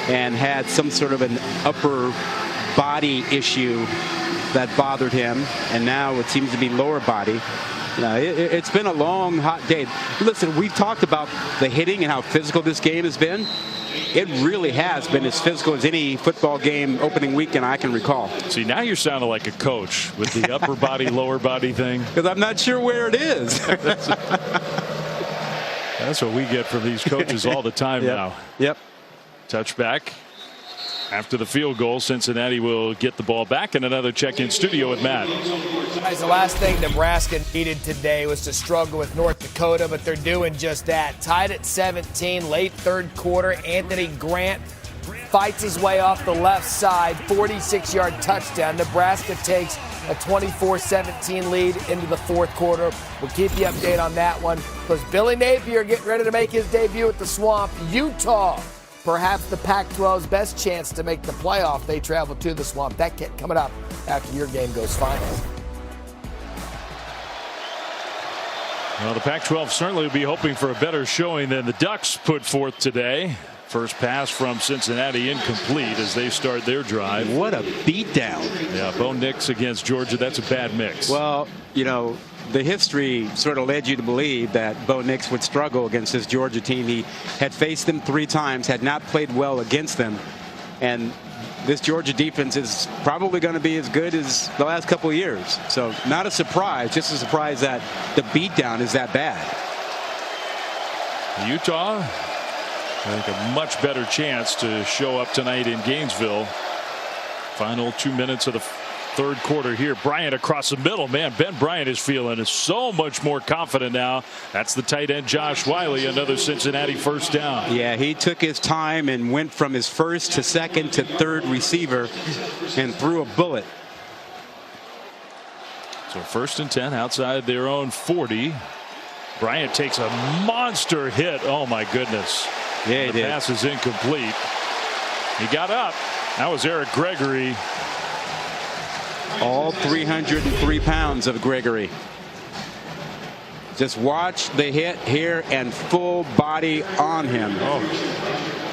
and had some sort of an upper body issue that bothered him, and now it seems to be lower body. It's been a long, hot day. Listen, we've talked about the hitting and how physical this game has been. It really has been as physical as any football game opening weekend I can recall. See, now you're sounding like a coach with the upper body, lower body thing. Because I'm not sure where it is. That's what we get from these coaches all the time now. Yep. Touchback. After the field goal, Cincinnati will get the ball back, and another check-in studio with Matt. Guys, the last thing Nebraska needed today was to struggle with North Dakota, but they're doing just that. Tied at 17, late 3rd quarter. Anthony Grant fights his way off the left side, 46-yard touchdown. Nebraska takes a 24-17 lead into the 4th quarter. We'll keep you updated on that one. Because Billy Napier getting ready to make his debut at the Swamp. Utah, perhaps the Pac-12's best chance to make the playoff. They travel to the Swamp. That coming up after your game goes final. Well, the Pac-12 certainly will be hoping for a better showing than the Ducks put forth today. First pass from Cincinnati incomplete as they start their drive. What a beatdown. Yeah, Bo Nix against Georgia. That's a bad mix. Well, the history sort of led you to believe that Bo Nix would struggle against this Georgia team. He had faced them 3 times, had not played well against them. And this Georgia defense is probably going to be as good as the last couple of years. So not a surprise, just a surprise that the beatdown is that bad. Utah, I think a much better chance to show up tonight in Gainesville. Final 2 minutes of the third quarter here. Bryant across the middle. Man, Ben Bryant is feeling so much more confident now. That's the tight end Josh Wiley, another Cincinnati first down. Yeah, he took his time and went from his first to second to third receiver and threw a bullet. So 1st and 10 outside their own 40. Bryant takes a monster hit. Oh my goodness. Yeah, he did. The pass is incomplete. He got up. That was Eric Gregory. All 303 pounds of Gregory. Just watch the hit here and full body on him. Oh,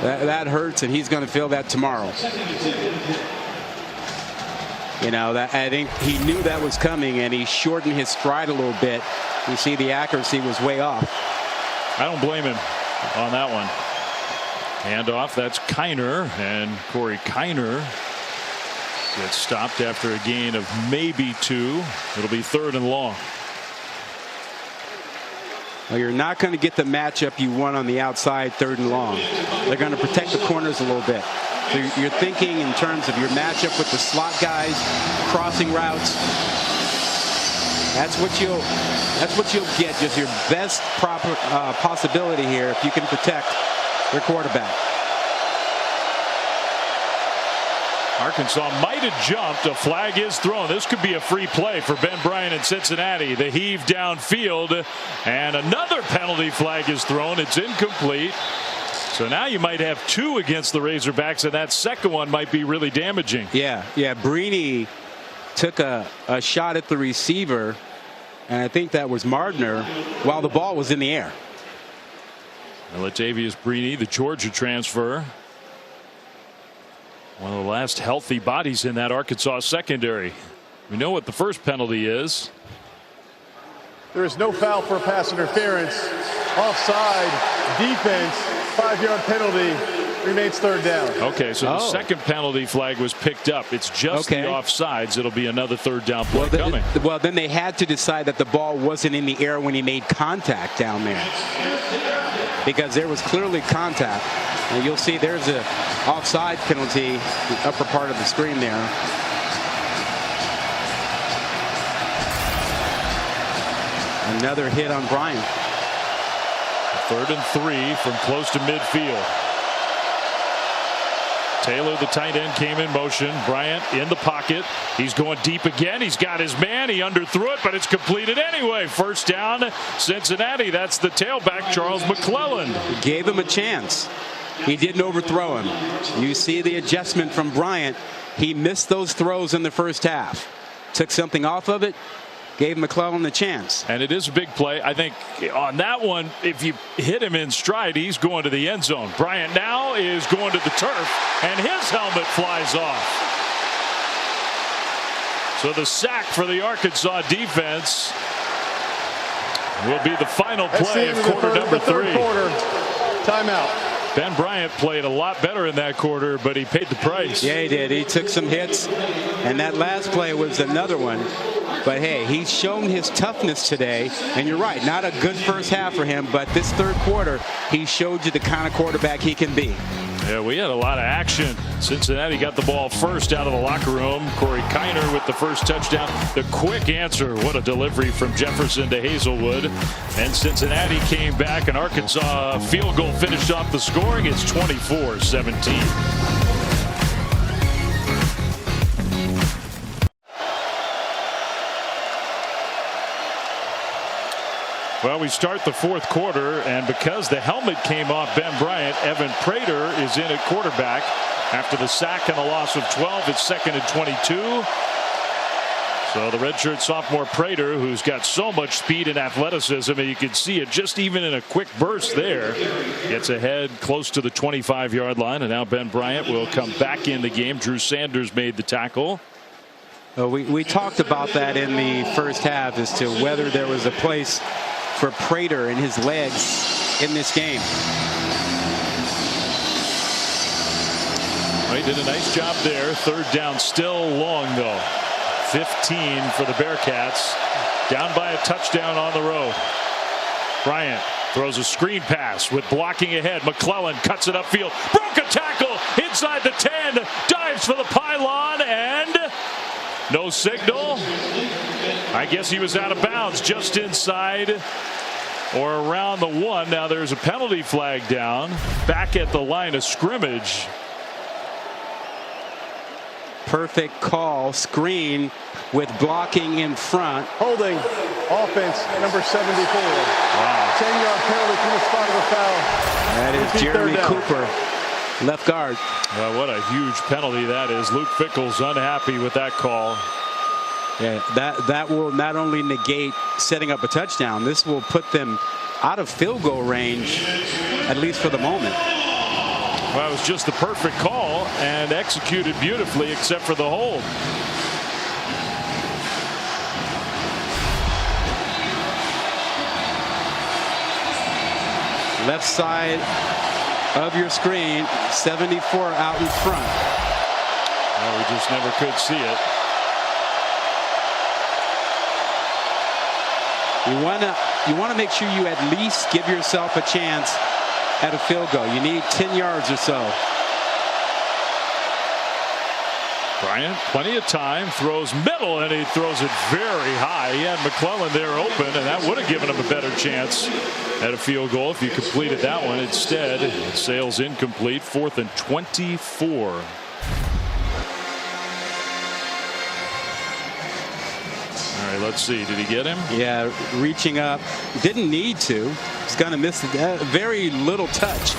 that hurts, and he's going to feel that tomorrow. You know, that I think he knew that was coming, and he shortened his stride a little bit. You see the accuracy was way off. I don't blame him on that one. Handoff, that's Kiner, and Corey Kiner gets stopped after a gain of maybe 2. It'll be 3rd and long. Well, you're not going to get the matchup you want on the outside 3rd and long. They're going to protect the corners a little bit. So you're thinking in terms of your matchup with the slot guys, crossing routes. That's what you'll get. Just your best possibility here if you can protect your quarterback. Arkansas might have jumped. A flag is thrown. This could be a free play for Ben Bryant in Cincinnati. The heave downfield, and another penalty flag is thrown. It's incomplete. So now you might have 2 against the Razorbacks, and that second one might be really damaging. Yeah. Brini took a shot at the receiver, and I think that was Mardner, while the ball was in the air. Latavius Brini, the Georgia transfer. One of the last healthy bodies in that Arkansas secondary. We know what the first penalty is. There is no foul for pass interference. Offside, defense, 5-yard penalty, remains 3rd down. Okay, so the second penalty flag was picked up. It's just the offsides. It'll be another 3rd down play coming. Well, then they had to decide that the ball wasn't in the air when he made contact down there, because there was clearly contact. And you'll see there's a offside penalty, the upper part of the screen there. Another hit on Bryant. 3rd and 3 from close to midfield. Taylor, the tight end, came in motion. Bryant in the pocket. He's going deep again. He's got his man. He underthrew it, but it's completed anyway. First down, Cincinnati. That's the tailback, Charles McClellan. Gave him a chance. He didn't overthrow him. You see the adjustment from Bryant. He missed those throws in the first half. Took something off of it. Gave McClellan the chance. And it is a big play. I think on that one, if you hit him in stride, he's going to the end zone. Bryant now is going to the turf, and his helmet flies off. So the sack for the Arkansas defense will be the final play of quarter number 3. Timeout. Ben Bryant played a lot better in that quarter, but he paid the price. Yeah, he did. He took some hits, and that last play was another one. But hey, he's shown his toughness today, and you're right, not a good first half for him, but this third quarter, he showed you the kind of quarterback he can be. Yeah, we had a lot of action. Cincinnati got the ball first out of the locker room. Corey Kiner with the first touchdown. The quick answer, what a delivery from Jefferson to Hazelwood. And Cincinnati came back, and Arkansas field goal finished off the scoring. It's 24-17. Well, we start the fourth quarter, and because the helmet came off Ben Bryant, Evan Prater is in at quarterback. After the sack and the loss of 12, it's 2nd and 22. So the redshirt sophomore Prater, who's got so much speed and athleticism, and you can see it just even in a quick burst there, gets ahead close to the 25-yard line, and now Ben Bryant will come back in the game. Drew Sanders made the tackle. We talked about that in the first half as to whether there was a place for Prater and his legs in this game. Well, he did a nice job there. Third down, still long though. 15 for the Bearcats. Down by a touchdown on the road. Bryant throws a screen pass with blocking ahead. McClellan cuts it upfield. Broke a tackle inside the 10. Dives for the pylon, and No signal. I guess he was out of bounds just inside or around the 1. Now there's a penalty flag down back at the line of scrimmage. Perfect call. Screen with blocking in front. Holding. Offense, number 74. Wow. 10-yard penalty from the spot of the foul. That is Jeremy Cooper, left guard. Well, what a huge penalty that is. Luke Fickell's unhappy with that call. Yeah, that will not only negate setting up a touchdown, this will put them out of field goal range, at least for the moment. Well, it was just the perfect call and executed beautifully except for the hold. Left side of your screen, 74 out in front. Well, we just never could see it. You want to make sure you at least give yourself a chance at a field goal. You need 10 yards or so. Bryant, plenty of time, throws middle, and he throws it very high. He had McClellan there open, and that would have given him a better chance at a field goal if you completed that one. Instead, it sails incomplete. 4th and 24. All right, let's see. Did he get him? Yeah, reaching up. Didn't need to. He's going to miss it. Very little touch,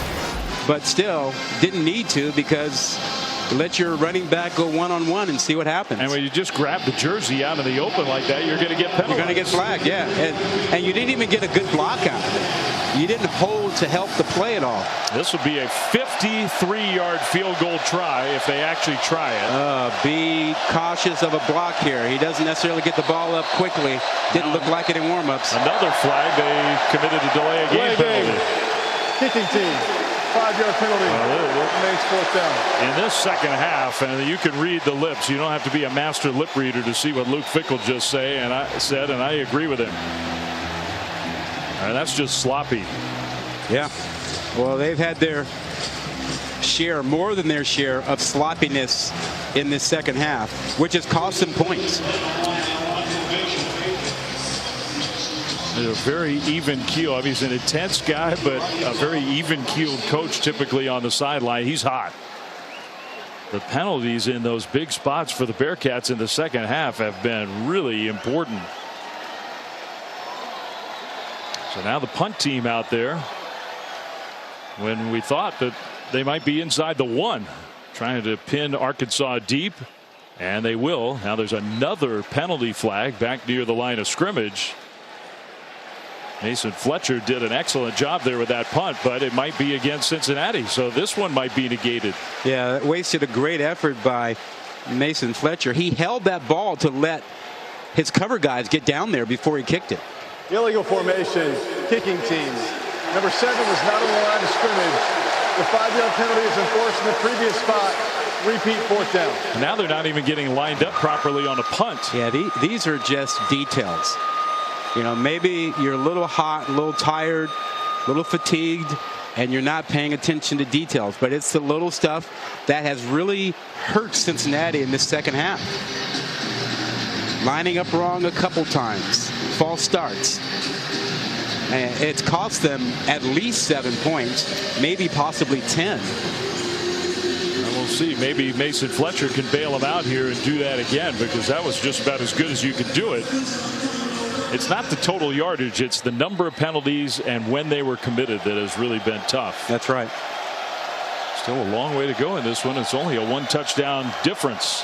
but still didn't need to because let your running back go one-on-one and see what happens. And when you just grab the jersey out of the open like that, you're going to get penalized. You're going to get flagged, yeah. And you didn't even get a good block out of it. You didn't hold to help the play at all. This would be a 53-yard field goal try if they actually try it. Be cautious of a block here. He doesn't necessarily get the ball up quickly. Didn't look like it in warm-ups. Another flag. They committed a delay of game penalty. Kicking team. 5-yard penalty. Remains 4th down. In this second half, and you can read the lips. You don't have to be a master lip reader to see what Luke Fickell just said, and I agree with him. And that's just sloppy. Yeah. Well, they've had their share, more than their share, of sloppiness in this second half, which has cost them points. A very even keel. I mean, he's an intense guy, but a very even keeled coach typically on the sideline. He's hot. The penalties in those big spots for the Bearcats in the second half have been really important. So now the punt team out there, when we thought that they might be inside the 1, trying to pin Arkansas deep, and they will. Now there's another penalty flag back near the line of scrimmage. Mason Fletcher did an excellent job there with that punt, but it might be against Cincinnati, so this one might be negated. Yeah, that wasted a great effort by Mason Fletcher. He held that ball to let his cover guys get down there before he kicked it. Illegal formation, kicking team. Number 7 was not on the line of scrimmage. The 5-yard penalty is enforced in the previous spot. Repeat 4th down. And now they're not even getting lined up properly on a punt. Yeah, these are just details. You know, maybe you're a little hot, a little tired, a little fatigued, and you're not paying attention to details. But it's the little stuff that has really hurt Cincinnati in this second half. Lining up wrong a couple times, false starts. And it's cost them at least 7 points, maybe possibly 10. And we'll see. Maybe Mason Fletcher can bail him out here and do that again, because that was just about as good as you could do it. It's not the total yardage, it's the number of penalties and when they were committed that has really been tough. That's right. Still a long way to go in this one. It's only a 1 touchdown difference.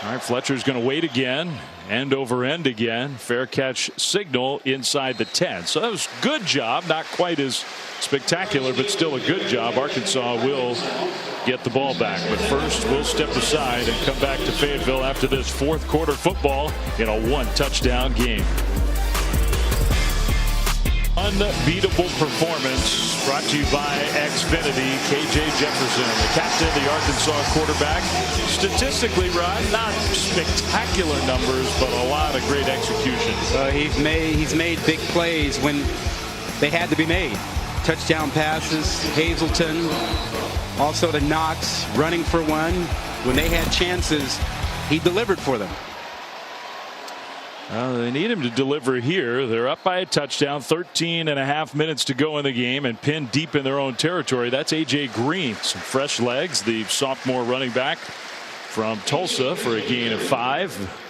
All right, Fletcher's going to wait again, end over end again. Fair catch signal inside the 10. So that was a good job, not quite as spectacular, but still a good job. Arkansas will get the ball back. But first, we'll step aside and come back to Fayetteville after this 4th quarter football in a 1 touchdown game. Unbeatable performance brought to you by Xfinity. KJ Jefferson, the captain, the Arkansas quarterback. Statistically, Rod, not spectacular numbers, but a lot of great execution. He's made big plays when they had to be made. Touchdown passes, Hazleton, also to Knox, running for one. When they had chances, he delivered for them. They need him to deliver here. They're up by a touchdown, 13.5 minutes to go in the game, and pinned deep in their own territory. That's A.J. Green. Some fresh legs, the sophomore running back from Tulsa, for a gain of 5.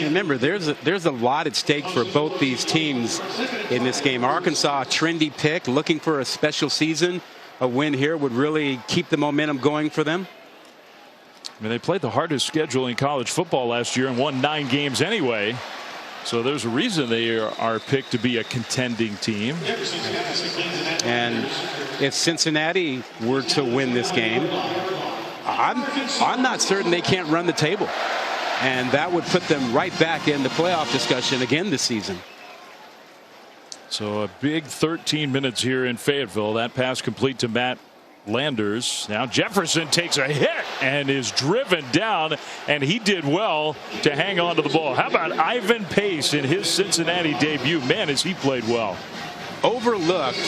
Remember, there's a lot at stake for both these teams in this game. Arkansas, a trendy pick, looking for a special season. A win here would really keep the momentum going for them. I mean, they played the hardest schedule in college football last year and won 9 games anyway. So there's a reason they are picked to be a contending team. And if Cincinnati were to win this game, I'm not certain they can't run the table. And that would put them right back in the playoff discussion again this season. So a big 13 minutes here in Fayetteville. That pass complete to Matt Landers. Now Jefferson takes a hit and is driven down, and he did well to hang on to the ball. How about Ivan Pace in his Cincinnati debut? Man, has he played well. Overlooked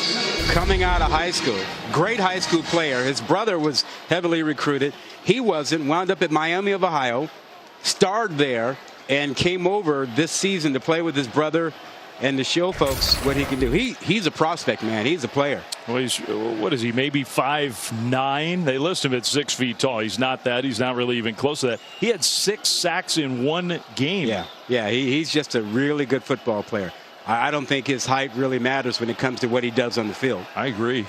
coming out of high school. Great high school player. His brother was heavily recruited. He wasn't. Wound up at Miami of Ohio. Starred there and came over this season to play with his brother and to show folks what he can do. He's a prospect, man. He's a player. Well, he's, what is he, maybe 5'9"? They list him at 6 feet tall. He's not that. He's not really even close to that. He had 6 sacks in 1 game. Yeah, he's just a really good football player. I don't think his height really matters when it comes to what he does on the field. I agree.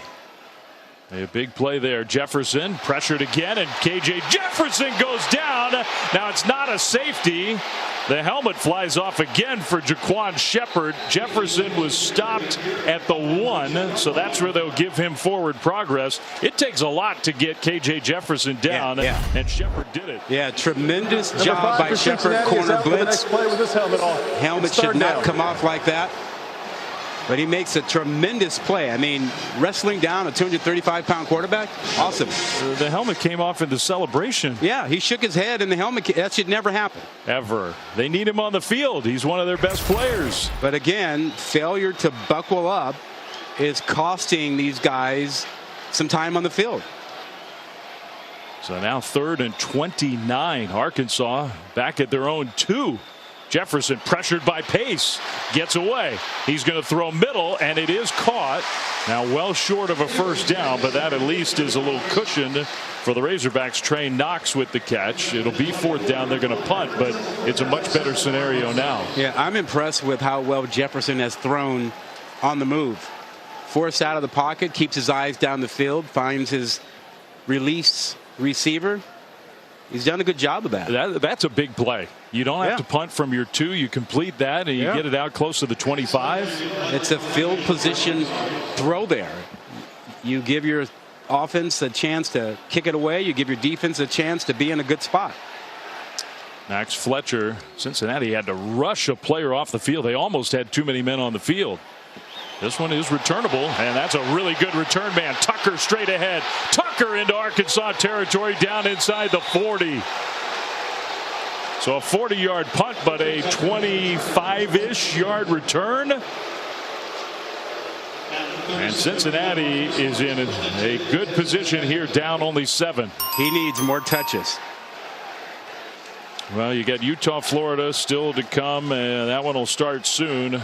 A big play there. Jefferson pressured again, and KJ Jefferson goes down. Now it's not a safety. The helmet flies off again for Jaquan Shepard. Jefferson was stopped at the 1, so that's where they'll give him forward progress. It takes a lot to get KJ Jefferson down, and Shepard did it. Yeah, tremendous job by Shepard. Corner blitz. Helmet should not come off like that. But he makes a tremendous play. I mean, wrestling down a 235-pound quarterback, awesome. The helmet came off in the celebration. Yeah, he shook his head and the helmet. That should never happen. Ever. They need him on the field. He's one of their best players. But again, failure to buckle up is costing these guys some time on the field. So now 3rd and 29. Arkansas back at their own 2. Jefferson pressured by Pace, gets away. He's going to throw middle, and it is caught. Now well short of a first down, but that at least is a little cushion for the Razorbacks. Trey Knox with the catch. It'll be 4th down. They're going to punt, but it's a much better scenario now. Yeah, I'm impressed with how well Jefferson has thrown on the move. Forced out of the pocket, keeps his eyes down the field, finds his release receiver. He's done a good job of that. That's a big play. You don't have to punt from your 2. You complete that, and you get it out close to the 25. It's a field position throw there. You give your offense a chance to kick it away. You give your defense a chance to be in a good spot. Max Fletcher, Cincinnati had to rush a player off the field. They almost had too many men on the field. This one is returnable, and that's a really good return man. Tucker straight ahead. Tucker into Arkansas territory down inside the 40. So a 40-yard punt, but a 25-ish yard return. And Cincinnati is in a good position here, down only 7. He needs more touches. Well, you got Utah, Florida still to come, and that one will start soon.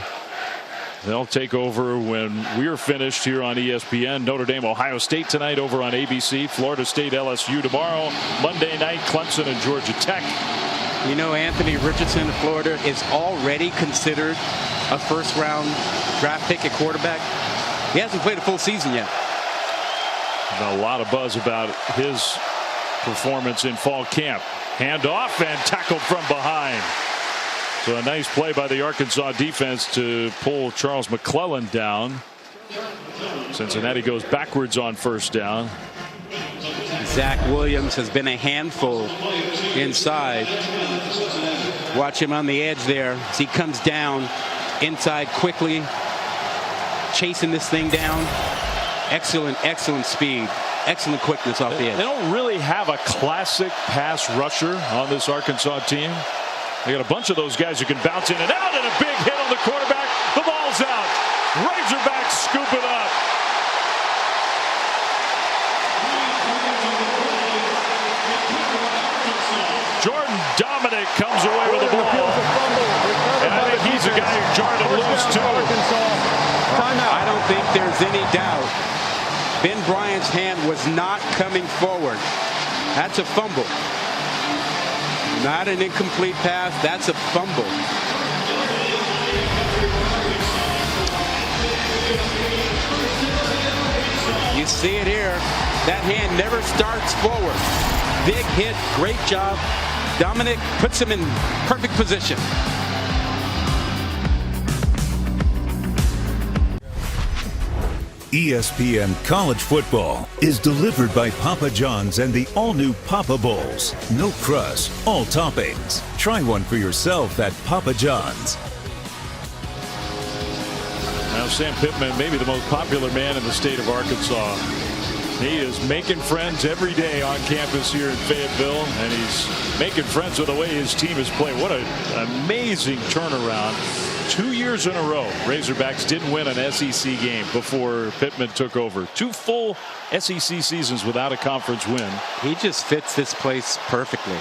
They'll take over when we're finished here on ESPN. Notre Dame, Ohio State tonight over on ABC. Florida State, LSU tomorrow. Monday night, Clemson and Georgia Tech. You know, Anthony Richardson of Florida is already considered a first-round draft pick at quarterback. He hasn't played a full season yet. A lot of buzz about his performance in fall camp. Handoff and tackled from behind. So a nice play by the Arkansas defense to pull Charles McClellan down. Cincinnati goes backwards on 1st down. Zach Williams has been a handful inside. Watch him on the edge there as he comes down inside quickly, chasing this thing down. Excellent speed. Excellent quickness off the edge. They don't really have a classic pass rusher on this Arkansas team. They got a bunch of those guys who can bounce in and out, and a big hit on the quarterback. The ball's out. Razorbacks scoop it up. Jordan Dobbs comes away with the ball. And I think he's the guy who jarred it loose, too. I don't think there's any doubt. Ben Bryant's hand was not coming forward. That's a fumble. Not an incomplete pass. That's a fumble. You see it here. That hand never starts forward. Big hit. Great job. Dominic puts him in perfect position. ESPN College Football is delivered by Papa John's and the all-new Papa Bowls. No crust, all toppings. Try one for yourself at Papa John's. Now Sam Pittman, maybe the most popular man in the state of Arkansas. He is making friends every day on campus here in Fayetteville, and he's making friends with the way his team is playing. What an amazing turnaround. 2 years in a row, Razorbacks didn't win an SEC game before Pittman took over. 2 full SEC seasons without a conference win. He just fits this place perfectly.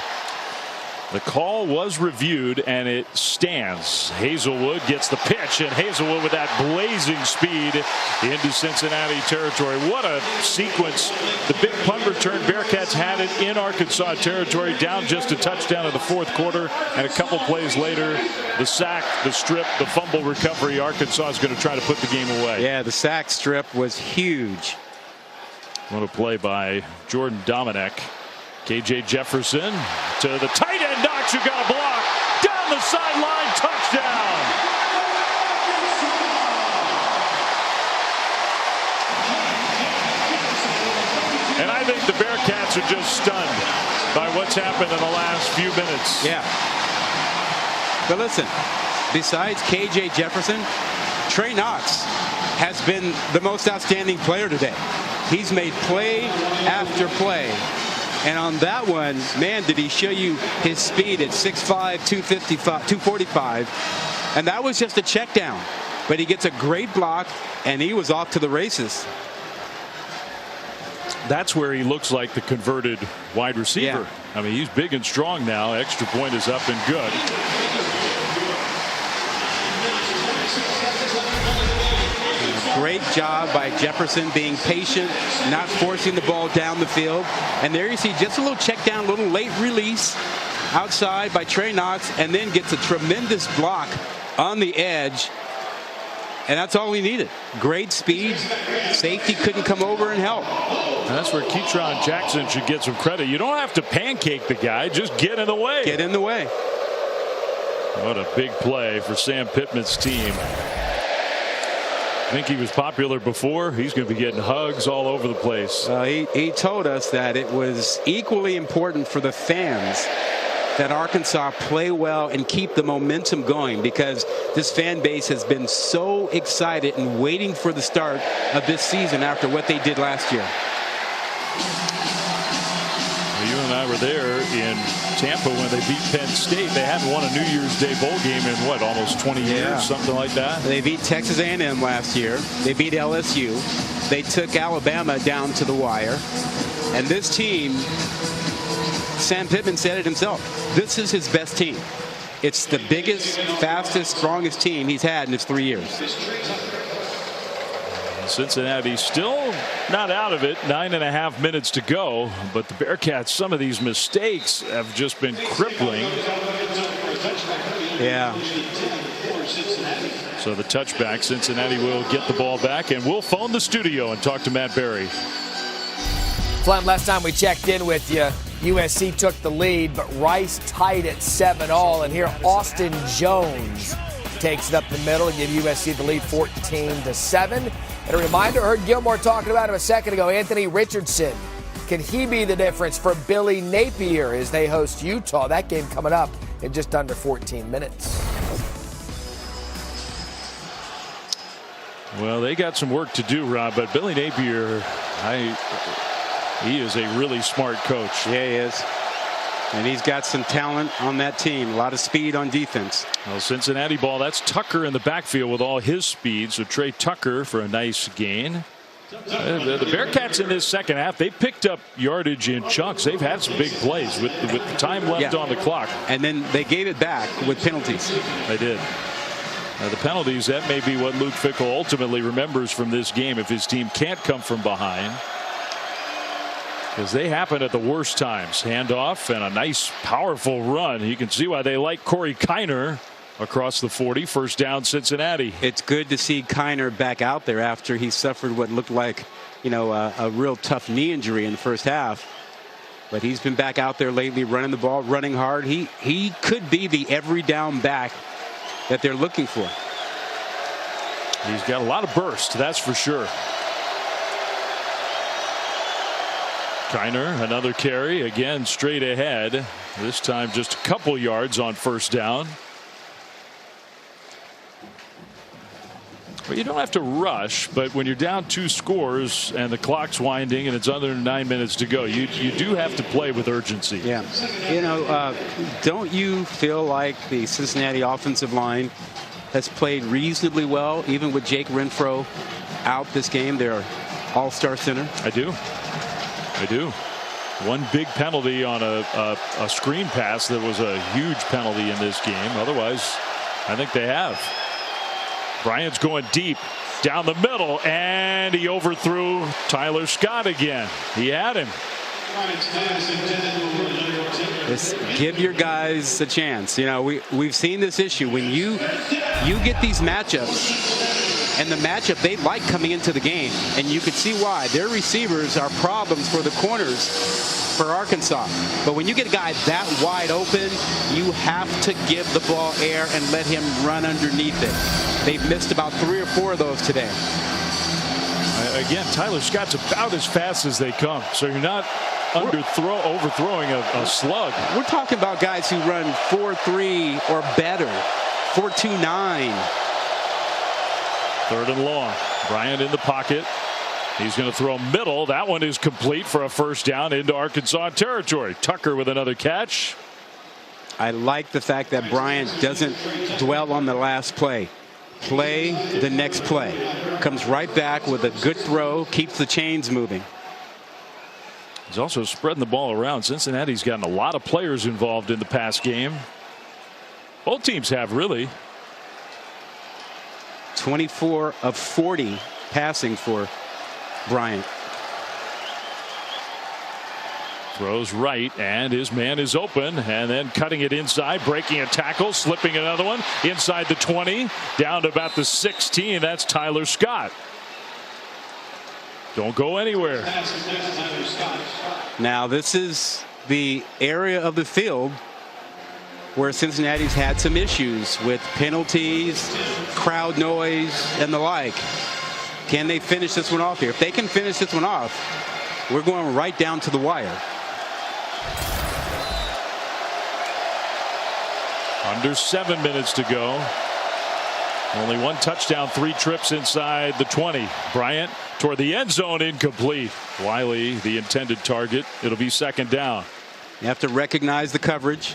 The call was reviewed and it stands. Hazelwood gets the pitch, and Hazelwood with that blazing speed into Cincinnati territory. What a sequence. The big punt return. Bearcats had it in Arkansas territory, down just a touchdown in the fourth quarter, and a couple plays later, the sack, the strip, the fumble recovery. Arkansas is going to try to put the game away. Yeah, the sack strip was huge. What a play by Jordan Dominic. KJ Jefferson to the tight end. Knox, who got a block down the sideline. Touchdown. And I think the Bearcats are just stunned by what's happened in the last few minutes. Yeah. But listen, besides KJ Jefferson, Trey Knox has been the most outstanding player today. He's made play after play. And on that one, man, did he show you his speed at 6'5", 245. And that was just a check down. But he gets a great block, and he was off to the races. That's where he looks like the converted wide receiver. Yeah. I mean, he's big and strong now. Extra point is up and good. Great job by Jefferson being patient, not forcing the ball down the field. And there you see just a little check down, a little late release outside by Trey Knox, and then gets a tremendous block on the edge. And that's all he needed. Great speed. Safety couldn't come over and help. And that's where Ketron Jackson should get some credit. You don't have to pancake the guy. Just get in the way. Get in the way. What a big play for Sam Pittman's team. I think he was popular before. He's going to be getting hugs all over the place. He told us that it was equally important for the fans that Arkansas play well and keep the momentum going, because this fan base has been so excited and waiting for the start of this season after what they did last year. Well, you and I were there in Tampa when they beat Penn State. They hadn't won a New Year's Day bowl game in what, almost 20 years, something like that. They beat Texas A&M last year. They beat LSU. They took Alabama down to the wire. And this team, Sam Pittman said it himself, this is his best team. It's the biggest, fastest, strongest team he's had in his 3 years. Cincinnati still not out of it. 9.5 minutes to go. But the Bearcats, some of these mistakes have just been crippling. Yeah. So the touchback, Cincinnati will get the ball back, and we'll phone the studio and talk to Matt Berry. Flem, last time we checked in with you, USC took the lead, but Rice tied at 7-all. And here Austin Jones takes it up the middle and give USC the lead 14-7. And a reminder, I heard Gilmore talking about him a second ago, Anthony Richardson. Can he be the difference for Billy Napier as they host Utah? That game coming up in just under 14 minutes. Well, they got some work to do, Rob, but Billy Napier, he is a really smart coach. Yeah, he is. And he's got some talent on that team. A lot of speed on defense. Well, Cincinnati ball. That's Tucker in the backfield with all his speed. So Trey Tucker for a nice gain. The Bearcats in this second half, they picked up yardage in chunks. They've had some big plays with the time left on the clock. And then they gave it back with penalties. They did. The penalties, that may be what Luke Fickell ultimately remembers from this game if his team can't come from behind. Because they happen at the worst times. Handoff and a nice, powerful run. You can see why they like Corey Kiner across the 40. First down, Cincinnati. It's good to see Kiner back out there after he suffered what looked like, a real tough knee injury in the first half. But he's been back out there lately, running the ball, running hard. He could be the every down back that they're looking for. He's got a lot of burst, that's for sure. Kiner, another carry, again straight ahead. This time just a couple yards on first down. Well, you don't have to rush, but when you're down 2 scores and the clock's winding and it's under 9 minutes to go, you do have to play with urgency. Yeah. Don't you feel like the Cincinnati offensive line has played reasonably well, even with Jake Renfro out this game, their all-star center? I do. One big penalty on a screen pass that was a huge penalty in this game. Otherwise, I think they have. Bryant's going deep down the middle, and he overthrew Tyler Scott again. He had him. Just give your guys a chance. We've seen this issue when you get these matchups, and the matchup they like coming into the game, and you can see why. Their receivers are problems for the corners for Arkansas. But when you get a guy that wide open, you have to give the ball air and let him run underneath it. They've missed about 3 or 4 of those today. Again, Tyler Scott's about as fast as they come, so you're not overthrowing a slug. We're talking about guys who run 4.3 or better, 4.29. Third and long. Bryant in the pocket. He's going to throw middle. That one is complete for a first down into Arkansas territory. Tucker with another catch. I like the fact that Bryant doesn't dwell on the last play. Play the next play. Comes right back with a good throw, keeps the chains moving. He's also spreading the ball around. Cincinnati's gotten a lot of players involved in the pass game. Both teams have, really. 24 of 40 passing for Bryant. Throws right, and his man is open, and then cutting it inside, breaking a tackle, slipping another one inside the 20, down to about the 16. That's Tyler Scott. Don't go anywhere. Now this is the area of the field where Cincinnati's had some issues with penalties, crowd noise, and the like. Can they finish this one off here? If they can finish this one off, we're going right down to the wire. Under 7 minutes to go. Only 1 touchdown, 3 trips inside the 20. Bryant toward the end zone, incomplete. Wiley, the intended target. It'll be second down. You have to recognize the coverage.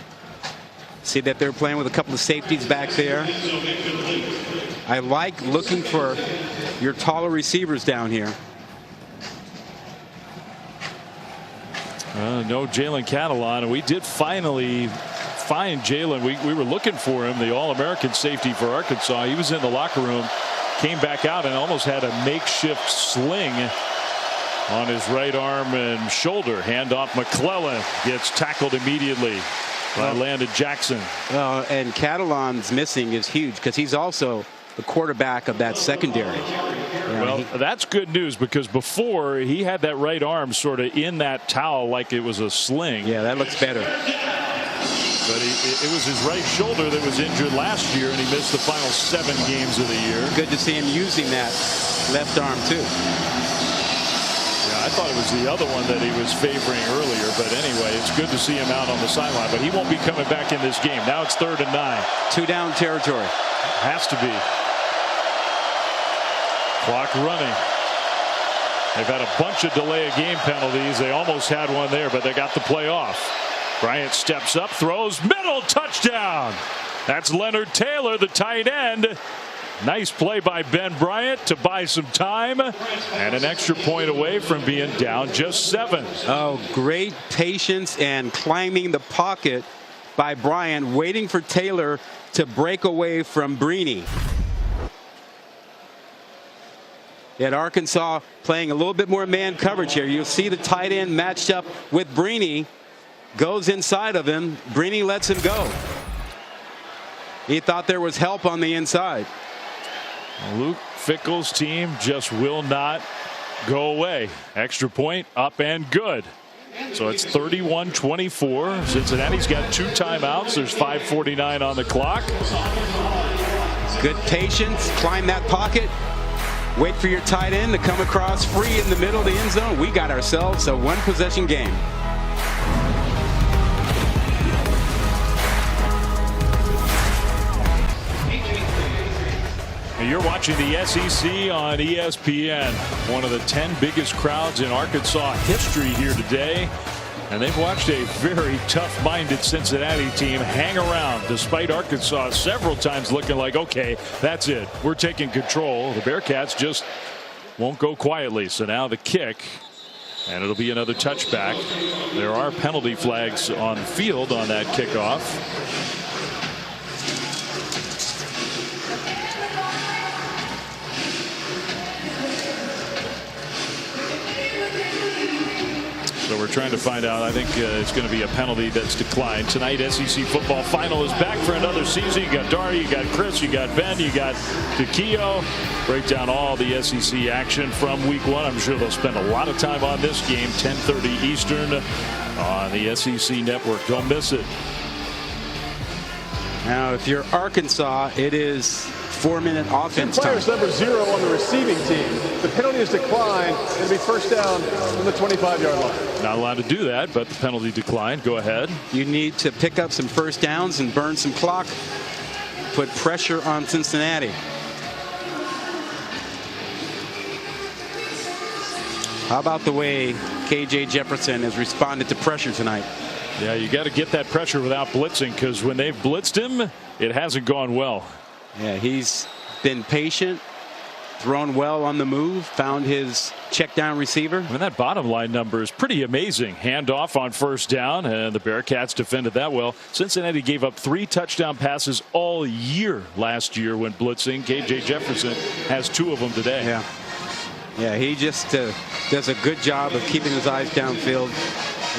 See that they're playing with a couple of safeties back there. I like looking for your taller receivers down here. No Jalen Catalon, and we did finally find Jalen. We were looking for him, the All-American safety for Arkansas. He was in the locker room, came back out, and almost had a makeshift sling on his right arm and shoulder. Handoff, McClellan gets tackled immediately by Landon Jackson. And Catalon's missing is huge because he's also the quarterback of that secondary. Well, that's good news because before he had that right arm sort of in that towel like it was a sling. Yeah, that looks better. But it was his right shoulder that was injured last year, and he missed the final 7 games of the year. Good to see him using that left arm, too. Yeah, I thought it was the other one that he was favoring earlier. But anyway, it's good to see him out on the sideline. But he won't be coming back in this game. Now it's 3rd and 9. 2 down territory. Has to be. Clock running. They've had a bunch of delay of game penalties. They almost had one there, but they got the play off. Bryant steps up, throws, middle, touchdown. That's Leonard Taylor, the tight end. Nice play by Ben Bryant to buy some time, and an extra point away from being down just 7. Oh, great patience and climbing the pocket by Bryant, waiting for Taylor to break away from Brini. Yet Arkansas playing a little bit more man coverage here. You'll see the tight end matched up with Brini. Goes inside of him. Brini lets him go. He thought there was help on the inside. Luke Fickell's team just will not go away. Extra point up and good. So it's 31-24. Cincinnati's got 2 timeouts. There's 5:49 on the clock. Good patience. Climb that pocket. Wait for your tight end to come across free in the middle of the end zone. We got ourselves a 1-possession game. You're watching the SEC on ESPN. One of the 10 biggest crowds in Arkansas history here today. And they've watched a very tough-minded Cincinnati team hang around despite Arkansas several times looking like, okay, that's it. We're taking control. The Bearcats just won't go quietly. So now the kick, and it'll be another touchback. There are penalty flags on the field on that kickoff. So we're trying to find out. I think it's going to be a penalty that's declined. Tonight, SEC football final is back for another season. You got Daria, you got Chris, you got Ben, you got Takio. Break down all the SEC action from week 1. I'm sure they'll spend a lot of time on this game. 10:30 Eastern on the SEC network. Don't miss it. Now, if you're Arkansas, it is 4-minute offense time. Players number 0 on the receiving team. The penalty is declined. It'll be first down from the 25-yard line. Not allowed to do that, but the penalty declined. Go ahead. You need to pick up some first downs and burn some clock. Put pressure on Cincinnati. How about the way KJ Jefferson has responded to pressure tonight? Yeah, you got to get that pressure without blitzing, because when they've blitzed him, it hasn't gone well. Yeah, he's been patient, thrown well on the move, found his check down receiver. I mean, that bottom line number is pretty amazing. Handoff on first down, and the Bearcats defended that well. Cincinnati gave up 3 touchdown passes all year last year when blitzing. KJ Jefferson has 2 of them today. Yeah, he just does a good job of keeping his eyes downfield.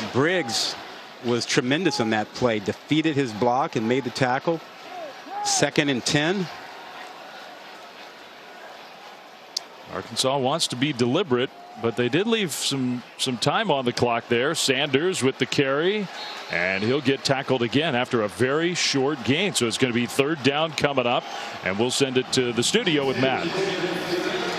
And Briggs was tremendous on that play. Defeated his block and made the tackle. 2nd and 10. Arkansas wants to be deliberate, but they did leave some time on the clock there. Sanders with the carry, and he'll get tackled again after a very short gain. So it's going to be 3rd down coming up, and we'll send it to the studio with Matt.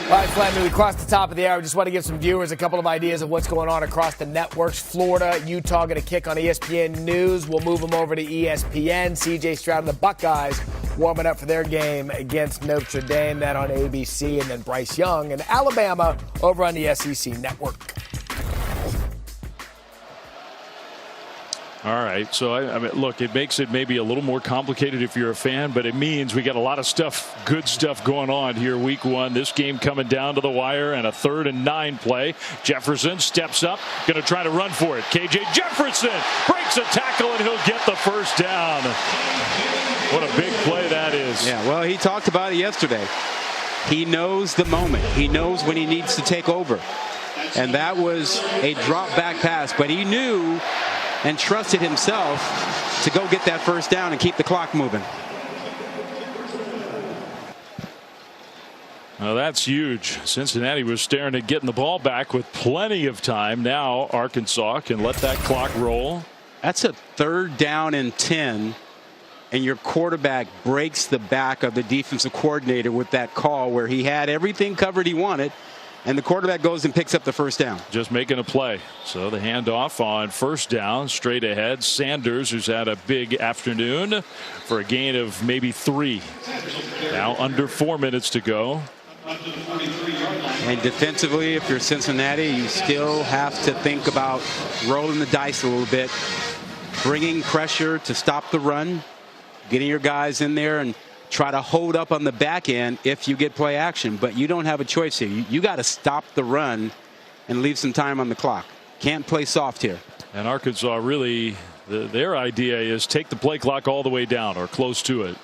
All right, Flatman, we crossed the top of the hour. Just want to give some viewers a couple of ideas of what's going on across the networks. Florida, Utah going to kick on ESPN News. We'll move them over to ESPN. C.J. Stroud and the Buckeyes warming up for their game against Notre Dame. That on ABC. And then Bryce Young and Alabama over on the SEC Network. All right, so I mean, look, it makes it maybe a little more complicated if you're a fan, but it means we got a lot of stuff, good stuff going on here week 1. This game coming down to the wire, and a 3rd and 9 play. Jefferson steps up, going to try to run for it. KJ Jefferson breaks a tackle, and he'll get the first down. What a big play that is. Yeah, well, he talked about it yesterday. He knows the moment. He knows when he needs to take over. And that was a drop back pass, but he knew and trusted himself to go get that first down and keep the clock moving. Well, that's huge. Cincinnati was staring at getting the ball back with plenty of time. Now Arkansas can let that clock roll. That's a 3rd down and 10, and your quarterback breaks the back of the defensive coordinator with that call where he had everything covered he wanted, and the quarterback goes and picks up the first down. Just making a play. So the handoff on first down, straight ahead. Sanders, who's had a big afternoon, for a gain of maybe 3. Now under 4 minutes to go. And defensively, if you're Cincinnati, you still have to think about rolling the dice a little bit, bringing pressure to stop the run, getting your guys in there and try to hold up on the back end if you get play action. But you don't have a choice here. You got to stop the run and leave some time on the clock. Can't play soft here. And Arkansas really, their idea is take the play clock all the way down or close to it,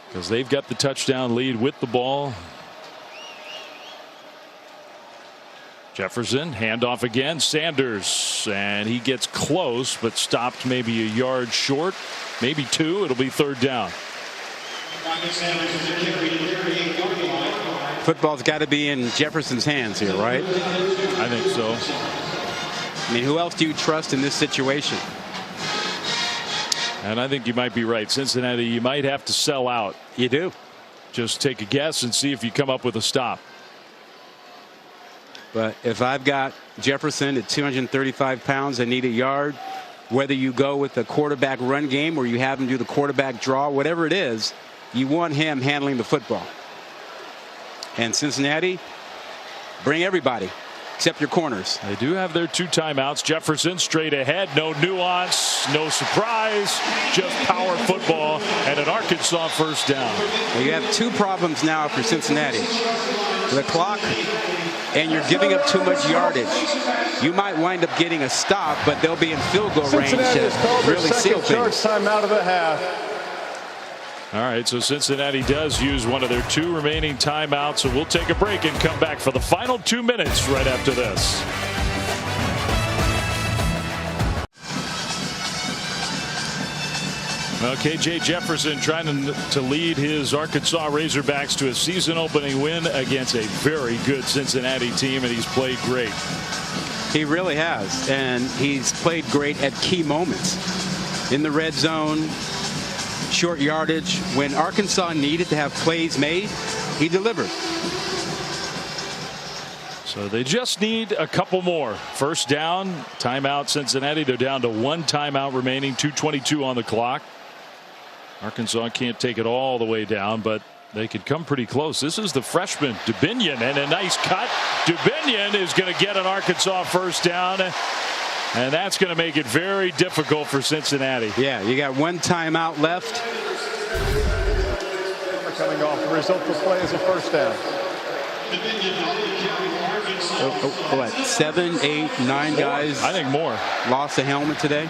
because they've got the touchdown lead with the ball. Jefferson, handoff again. Sanders, and he gets close but stopped maybe a yard short, maybe 2. It'll be 3rd down. Football's got to be in Jefferson's hands here, right? I think so. I mean, who else do you trust in this situation? And I think you might be right. Cincinnati, you might have to sell out. You do. Just take a guess and see if you come up with a stop. But if I've got Jefferson at 235 pounds and need a yard, whether you go with the quarterback run game or you have him do the quarterback draw, whatever it is, you want him handling the football. And Cincinnati, bring everybody except your corners. They do have their 2 timeouts. Jefferson straight ahead, no nuance, no surprise, just power football and an Arkansas 1st down. Well, you have 2 problems now for Cincinnati. The clock, and you're giving up too much yardage. You might wind up getting a stop, but they'll be in field goal range to really seal things. Time out of the half. All right, so Cincinnati does use one of their 2 remaining timeouts, so we'll take a break and come back for the final 2 minutes right after this. Well, KJ Jefferson trying to lead his Arkansas Razorbacks to a season-opening win against a very good Cincinnati team, and he's played great. He really has, and he's played great at key moments in the red zone. Short yardage. When Arkansas needed to have plays made, he delivered. So they just need a couple more. 1st down, timeout Cincinnati. They're down to 1 timeout remaining, 2:22 on the clock. Arkansas can't take it all the way down, but they could come pretty close. This is the freshman Dubinion, and a nice cut. Dubinion is going to get an Arkansas 1st down. And that's going to make it very difficult for Cincinnati. Yeah, you got 1 timeout left. Coming off, the result of the play is a 1st down. What, 7, 8, 9 guys? I think more. Lost a helmet today.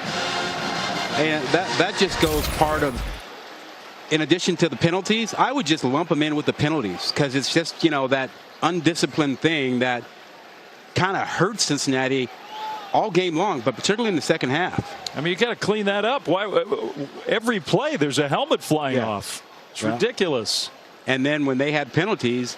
And that just goes part of, in addition to the penalties, I would just lump them in with the penalties, because it's just, that undisciplined thing that kind of hurts Cincinnati all game long, but particularly in the second half. I mean, you got to clean that up. Why every play there's a helmet flying off? It's ridiculous. And then when they had penalties,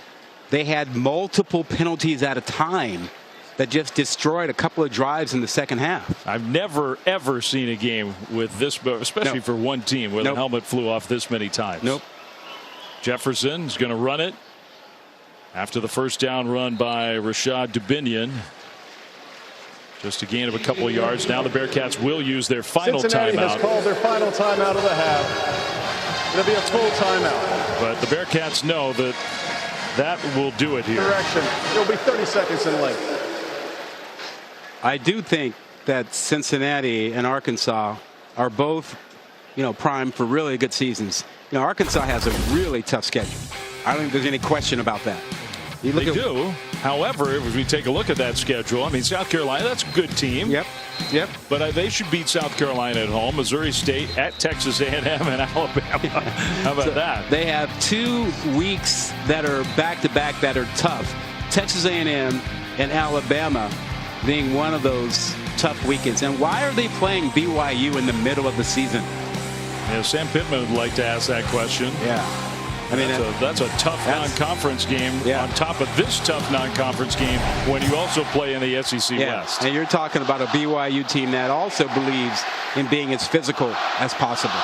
they had multiple penalties at a time that just destroyed a couple of drives in the second half. I've never ever seen a game with this, especially for one team, where the helmet flew off this many times. Nope. Jefferson's going to run it after the 1st down run by Rashad Dubinion. Just a gain of a couple of yards. Now the Bearcats will use their final Cincinnati timeout. has called their final timeout of the half. It'll be a full timeout. But the Bearcats know that will do it here. Direction. It'll be 30 seconds in length. I do think that Cincinnati and Arkansas are both, primed for really good seasons. Arkansas has a really tough schedule. I don't think there's any question about that. They do. However, if we take a look at that schedule, I mean, South Carolina, that's a good team. Yep. But they should beat South Carolina at home. Missouri State, at Texas A&M, and Alabama. How about that? They have 2 weeks that are back-to-back that are tough. Texas A&M and Alabama being one of those tough weekends. And why are they playing BYU in the middle of the season? Yeah, Sam Pittman would like to ask that question. Yeah. I mean, that's a tough non-conference game on top of this tough non-conference game when you also play in the SEC West. And you're talking about a BYU team that also believes in being as physical as possible.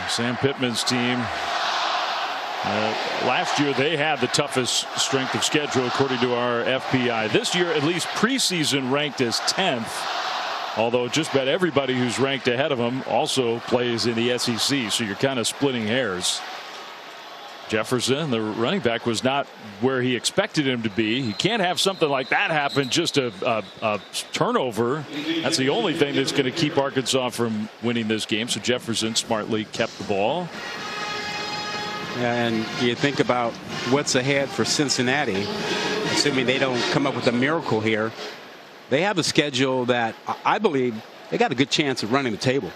Sam Pittman's team, last year they had the toughest strength of schedule according to our FPI. This year, at least preseason, ranked as 10th. Although just about everybody who's ranked ahead of them also plays in the SEC, so you're kind of splitting hairs. Jefferson, the running back, was not where he expected him to be. You can't have something like that happen, just a turnover. That's the only thing that's going to keep Arkansas from winning this game. So Jefferson smartly kept the ball. And you think about what's ahead for Cincinnati, assuming they don't come up with a miracle here. They have a schedule that I believe they got a good chance of running the table.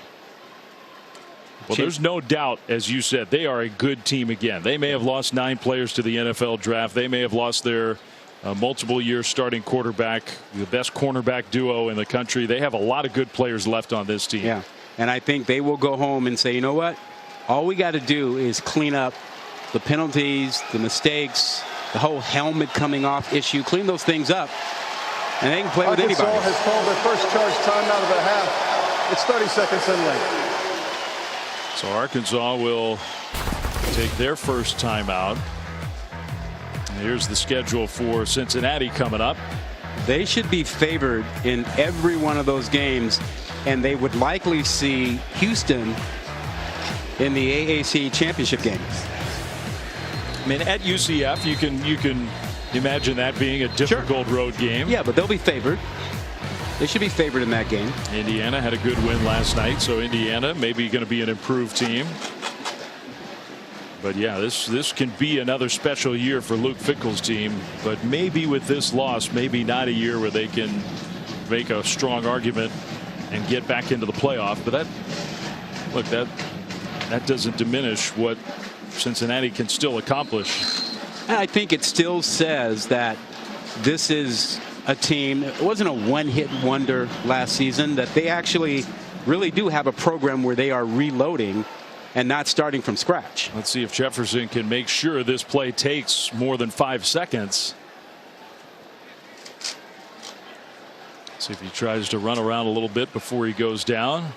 Well, there's no doubt, as you said, they are a good team again. They may have lost 9 players to the NFL draft. They may have lost their multiple-year starting quarterback, the best cornerback duo in the country. They have a lot of good players left on this team. Yeah, and I think they will go home and say, you know what? All we got to do is clean up the penalties, the mistakes, the whole helmet coming off issue. Clean those things up, and they can play with anybody. Arkansas has called their first charge timeout of the half. It's 30 seconds in late. So Arkansas will take their first timeout. And here's the schedule for Cincinnati coming up. They should be favored in every one of those games, and they would likely see Houston in the AAC championship games. I mean, at UCF, you can imagine that being a difficult road game. Yeah, but they'll be favored. They should be favored in that game. Indiana had a good win last night, so Indiana maybe going to be an improved team. But yeah, this can be another special year for Luke Fickell's team. But maybe with this loss, maybe not a year where they can make a strong argument and get back into the playoff. But that doesn't diminish what Cincinnati can still accomplish. And I think it still says that this is a team. It wasn't a one-hit wonder last season, that they actually really do have a program where they are reloading and not starting from scratch. Let's see if Jefferson can make sure this play takes more than 5 seconds. See if he tries to run around a little bit before he goes down.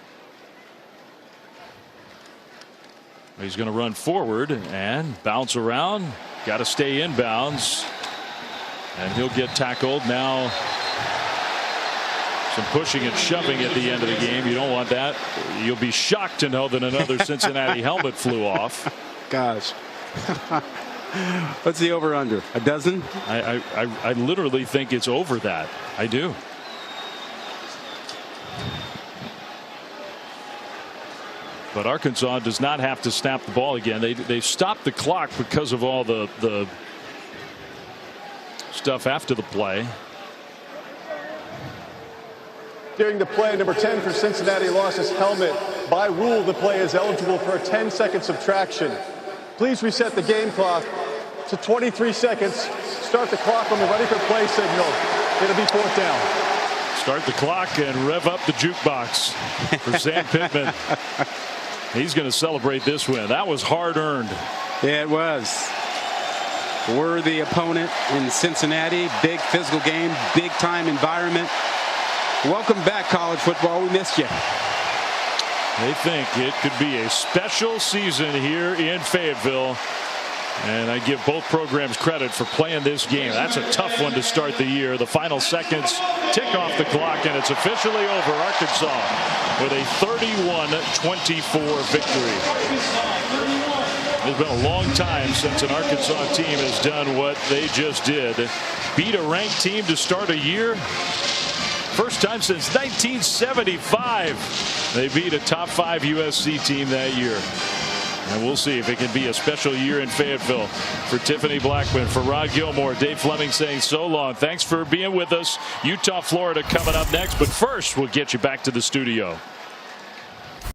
He's going to run forward and bounce around. Got to stay inbounds. And he'll get tackled. Now some pushing and shoving at the end of the game. You don't want that. You'll be shocked to know that another Cincinnati helmet flew off. Gosh. What's the over under? A dozen? I literally think it's over that. I do. But Arkansas does not have to snap the ball again. They stopped the clock because of all the stuff after the play. During the play, number 10 for Cincinnati lost his helmet. By rule, the play is eligible for a 10-second subtraction. Please reset the game clock to 23 seconds. Start the clock when we're ready for play signal. It'll be 4th down. Start the clock and rev up the jukebox for Sam Pittman. He's going to celebrate this win. That was hard earned. Yeah, it was. Worthy opponent in Cincinnati. Big physical game, big time environment. Welcome back, college football. We missed you. They think it could be a special season here in Fayetteville. And I give both programs credit for playing this game. That's a tough one to start the year. The final seconds tick off the clock, and it's officially over. Arkansas with a 31-24 victory. It's been a long time since an Arkansas team has done what they just did. Beat a ranked team to start a year. First time since 1975 they beat a top 5 USC team that year. And we'll see if it can be a special year in Fayetteville. For Tiffany Blackman, for Rod Gilmore, Dave Fleming saying so long. Thanks for being with us. Utah, Florida coming up next. But first, we'll get you back to the studio.